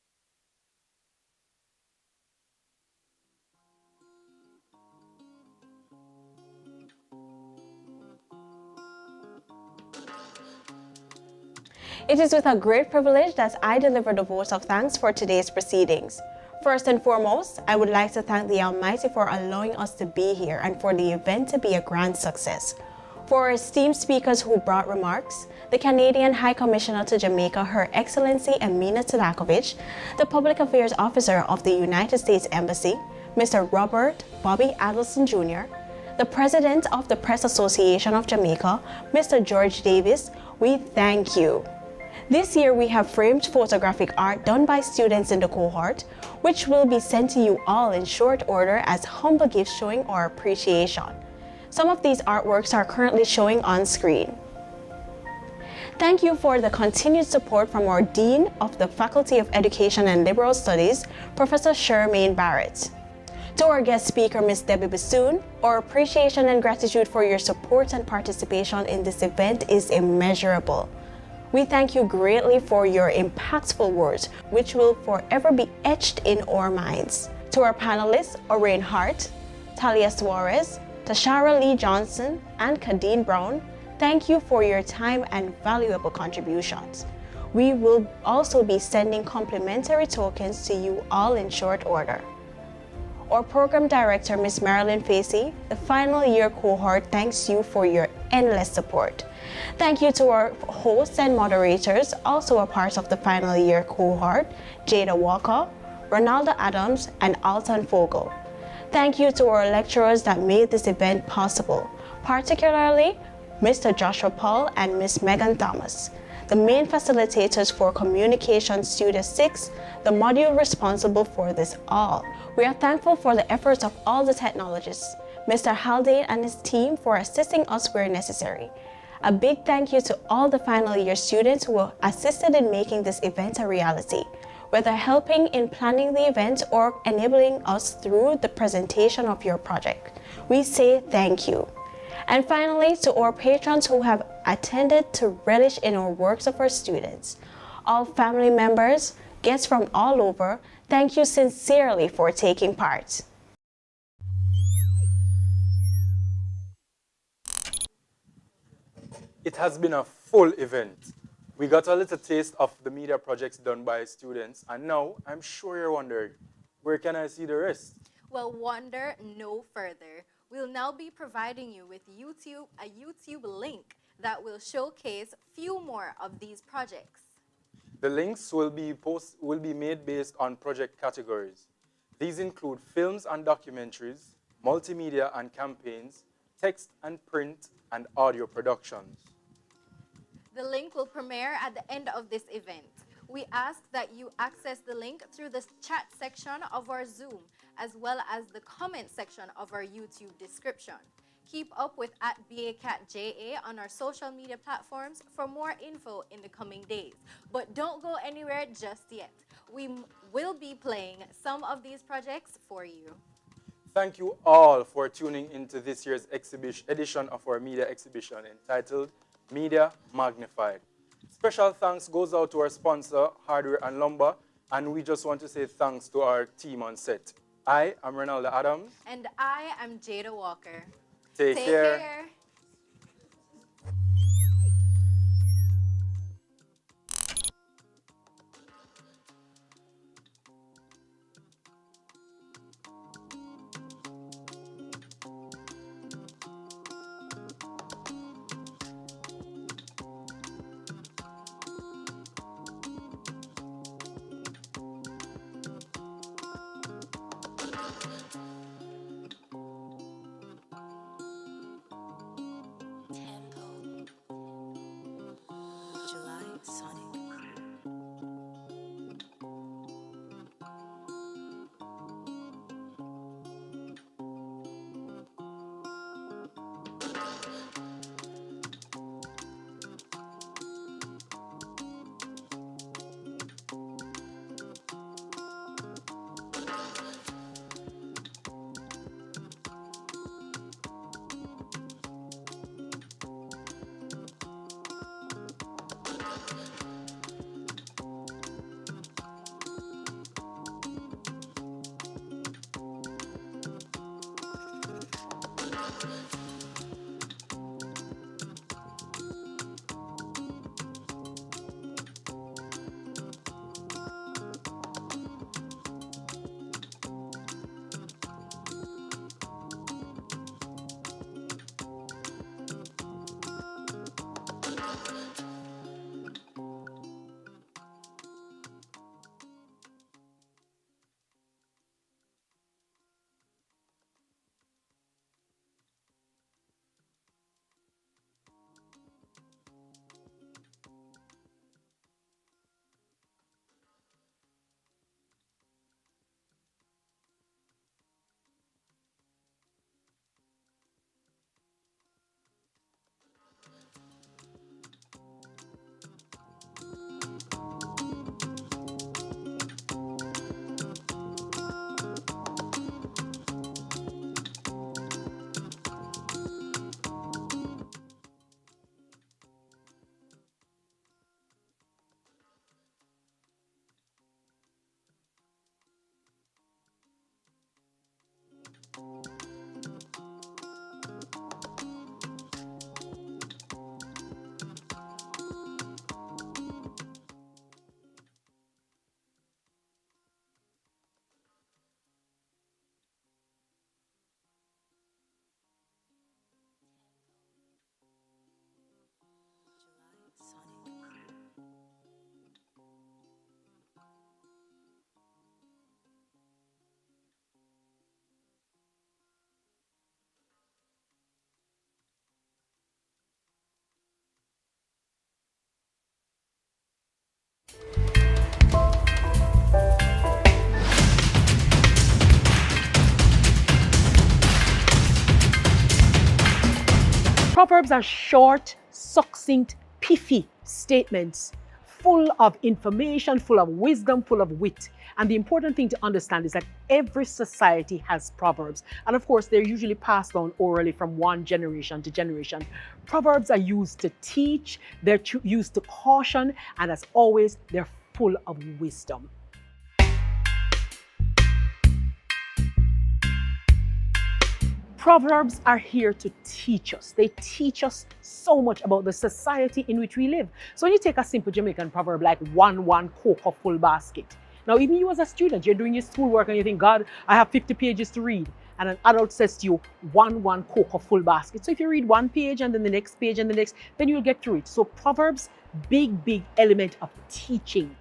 it is with a great privilege that I deliver the vote of thanks for today's proceedings. First and foremost, I would like to thank the Almighty for allowing us to be here and for the event to be a grand success. For our esteemed speakers who brought remarks, the Canadian High Commissioner to Jamaica, Her Excellency Amina Tadakovich, the Public Affairs Officer of the United States Embassy, Mr. Robert Bobby Adelson Jr., the President of the Press Association of Jamaica, Mr. George Davis, we thank you. This year we have framed photographic art done by students in the cohort, which will be sent to you all in short order as humble gifts showing our appreciation. Some of these artworks are currently showing on screen. Thank you for the continued support from our Dean of the Faculty of Education and Liberal Studies, Professor Charmaine Barrett. To our guest speaker, Ms. Debbie Bassoon, our appreciation and gratitude for your support and participation in this event is immeasurable. We thank you greatly for your impactful words, which will forever be etched in our minds. To our panelists, Orain Hart, Talia Suarez, Tashara Lee Johnson, and Kadeen Brown, thank you for your time and valuable contributions. We will also be sending complimentary tokens to you all in short order. Our program director, Ms. Marilyn Facey, the final year cohort, thanks you for your endless support. Thank you to our hosts and moderators, also a part of the final year cohort, Jada Walker, Ronaldo Adams, and Alton Fogel. Thank you to our lecturers that made this event possible, particularly Mr. Joshua Paul and Ms. Megan Thomas, the main facilitators for Communication Studio 6, the module responsible for this all. We are thankful for the efforts of all the technologists, Mr. Haldane and his team for assisting us where necessary. A big thank you to all the final year students who assisted in making this event a reality, whether helping in planning the event or enabling us through the presentation of your project. We say thank you. And finally, to our patrons who have attended to relish in our works of our students. All family members, guests from all over, thank you sincerely for taking part. It has been a full event. We got a little taste of the media projects done by students, and now I'm sure you're wondering, where can I see the rest? Well, wander no further. We'll now be providing you with a YouTube link that will showcase few more of these projects. The links will be made based on project categories. These include films and documentaries, multimedia and campaigns, text and print, and audio productions. The link will premiere at the end of this event. We ask that you access the link through the chat section of our Zoom, as well as the comment section of our YouTube description. Keep up with @BACatJA on our social media platforms for more info in the coming days. But don't go anywhere just yet. We will be playing some of these projects for you. Thank you all for tuning into this year's edition of our media exhibition entitled Media Magnified. Special thanks goes out to our sponsor, Hardware and Lumber, And we just want to say thanks to our team on set. I am Ronaldo Adams. And I am Jada Walker. Take care. Proverbs are short, succinct, pithy statements full of information, full of wisdom, full of wit. And the important thing to understand is that every society has proverbs. And of course, they're usually passed on orally from one generation to generation. Proverbs are used to teach, they're used to caution, and as always, they're full of wisdom. Proverbs are here to teach us. They teach us so much about the society in which we live. So when you take a simple Jamaican proverb like one cocoa full basket. Now, even you as a student, you're doing your schoolwork and you think, God, I have 50 pages to read. And an adult says to you, one cocoa full basket. So if you read one page and then the next page and the next, then you'll get through it. So Proverbs, big element of teaching.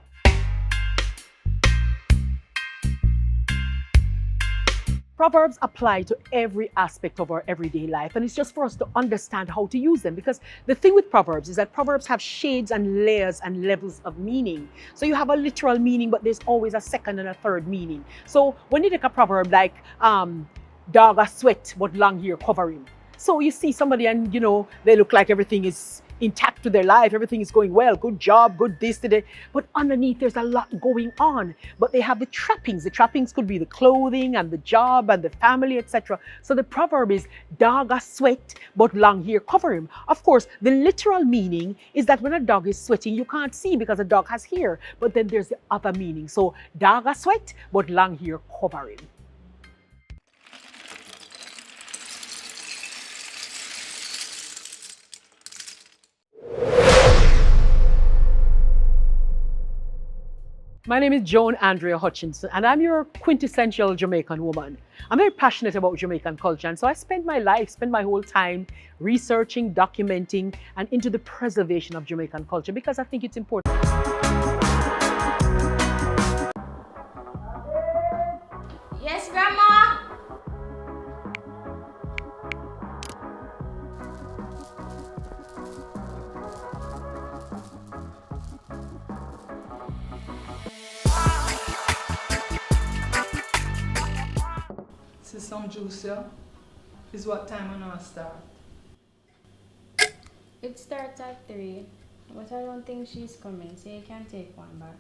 Proverbs apply to every aspect of our everyday life, and it's just for us to understand how to use them, because the thing with Proverbs is that Proverbs have shades and layers and levels of meaning. So you have a literal meaning, but there's always a second and a third meaning. So when you take a proverb like, dog a sweat but long hair cover him. So you see somebody and they look like everything is intact with their life, everything is going well, good job, good this today. But underneath, there's a lot going on. But they have the trappings. The trappings could be the clothing and the job and the family, etc. So the proverb is, dog a sweat, but long hair cover him. Of course, the literal meaning is that when a dog is sweating, you can't see because a dog has hair. But then there's the other meaning. So dog a sweat, but long hair cover him. My name is Joan Andrea Hutchinson, and I'm your quintessential Jamaican woman. I'm very passionate about Jamaican culture, and so I spend my whole time researching, documenting, and into the preservation of Jamaican culture because I think it's important. Yes, Grandma? See some juice here? Is what time I know start? It starts at 3, but I don't think she's coming, so you can take one back.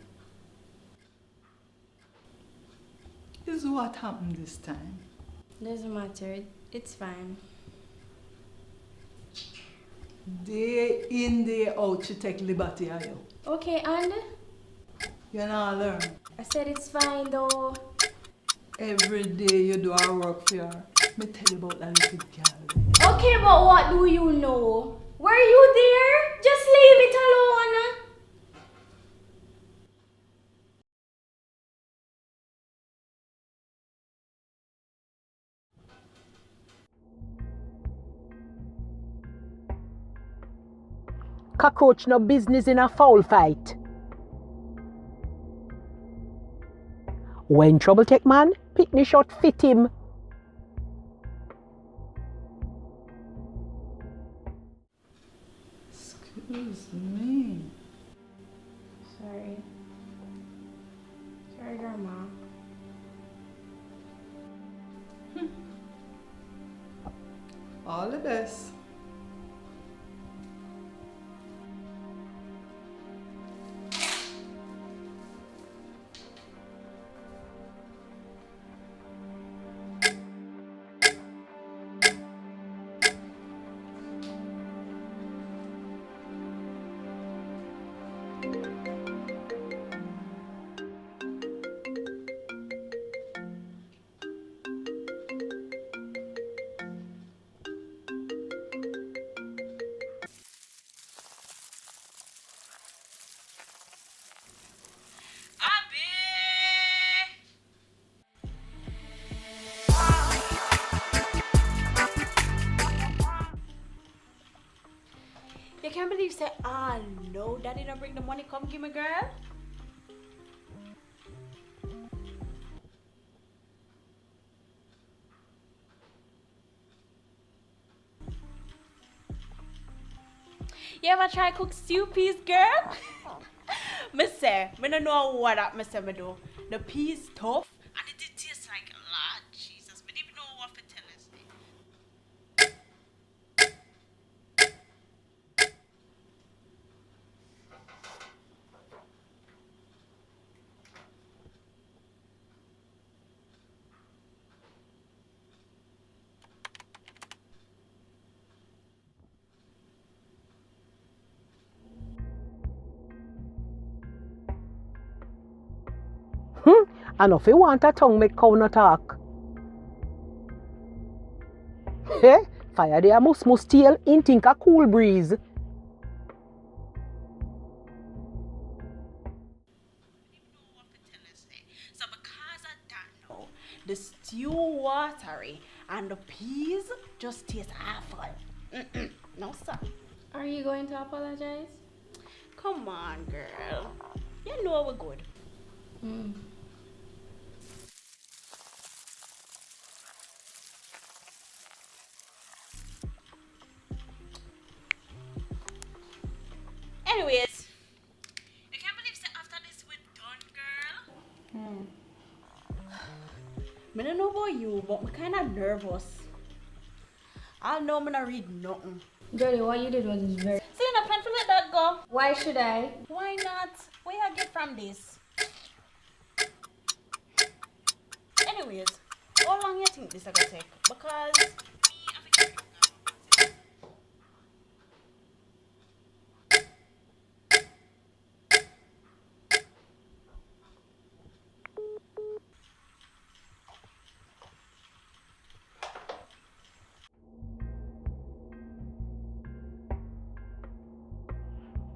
Is what happened this time? Doesn't matter, it's fine. Day in, day out, she take liberty of you. Okay, and? You not learn. I said it's fine though. Every day you do our work for her. Me tell you about that little girl. Okay, but what do you know? Were you there? Just leave it alone. Cockroach no business in a foul fight. When trouble take man, picnic shot fit him. Excuse me. Sorry. Sorry, Grandma. All the best. You can't believe say, no, daddy don't bring the money, come give me, girl. You ever try cook stew peas, girl? Me say, me don't know what that me say me do. The peas tough and it did taste like Lord Jesus. Me didn't know what to tell us. And if you want a tongue make cow no talk. Hey, fire there must tail in think a cool breeze. So because of that now, the stew watery and the peas just taste awful. No sir. Are you going to apologize? Come on, girl. You know we're good. Anyways, you can't believe that after this we're done, girl. I don't know about you, but I'm kind of nervous. I know I'm not read nothing. Jody, what you did was very... Selena, go. Why should I? Why not? Where you get from this? Anyways, how long you think this is gonna take? Because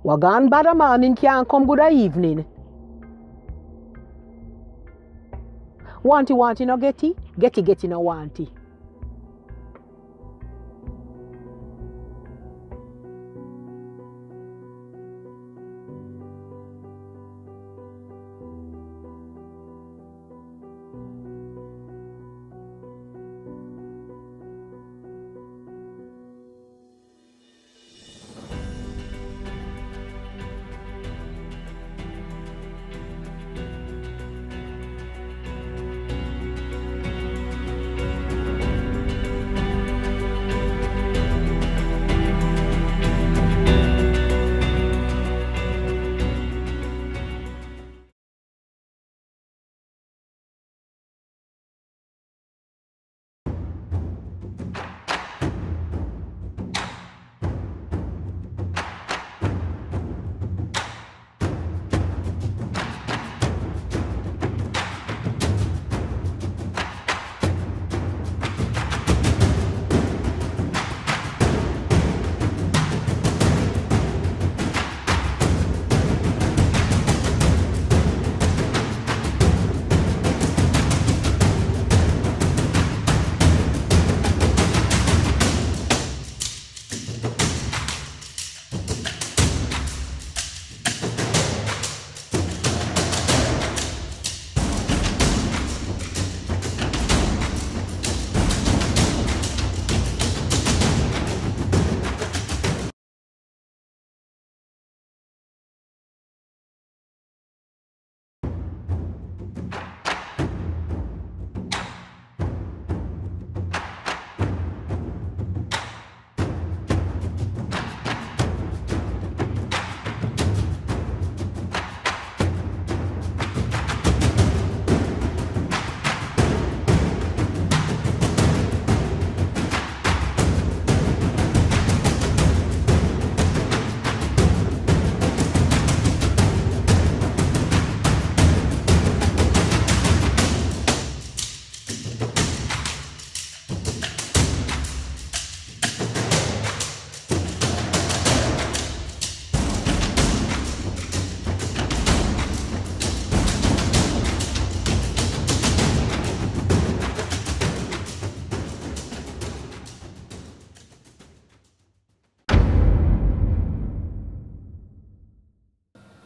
Wagan bad morning can't come good evening. Wanty no getty, getty no wanty.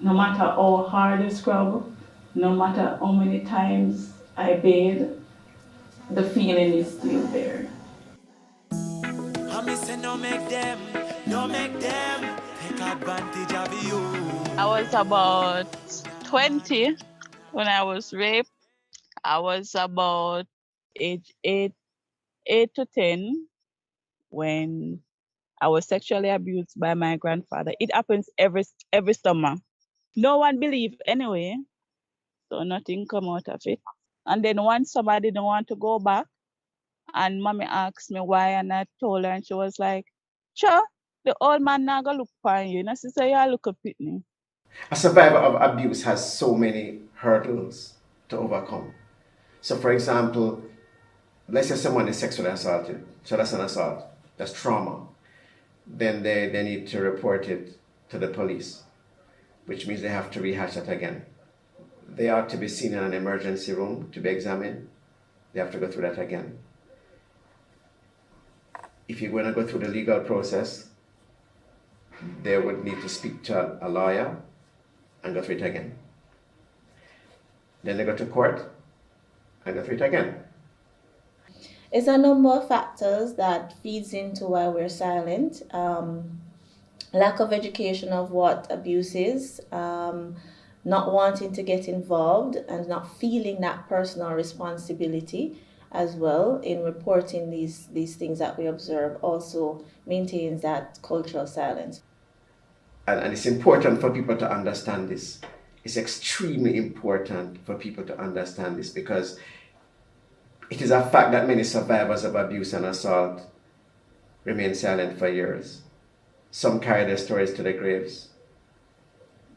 No matter how hard I scrub, no matter how many times I bathe, the feeling is still there. I was about 20 when I was raped. I was about age 8 to 10 when I was sexually abused by my grandfather. It happens every summer. No one believed anyway, so nothing come out of it. And then once somebody didn't want to go back, and mommy asked me why, and I told her, and she was like, "Sure, the old man now go look for you." And I said, "Yeah, look up at me." A survivor of abuse has so many hurdles to overcome. So, for example, let's say someone is sexually assaulted, so that's an assault, that's trauma. Then they need to report it to the police, which means they have to rehash that again. They are to be seen in an emergency room to be examined. They have to go through that again. If you're going to go through the legal process, they would need to speak to a lawyer and go through it again. Then they go to court and go through it again. It's a number of factors that feeds into why we're silent. Lack of education of what abuse is, not wanting to get involved and not feeling that personal responsibility as well in reporting these things that we observe also maintains that cultural silence. and it's important for people to understand this. It's extremely important for people to understand this because it is a fact that many survivors of abuse and assault remain silent for years. Some carry their stories to their graves.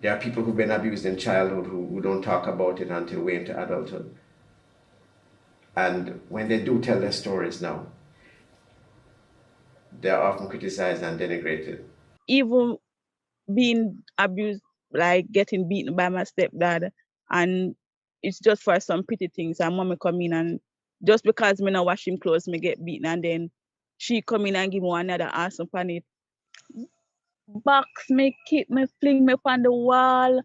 There are people who've been abused in childhood who don't talk about it until way into adulthood. And when they do tell their stories now, they're often criticized and denigrated. Even being abused, like getting beaten by my stepdad, and it's just for some pretty things. And mommy come in and just because me not wash him clothes, me get beaten, and then she come in and give me another ass upon it. Box me, kick me, fling me upon the wall.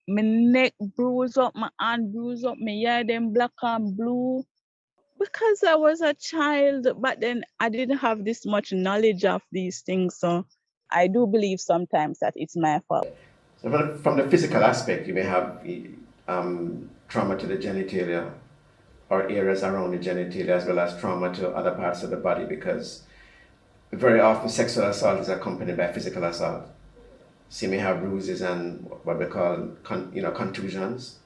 My neck bruise up, my hand bruise up, my hair them black and blue. Because I was a child, but then I didn't have this much knowledge of these things. So I do believe sometimes that it's my fault. So from the physical aspect, you may have trauma to the genitalia or areas around the genitalia, as well as trauma to other parts of the body, because very often sexual assault is accompanied by physical assault. So you may have bruises and what we call contusions,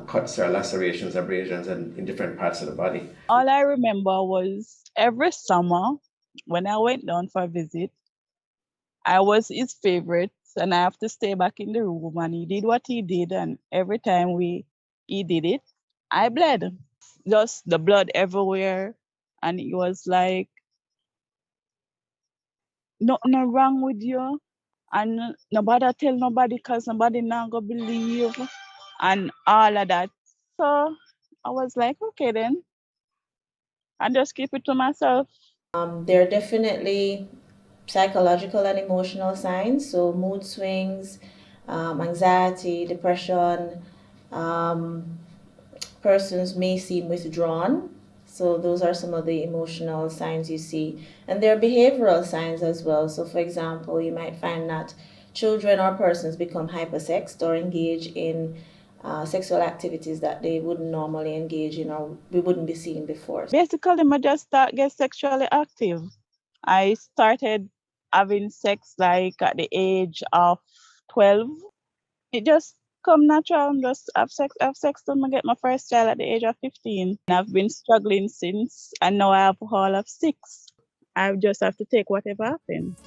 cuts or lacerations, abrasions, and in different parts of the body. All I remember was every summer when I went down for a visit, I was his favorite, and I have to stay back in the room, and he did what he did, and every time he did it, I bled. Just the blood everywhere, and it was like, nothing wrong with you, and nobody tell nobody because nobody not gonna believe, and all of that. So I was like, okay then, I just keep it to myself. There are definitely psychological and emotional signs, so mood swings, anxiety, depression. Um, Persons may seem withdrawn. So those are some of the emotional signs you see. And there are behavioral signs as well. So for example, you might find that children or persons become hypersexed or engage in sexual activities that they wouldn't normally engage in or we wouldn't be seeing before. Basically, I just start get sexually active. I started having sex like at the age of 12. It just come natural and just have sex till I get my first child at the age of 15. And I've been struggling since, and now I have all of 6. I just have to take whatever happens.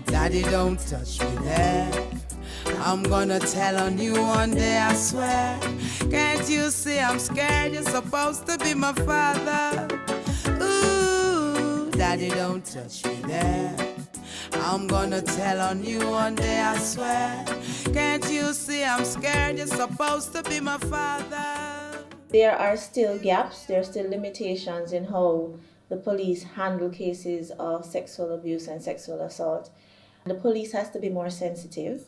Daddy, don't touch me there. I'm gonna tell on you one day, I swear. Can't you see I'm scared? You're supposed to be my father. Ooh, Daddy, don't touch me there. I'm gonna tell on you one day, I swear. Can't you see I'm scared? You're supposed to be my father. There are still gaps, there are still limitations in how the police handle cases of sexual abuse and sexual assault. The police has to be more sensitive,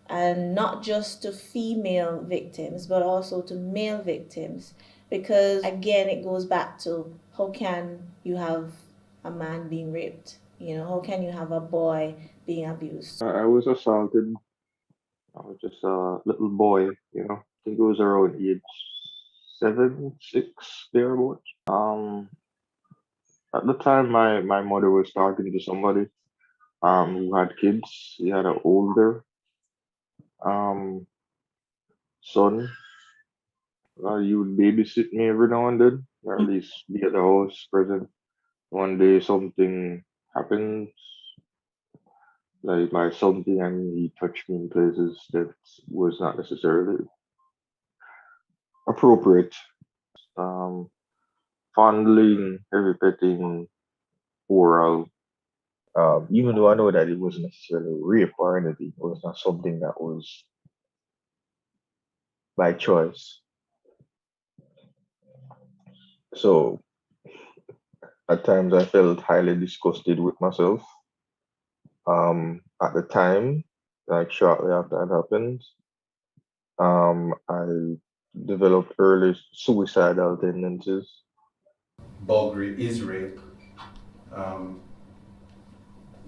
and not just to female victims, but also to male victims. Because again, it goes back to how can you have a man being raped? How can you have a boy being abused? I was assaulted. I was just a little boy, I think it was around age 7, 6, thereabouts. At the time, my mother was talking to somebody who had kids. He had an older um son. He would babysit me every now and then, or at least be at the house present. One day something happened, like by something, and he touched me in places that was not necessarily appropriate. Um, Fondling, heavy petting, oral. Even though I know that it wasn't necessarily rape or anything, it was not something that was by choice. So at times I felt highly disgusted with myself. At the time, like shortly after it happened, I developed early suicidal tendencies. Bulgari is rape.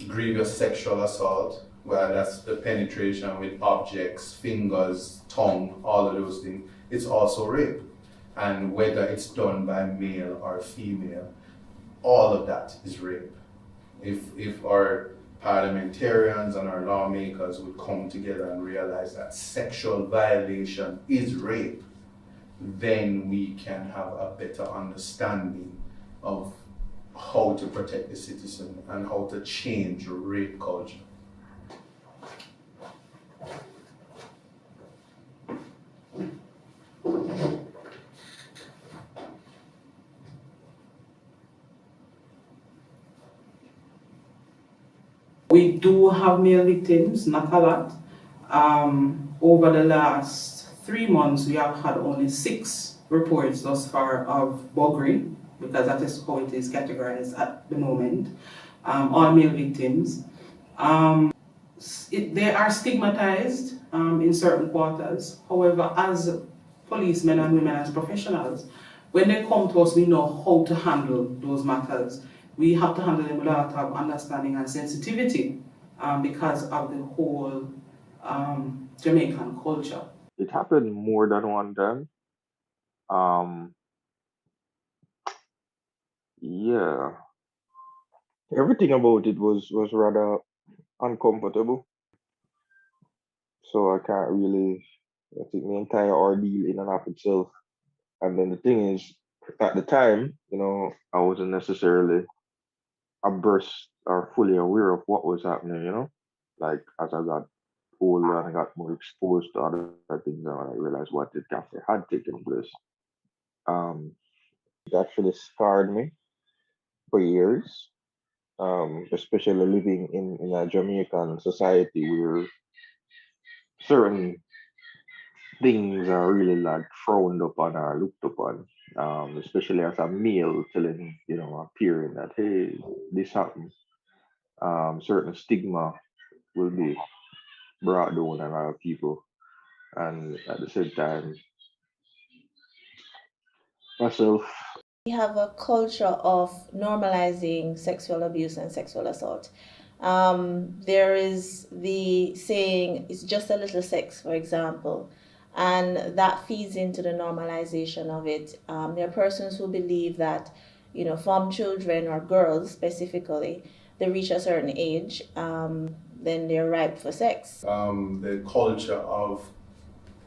Grievous sexual assault, where that's the penetration with objects, fingers, tongue, all of those things. It's also rape. And whether it's done by male or female, all of that is rape. If our parliamentarians and our lawmakers would come together and realize that sexual violation is rape, then we can have a better understanding of how to protect the citizen and how to change rape culture. We do have male victims, not a lot. Over the last 3 months, we have had only 6 reports thus far of buggery, because that is how it is categorized at the moment. All male victims. They are stigmatized in certain quarters. However, as policemen and women, as professionals, when they come to us, we know how to handle those matters. We have to handle them with a lot of understanding and sensitivity because of the whole Jamaican culture. It happened more than one time. Yeah, everything about it was rather uncomfortable. So I can't really, I think the entire ordeal in and of itself. And then the thing is, at the time, I wasn't necessarily abreast or fully aware of what was happening. Like as I got older and I got more exposed to other things, and I realized what it actually had taken place. It actually scarred me for years, especially living in a Jamaican society where certain things are really like frowned upon or looked upon, especially as a male telling, a peer that, hey, this happened. Certain stigma will be brought down on a lot of people. And at the same time, myself, We have a culture of normalizing sexual abuse and sexual assault. There is the saying, it's just a little sex, for example, and that feeds into the normalization of it. There are persons who believe that, from children or girls specifically, they reach a certain age, then they're ripe for sex. The culture of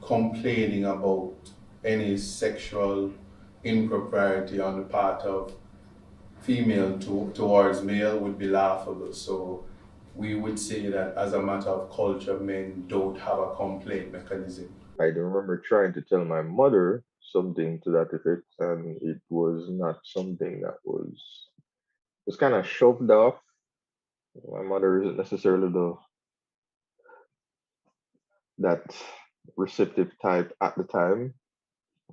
complaining about any sexual impropriety on the part of female towards male would be laughable. So we would say that as a matter of culture, men don't have a complaint mechanism. I remember trying to tell my mother something to that effect, and it was not something that was kind of shoved off. My mother isn't necessarily that receptive type at the time,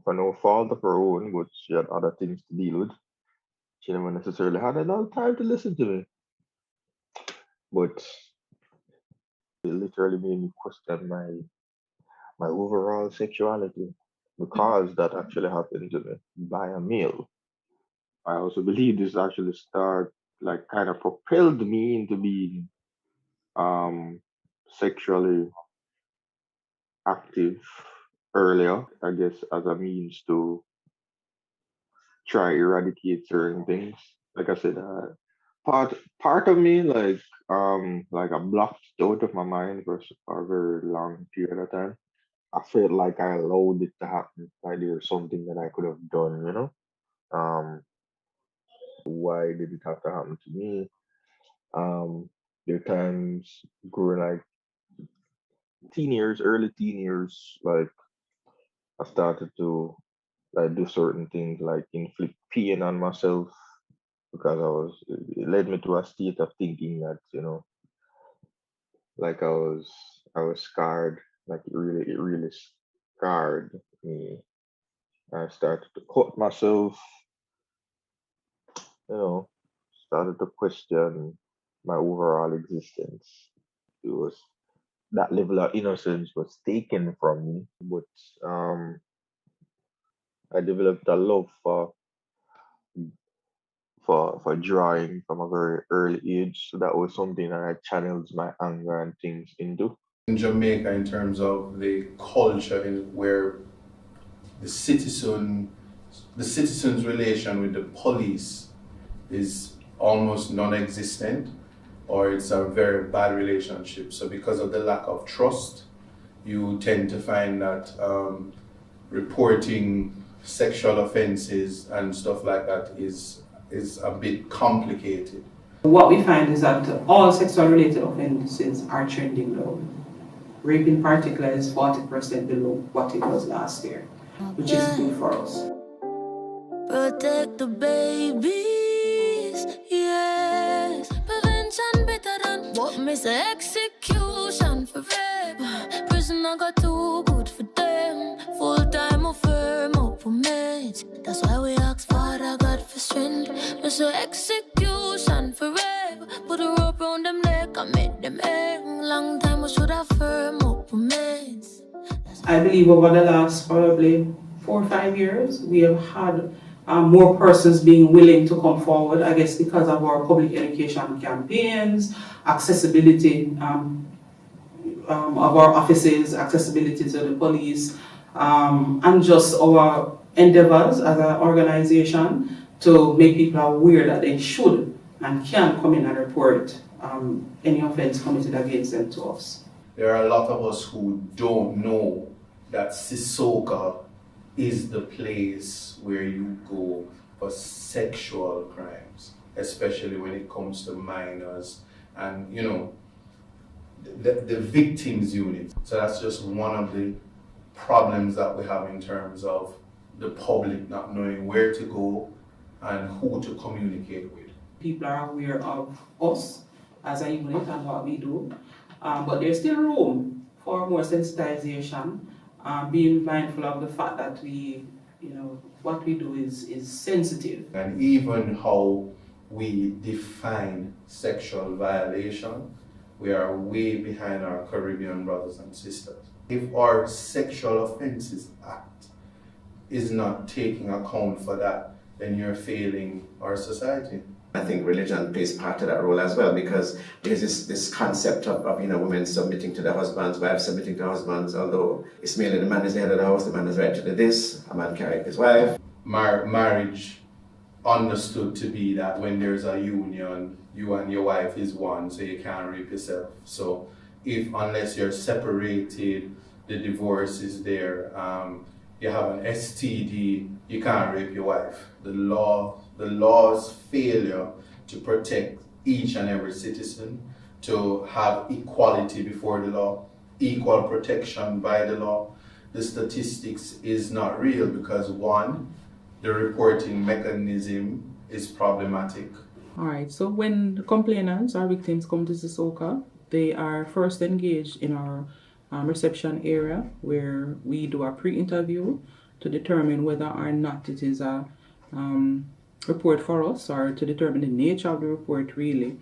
for no fault of her own, but she had other things to deal with. She never necessarily had a lot of time to listen to me. But it literally made me question my overall sexuality because that actually happened to me by a male. I also believe this actually kind of propelled me into being sexually active earlier, I guess, as a means to try eradicate certain things. Like I said, part of me like I blocked it out of my mind for a very long period of time. I felt like I allowed it to happen. Like there was something that I could have done. Why did it have to happen to me? There are times growing like early teen years, like I started to like do certain things like inflict pain on myself because it led me to a state of thinking that, like I was scarred, like it really scarred me. I started to cut myself, you know, started to question my overall existence. It was that level of innocence was taken from me, but I developed a love for drawing from a very early age. So that was something that I channeled my anger and things into. In Jamaica, in terms of the culture where the citizen's relation with the police is almost non-existent. or it's a very bad relationship. So because of the lack of trust, you tend to find that reporting sexual offenses and stuff like that is a bit complicated. What we find is that all sexual related offenses are trending low. Rape in particular is 40% below what it was last year, which is good for us. Protect the babies, yes. Prevention better than what miss execution for rape. Prison I got too good for them. Full time or firm up for mates. That's why we ask Father God for strength. Miss execution for rape. Put a rope round them neck and make them hang. Long time we should have firm up for mates. I believe over the last probably 4 or 5 years, we have had more persons being willing to come forward, I guess because of our public education campaigns, accessibility of our offices, accessibility to the police, and just our endeavors as an organization to make people aware that they should and can come in and report any offense committed against them to us. There are a lot of us who don't know that Sissoko is the place where you go for sexual crimes, especially when it comes to minors and, you know, the victims unit. So that's just one of the problems that we have in terms of the public not knowing where to go and who to communicate with. People are aware of us as a unit and what we do, but there's still room for more sensitization, being mindful of the fact that we, you know, what we do is sensitive. And even how we define sexual violation, we are way behind our Caribbean brothers and sisters. If our Sexual Offences Act is not taking account for that, then you're failing our society. I think religion plays part of that role as well, because there's this concept of women submitting to their husbands, wives submitting to husbands, although it's mainly the man is the head of the house, the man is right to do this, a man carry his wife. Marriage understood to be that when there's a union, you and your wife is one, so you can't rape yourself. So unless you're separated, the divorce is there, you have an STD, you can't rape your wife. The law's failure to protect each and every citizen, to have equality before the law, equal protection by the law. The statistics is not real because one, the reporting mechanism is problematic. All right, so when the complainants or victims come to Sissoko, they are first engaged in our reception area where we do a pre-interview to determine whether or not it is a report for us, or to determine the nature of the report really.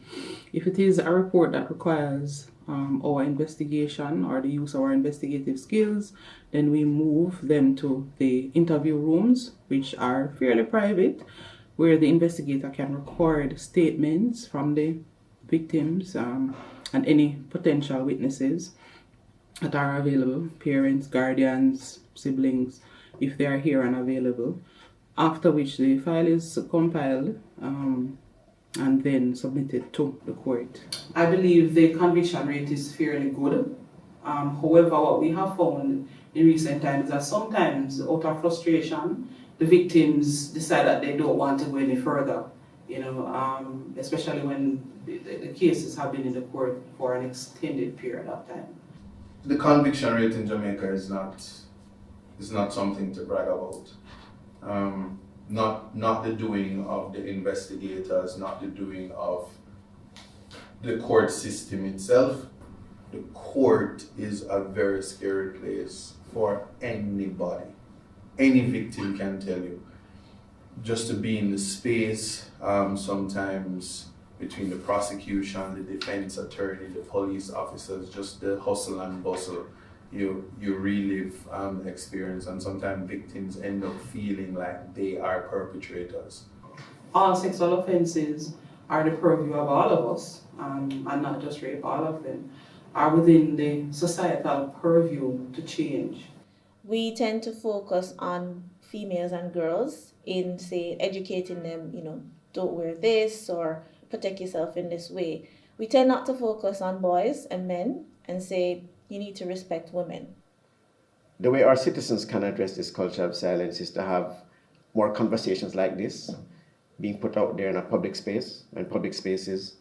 If it is a report that requires our investigation or the use of our investigative skills, then we move them to the interview rooms, which are fairly private, where the investigator can record statements from the victims and any potential witnesses that are available, parents, guardians, siblings, if they are here and available, after which the file is compiled and then submitted to the court. I believe the conviction rate is fairly good. However, what we have found in recent times is that sometimes, out of frustration, the victims decide that they don't want to go any further, especially when the cases have been in the court for an extended period of time. The conviction rate in Jamaica is not something to brag about. Not the doing of the investigators, not the doing of the court system itself. The court is a very scary place for anybody. Any victim can tell you. Just to be in the space, sometimes between the prosecution, the defense attorney, the police officers, just the hustle and bustle, you relive the experience, and sometimes victims end up feeling like they are perpetrators. All sexual offenses are the purview of all of us, and not just rape, all of them are within the societal purview to change. We tend to focus on females and girls in, say, educating them, don't wear this or protect yourself in this way. We tend not to focus on boys and men and say, you need to respect women. The way our citizens can address this culture of silence is to have more conversations like this being put out there in a public space and public spaces,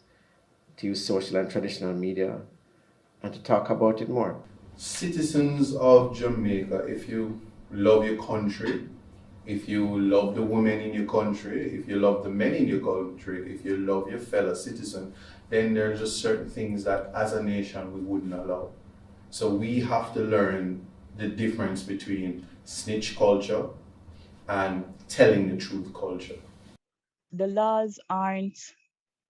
to use social and traditional media, and to talk about it more. Citizens of Jamaica, if you love your country, if you love the women in your country, if you love the men in your country, if you love your fellow citizen, then there are just certain things that as a nation we wouldn't allow. So we have to learn the difference between snitch culture and telling the truth culture. The laws aren't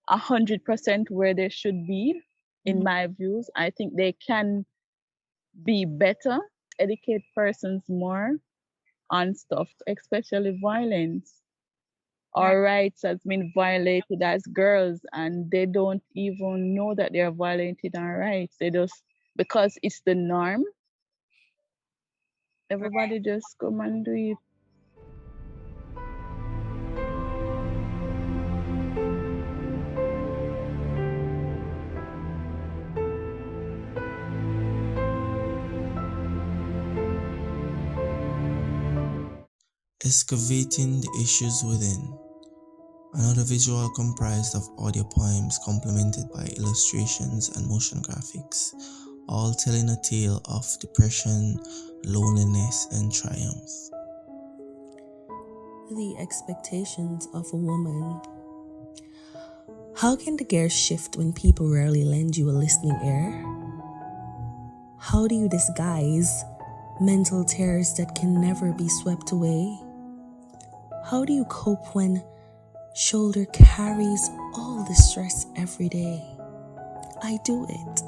100% where they should be, in my views. I think they can be better, educate persons more on stuff, especially violence. Our rights has been violated as girls, and they don't even know that they are violating our rights. They just, because it's the norm, everybody just come and do it. Excavating the issues within. Another visual comprised of audio poems complemented by illustrations and motion graphics, all telling a tale of depression, loneliness, and triumph. The expectations of a woman. How can the gears shift when people rarely lend you a listening ear? How do you disguise mental tears that can never be swept away? How do you cope when shoulder carries all the stress every day? I do it,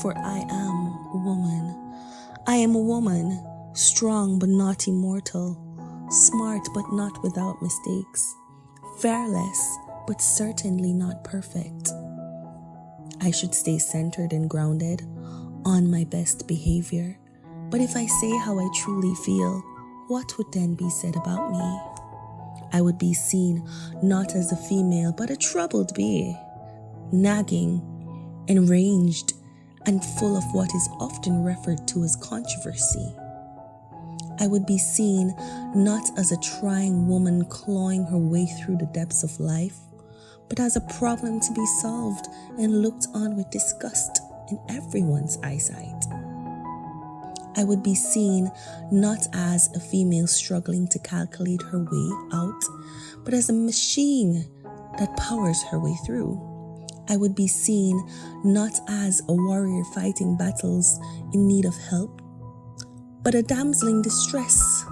for I am a woman. I am a woman, strong but not immortal, smart but not without mistakes, fearless but certainly not perfect. I should stay centered and grounded on my best behavior, but if I say how I truly feel, what would then be said about me? I would be seen not as a female but a troubled bee, nagging, enraged, and full of what is often referred to as controversy. I would be seen not as a trying woman clawing her way through the depths of life, but as a problem to be solved and looked on with disgust in everyone's eyesight. I would be seen not as a female struggling to calculate her way out, but as a machine that powers her way through. I would be seen not as a warrior fighting battles in need of help, but a damsel in distress.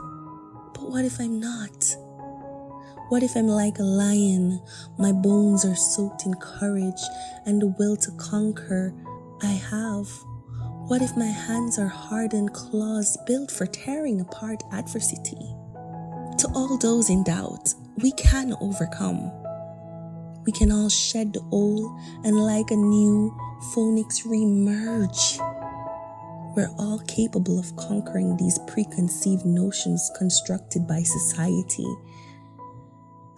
But what if I'm not? What if I'm like a lion? My bones are soaked in courage and the will to conquer I have. What if my hands are hardened claws built for tearing apart adversity? To all those in doubt, we can overcome. We can all shed the old and like a new phoenix re-emerge. We're all capable of conquering these preconceived notions constructed by society.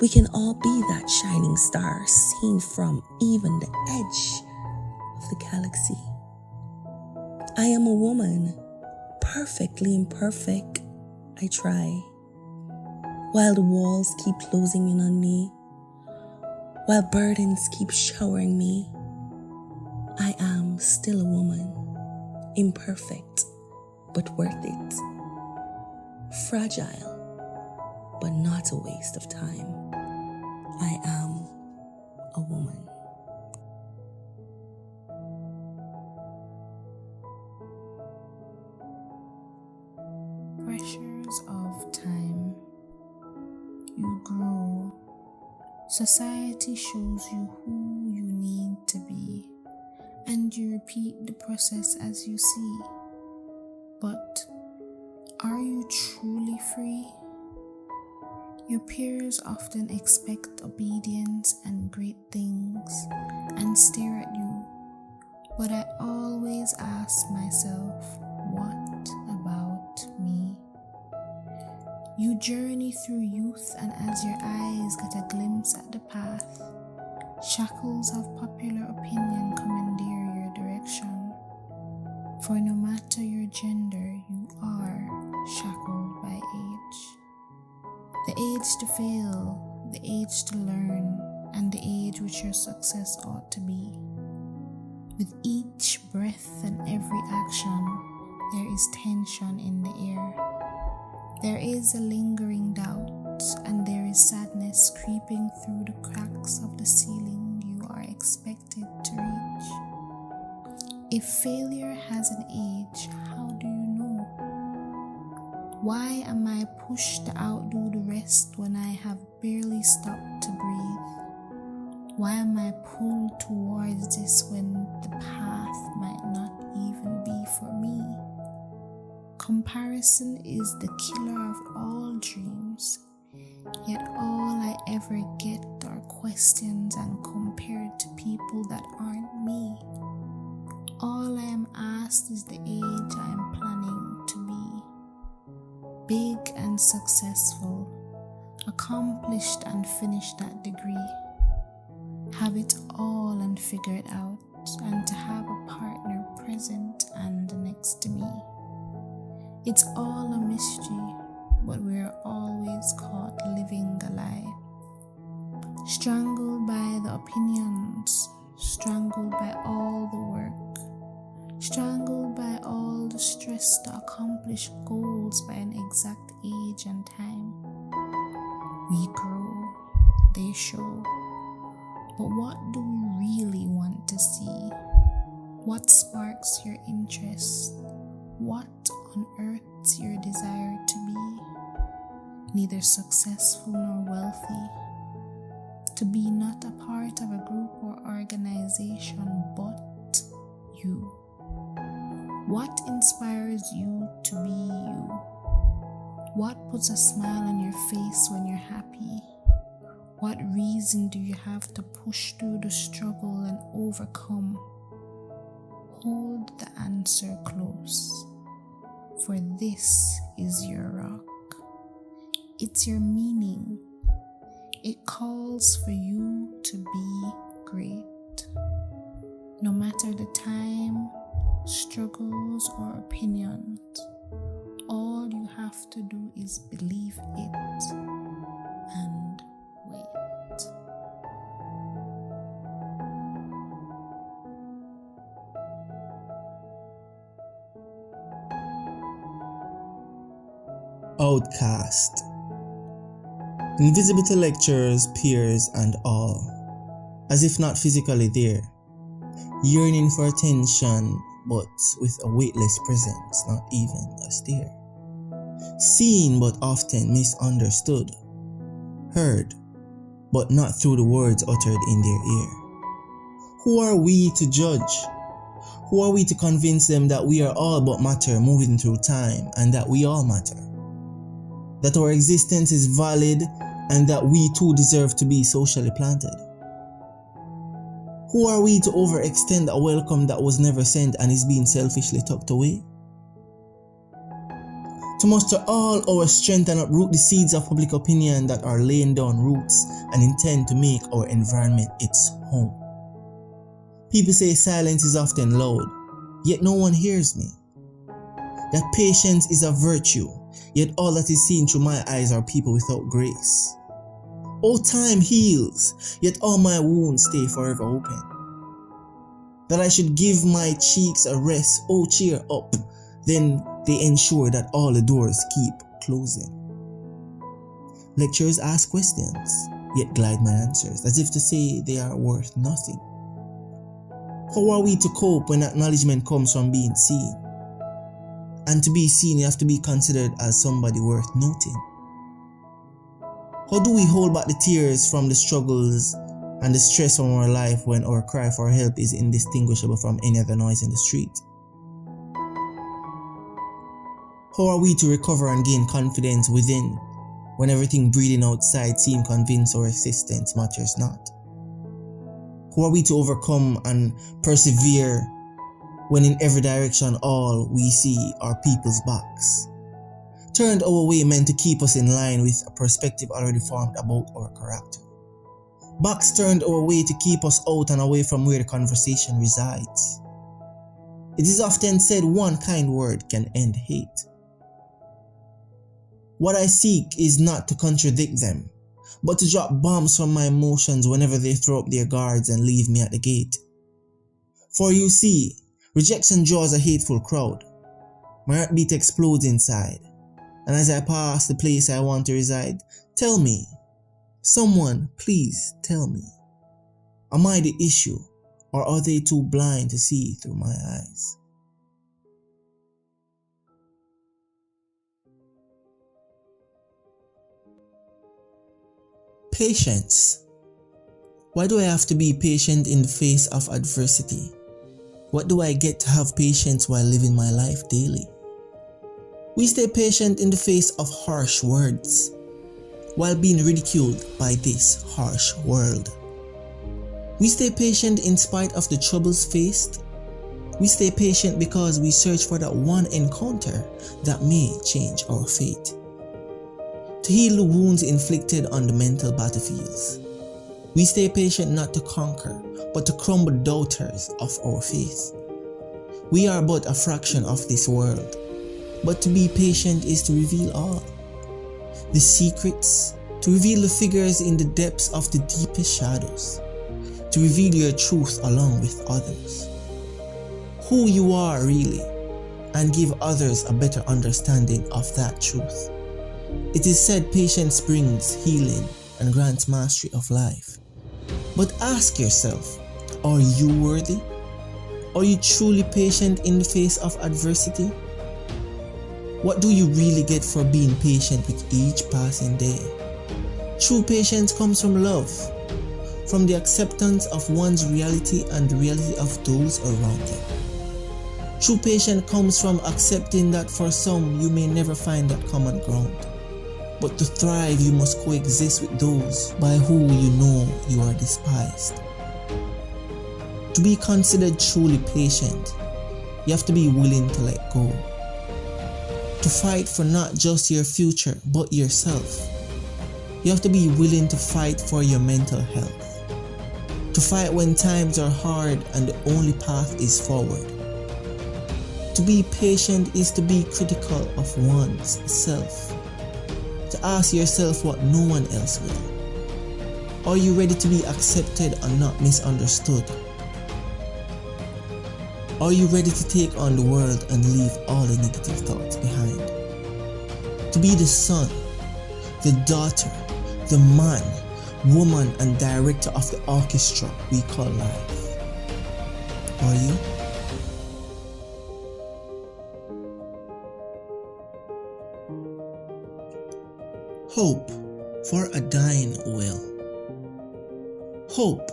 We can all be that shining star seen from even the edge of the galaxy. I am a woman, perfectly imperfect, I try. While the walls keep closing in on me, while burdens keep showering me, I am still a woman, imperfect, but worth it. Fragile, but not a waste of time. I am a woman. Pressures of time. You grow. Society shows you who you need to be, and you repeat the process as you see. But are you truly free? Your peers often expect obedience and great things and stare at you, but I always ask myself, what about me? You journey through youth, and as your eyes get a glimpse at the path, Shackles of popular opinion commandeer your direction. For no matter your gender, you are shackled by age. The age to fail, the age to learn, and the age which your success ought to be. With each breath and every action, there is tension in the air. There is a lingering doubt, and there is sadness creeping through the cracks of the ceiling you are expected to reach. If failure has an age, how do you know? Why am I pushed to outdo the rest when I have barely stopped to breathe? Why am I pulled towards this when the path might not even be for me? Comparison is the killer of all dreams, yet all I ever get are questions and compared to people that aren't me. All I am asked is the age I am planning to be. Big and successful, accomplished and finished that degree. Have it all and figure it out, and to have a partner present and next to me. It's all a mystery, but we're always caught living a lie. Strangled by the opinions, strangled by all the work, strangled by all the stress to accomplish goals by an exact age and time. We grow, they show. But what do we really want to see? What sparks your interest? What unearths your desire to be? Neither successful nor wealthy. To be not a part of a group or organization, but you. What inspires you to be you? What puts a smile on your face when you're happy? What reason do you have to push through the struggle and overcome? Hold the answer close, for this is your rock. It's your meaning. It calls for you to be great. No matter the time, struggles, or opinions, all you have to do is believe it and wait. Outcast. Invisible to lecturers, peers, and all, as if not physically there, yearning for attention, but with a weightless presence, not even a stare. Seen, but often misunderstood. Heard, but not through the words uttered in their ear. Who are we to judge? Who are we to convince them that we are all but matter moving through time, and that we all matter? That our existence is valid, and that we too deserve to be socially planted? Who are we to overextend a welcome that was never sent and is being selfishly tucked away? To muster all our strength and uproot the seeds of public opinion that are laying down roots and intend to make our environment its home. People say silence is often loud, yet no one hears me. That patience is a virtue, yet all that is seen through my eyes are people without grace. Oh, time heals, yet all my wounds stay forever open. That I should give my cheeks a rest, oh cheer up, then they ensure that all the doors keep closing. Lecturers ask questions, yet glide my answers, as if to say they are worth nothing. How are we to cope when acknowledgement comes from being seen? And to be seen, you have to be considered as somebody worth noting. How do we hold back the tears from the struggles and the stress from our life when our cry for help is indistinguishable from any other noise in the street? How are we to recover and gain confidence within when everything breathing outside seems convinced our existence matters not? How are we to overcome and persevere when in every direction all we see are people's backs, turned our way meant to keep us in line with a perspective already formed about our character? backs turned our way to keep us out and away from where the conversation resides. It is often said one kind word can end hate. What I seek is not to contradict them, but to drop bombs from my emotions whenever they throw up their guards and leave me at the gate. For you see, rejection draws a hateful crowd. My heartbeat explodes inside, and as I pass the place I want to reside, tell me, someone please tell me, am I the issue, or are they too blind to see through my eyes? Patience. Why do I have to be patient in the face of adversity? What do I get to have patience while living my life daily? We stay patient in the face of harsh words, while being ridiculed by this harsh world. We stay patient in spite of the troubles faced. We stay patient because we search for that one encounter that may change our fate. To heal the wounds inflicted on the mental battlefields. We stay patient not to conquer, but to crumble doubters of our faith. We are but a fraction of this world, but to be patient is to reveal all. The secrets, to reveal the figures in the depths of the deepest shadows, to reveal your truth along with others. Who you are really, and give others a better understanding of that truth. It is said patience brings healing and grants mastery of life. But ask yourself, are you worthy? Are you truly patient in the face of adversity? What do you really get for being patient with each passing day? True patience comes from love, from the acceptance of one's reality and the reality of those around you. True patience comes from accepting that for some you may never find that common ground. But to thrive, you must coexist with those by who you know you are despised. To be considered truly patient, you have to be willing to let go. To fight for not just your future, but yourself. You have to be willing to fight for your mental health. To fight when times are hard and the only path is forward. To be patient is to be critical of one's self. To ask yourself what no one else will. Are you ready to be accepted and not misunderstood? Are you ready to take on the world and leave all the negative thoughts behind? To be the son, the daughter, the man, woman and director of the orchestra we call life. Are you? Hope for a dying will. Hope.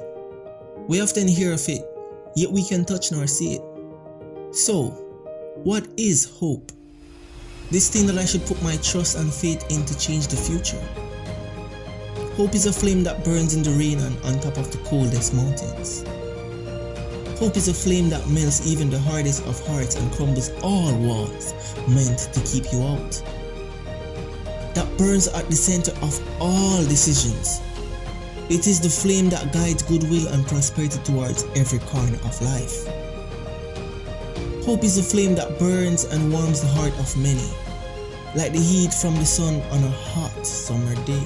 We often hear of it, yet we can touch nor see it. So, what is hope? This thing that I should put my trust and faith in to change the future. Hope is a flame that burns in the rain and on top of the coldest mountains. Hope is a flame that melts even the hardest of hearts and crumbles all walls meant to keep you out. That burns at the center of all decisions. It is the flame that guides goodwill and prosperity towards every corner of life. Hope is the flame that burns and warms the heart of many, like the heat from the sun on a hot summer day.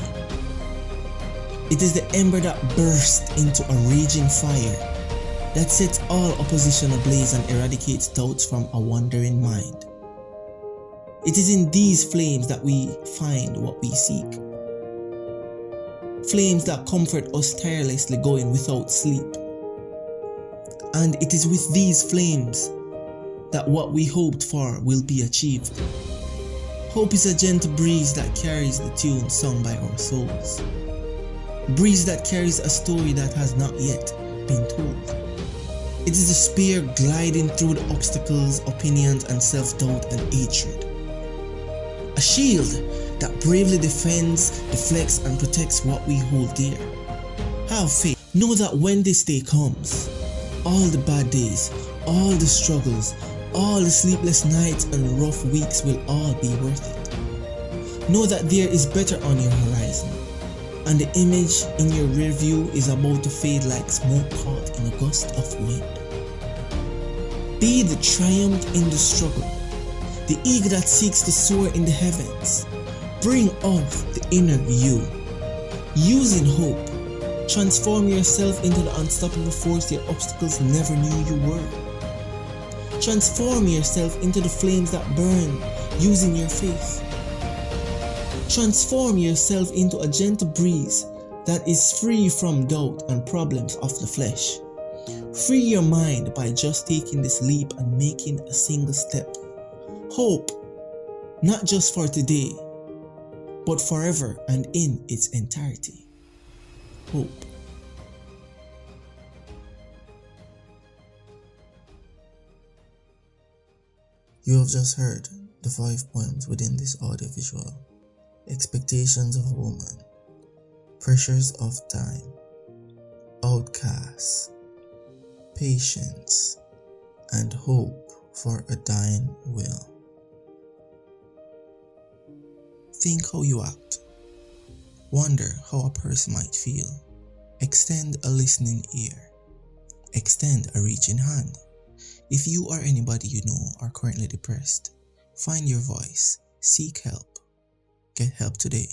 It is the ember that bursts into a raging fire that sets all opposition ablaze and eradicates doubts from a wandering mind. It is in these flames that we find what we seek. Flames that comfort us tirelessly going without sleep. And it is with these flames that what we hoped for will be achieved. Hope is a gentle breeze that carries the tune sung by our souls. Breeze that carries a story that has not yet been told. It is a spear gliding through the obstacles, opinions, and self-doubt and hatred. A shield that bravely defends, deflects, and protects what we hold dear. Have faith. Know that when this day comes, all the bad days, all the struggles, all the sleepless nights and rough weeks will all be worth it. Know that there is better on your horizon. and the image in your rear view is about to fade like smoke caught in a gust of wind. Be the triumph in the struggle, the eagle that seeks to soar in the heavens. Bring out the inner you. Using hope, transform yourself into the unstoppable force your obstacles never knew you were. Transform yourself into the flames that burn using your faith. Transform yourself into a gentle breeze that is free from doubt and problems of the flesh. Free your mind by just taking this leap and making a single step. Hope, not just for today, but forever and in its entirety. Hope. You have just heard the 5 poems within this audiovisual. Expectations of a woman, pressures of time, outcasts, patience, and hope for a dying will. Think how you act. Wonder how a person might feel. Extend a listening ear. Extend a reaching hand. If you or anybody you know are currently depressed, find your voice, seek help. Get help today.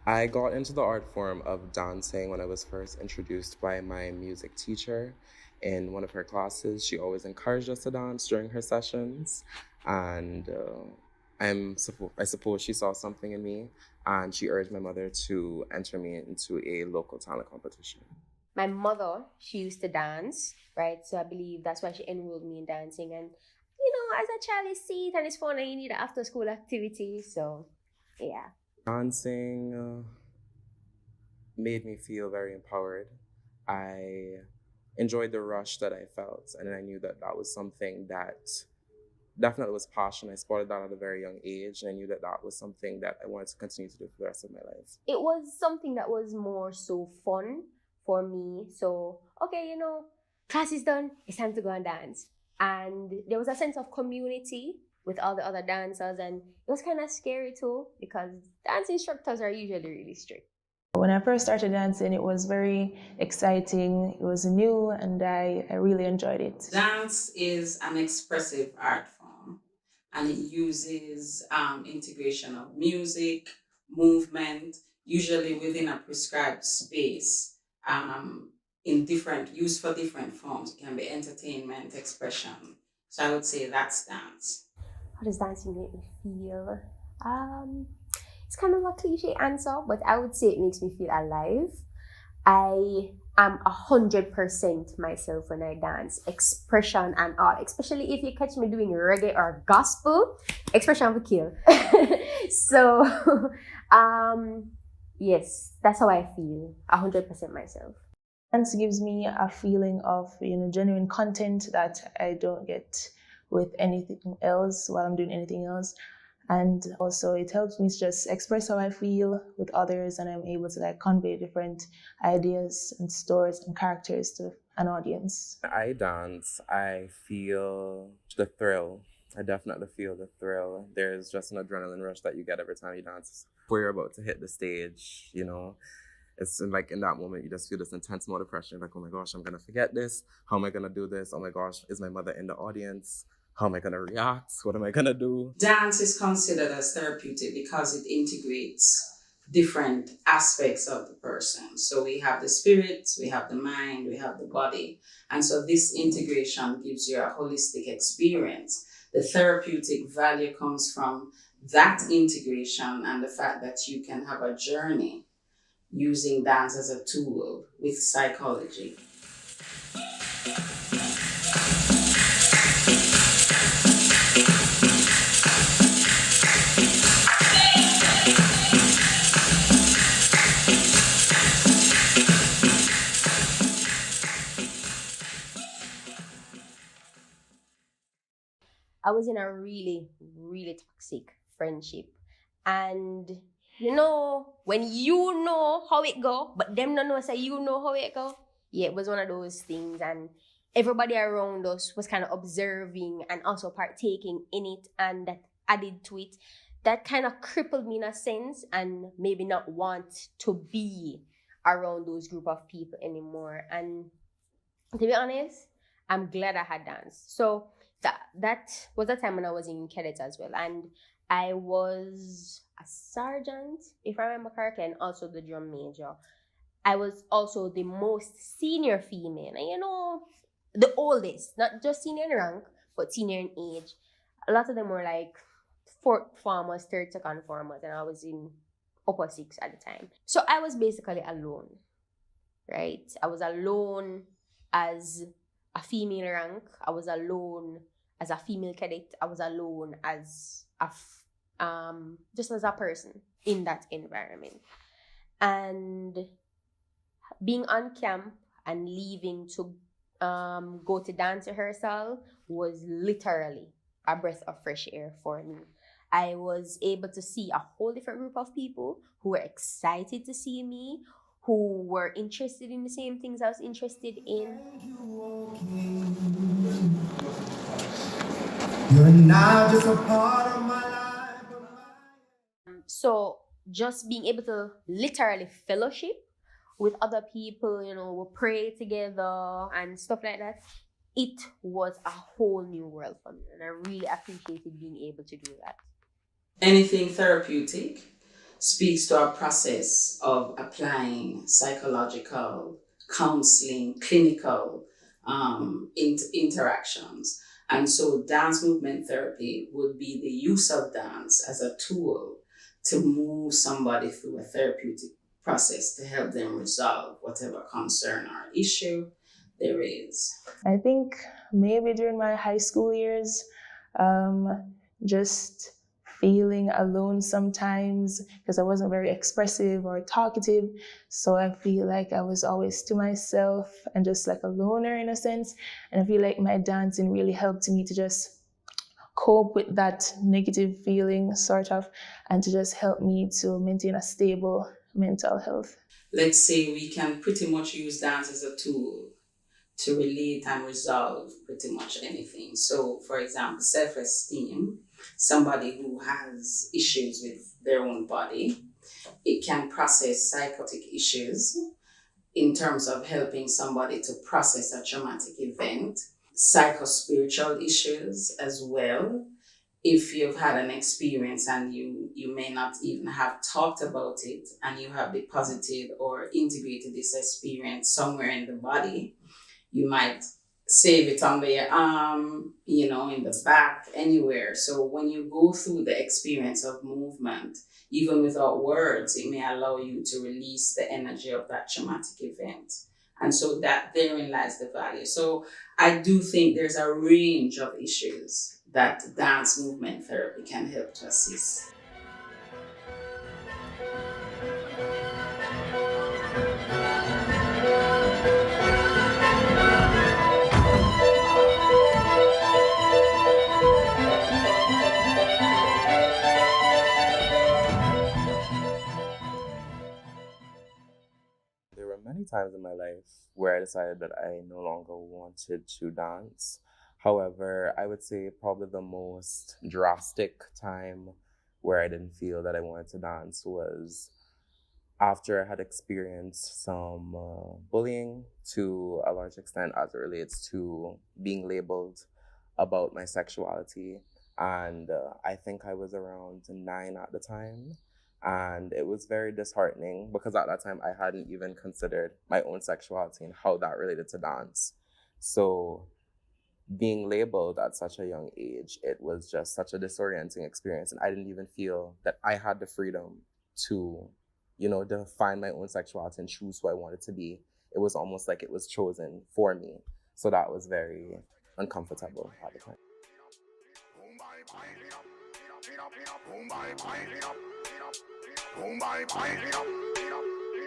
I got into the art form of dancing when I was first introduced by my music teacher in one of her classes. She always encouraged us to dance during her sessions, and I suppose she saw something in me, and she urged my mother to enter me into a local talent competition. My mother, she used to dance, right? So I believe that's why she enrolled me in dancing. And, as a child, you see it and it's fun and you need an after school activity. So, yeah. Dancing made me feel very empowered. I enjoyed the rush that I felt, and I knew that that was something that definitely was passion. I spotted that at a very young age, and I knew that that was something that I wanted to continue to do for the rest of my life. It was something that was more so fun for me. So, okay, class is done, it's time to go and dance. And there was a sense of community with all the other dancers, and it was kind of scary too, because dance instructors are usually really strict. When I first started dancing, it was very exciting, it was new, and I really enjoyed it. Dance is an expressive art form, and it uses integration of music, movement, usually within a prescribed space, used for different forms. It can be entertainment, expression. So I would say that's dance. How does dancing make me feel? It's kind of a cliche answer, but I would say it makes me feel alive. I am 100% myself when I dance, expression and all. Especially if you catch me doing reggae or gospel, expression will kill. So, yes, that's how I feel. 100% myself. Dance gives me a feeling of genuine content that I don't get with anything else while I'm doing anything else. And also it helps me just express how I feel with others, and I'm able to like convey different ideas and stories and characters to an audience. I dance, I feel the thrill. I definitely feel the thrill. There's just an adrenaline rush that you get every time you dance. Before you're about to hit the stage, it's like in that moment you just feel this intense amount of pressure. Like, oh my gosh, I'm gonna forget this. How am I gonna do this? Oh my gosh, is my mother in the audience? How am I gonna react? What am I gonna do? Dance is considered as therapeutic because it integrates different aspects of the person. So we have the spirit, we have the mind, we have the body. And so this integration gives you a holistic experience. The therapeutic value comes from that integration and the fact that you can have a journey using dance as a tool with psychology. I was in a really, really toxic friendship. And when you know how it go, but them don't know say you know how it go. Yeah, it was one of those things, and everybody around us was kind of observing and also partaking in it, and that added to it. That kind of crippled me in a sense, and maybe not want to be around those group of people anymore. And to be honest, I'm glad I had danced. So that was the time when I was in cadets as well, and I was a sergeant, if I remember correctly, and also the drum major. I was also the most senior female, and the oldest, not just senior in rank, but senior in age. A lot of them were like fourth formers, third, second formers, and I was in upper six at the time. So I was basically alone, right? I was alone as a female rank. I was alone as a female cadet. I was alone as just as a person in that environment. And being on camp and leaving to go to dance rehearsal was literally a breath of fresh air for me. I was able to see a whole different group of people who were excited to see me, who were interested in the same things I was interested in. You're now just a part of my life. So just being able to literally fellowship with other people, we pray together and stuff like that, it was a whole new world for me. And I really appreciated being able to do that. Anything therapeutic speaks to a process of applying psychological, counseling, clinical interactions. And so dance movement therapy would be the use of dance as a tool to move somebody through a therapeutic process to help them resolve whatever concern or issue there is. I think maybe during my high school years, just feeling alone sometimes because I wasn't very expressive or talkative. So I feel like I was always to myself and just like a loner in a sense. And I feel like my dancing really helped me to just cope with that negative feeling sort of, and to just help me to maintain a stable mental health. Let's say we can pretty much use dance as a tool to relate and resolve pretty much anything. So, for example, self-esteem, somebody who has issues with their own body, it can process psychotic issues in terms of helping somebody to process a traumatic event, psycho-spiritual issues as well. If you've had an experience and you may not even have talked about it, and you have deposited or integrated this experience somewhere in the body, you might save it under your arm, you know, in the back, anywhere. So when you go through the experience of movement, even without words, it may allow you to release the energy of that traumatic event. And so that therein lies the value. So I do think there's a range of issues that dance movement therapy can help to assist. There were many times in my life where I decided that I no longer wanted to dance. However, I would say probably the most drastic time where I didn't feel that I wanted to dance was after I had experienced some bullying to a large extent as it relates to being labeled about my sexuality. And I think I was around 9 at the time. And it was very disheartening because at that time I hadn't even considered my own sexuality and how that related to dance. So being labeled at such a young age, it was just such a disorienting experience. And I didn't even feel that I had the freedom to, you know, define my own sexuality and choose who I wanted to be. It was almost like it was chosen for me. So that was very uncomfortable at the time.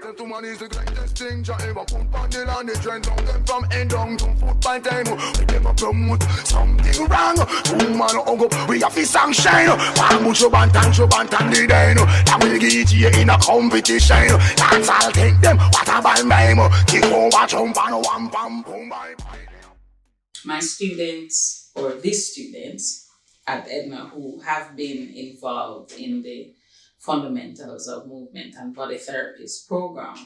Gentleman is the greatest thing you ever put on the land. They trend on them from end down to football time. We them a promote something wrong. Woman hug up, we have to sunshine. One much bantan the day. That will get you in a competition. That's all take them. What a ball time. Kick over, jump on one pam. My students, or these students at Edna who have been involved in the fundamentals of movement and body therapist program,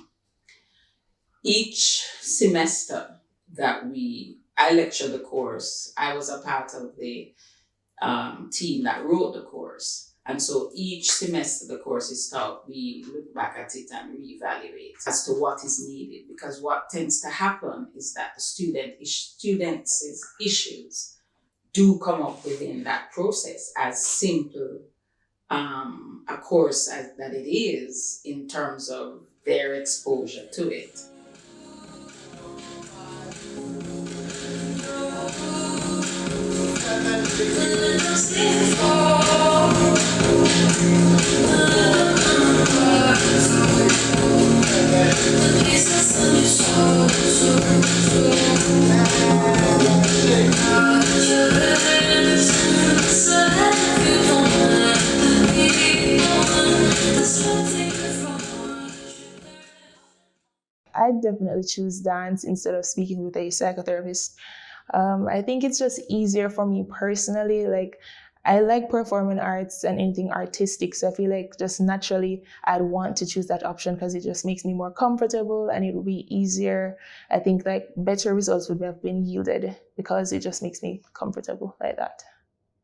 each semester that I lecture the course, I was a part of the team that wrote the course. And so each semester the course is taught, we look back at it and reevaluate as to what is needed. Because what tends to happen is that the students' issues do come up within that process, as simple a course as that it is in terms of their exposure to it. I'd definitely choose dance instead of speaking with a psychotherapist. I think it's just easier for me personally. Like, I like performing arts and anything artistic, so I feel like just naturally I'd want to choose that option because it just makes me more comfortable and it will be easier. I think like better results would have been yielded because it just makes me comfortable like that.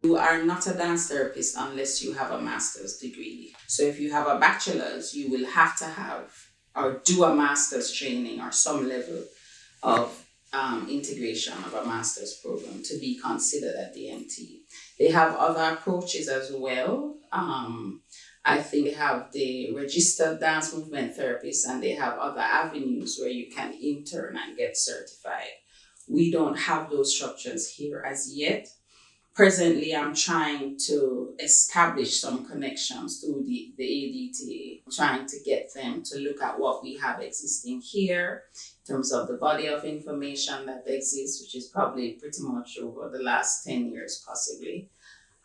You are not a dance therapist unless you have a master's degree. So if you have a bachelor's, you will have to have or do a master's training or some level of integration of a master's program to be considered a DMT. They have other approaches as well. I think they have the registered dance movement therapists and they have other avenues where you can intern and get certified. We don't have those structures here as yet. Presently, I'm trying to establish some connections through the ADTA, trying to get them to look at what we have existing here in terms of the body of information that exists, which is probably pretty much over the last 10 years possibly,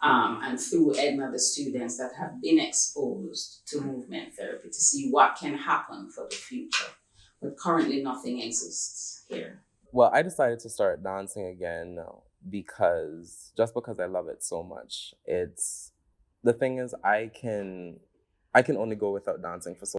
and through Edna, the students that have been exposed to movement therapy to see what can happen for the future. But currently nothing exists here. Well, I decided to start dancing again because I love it so much. The thing is, I can only go without dancing for so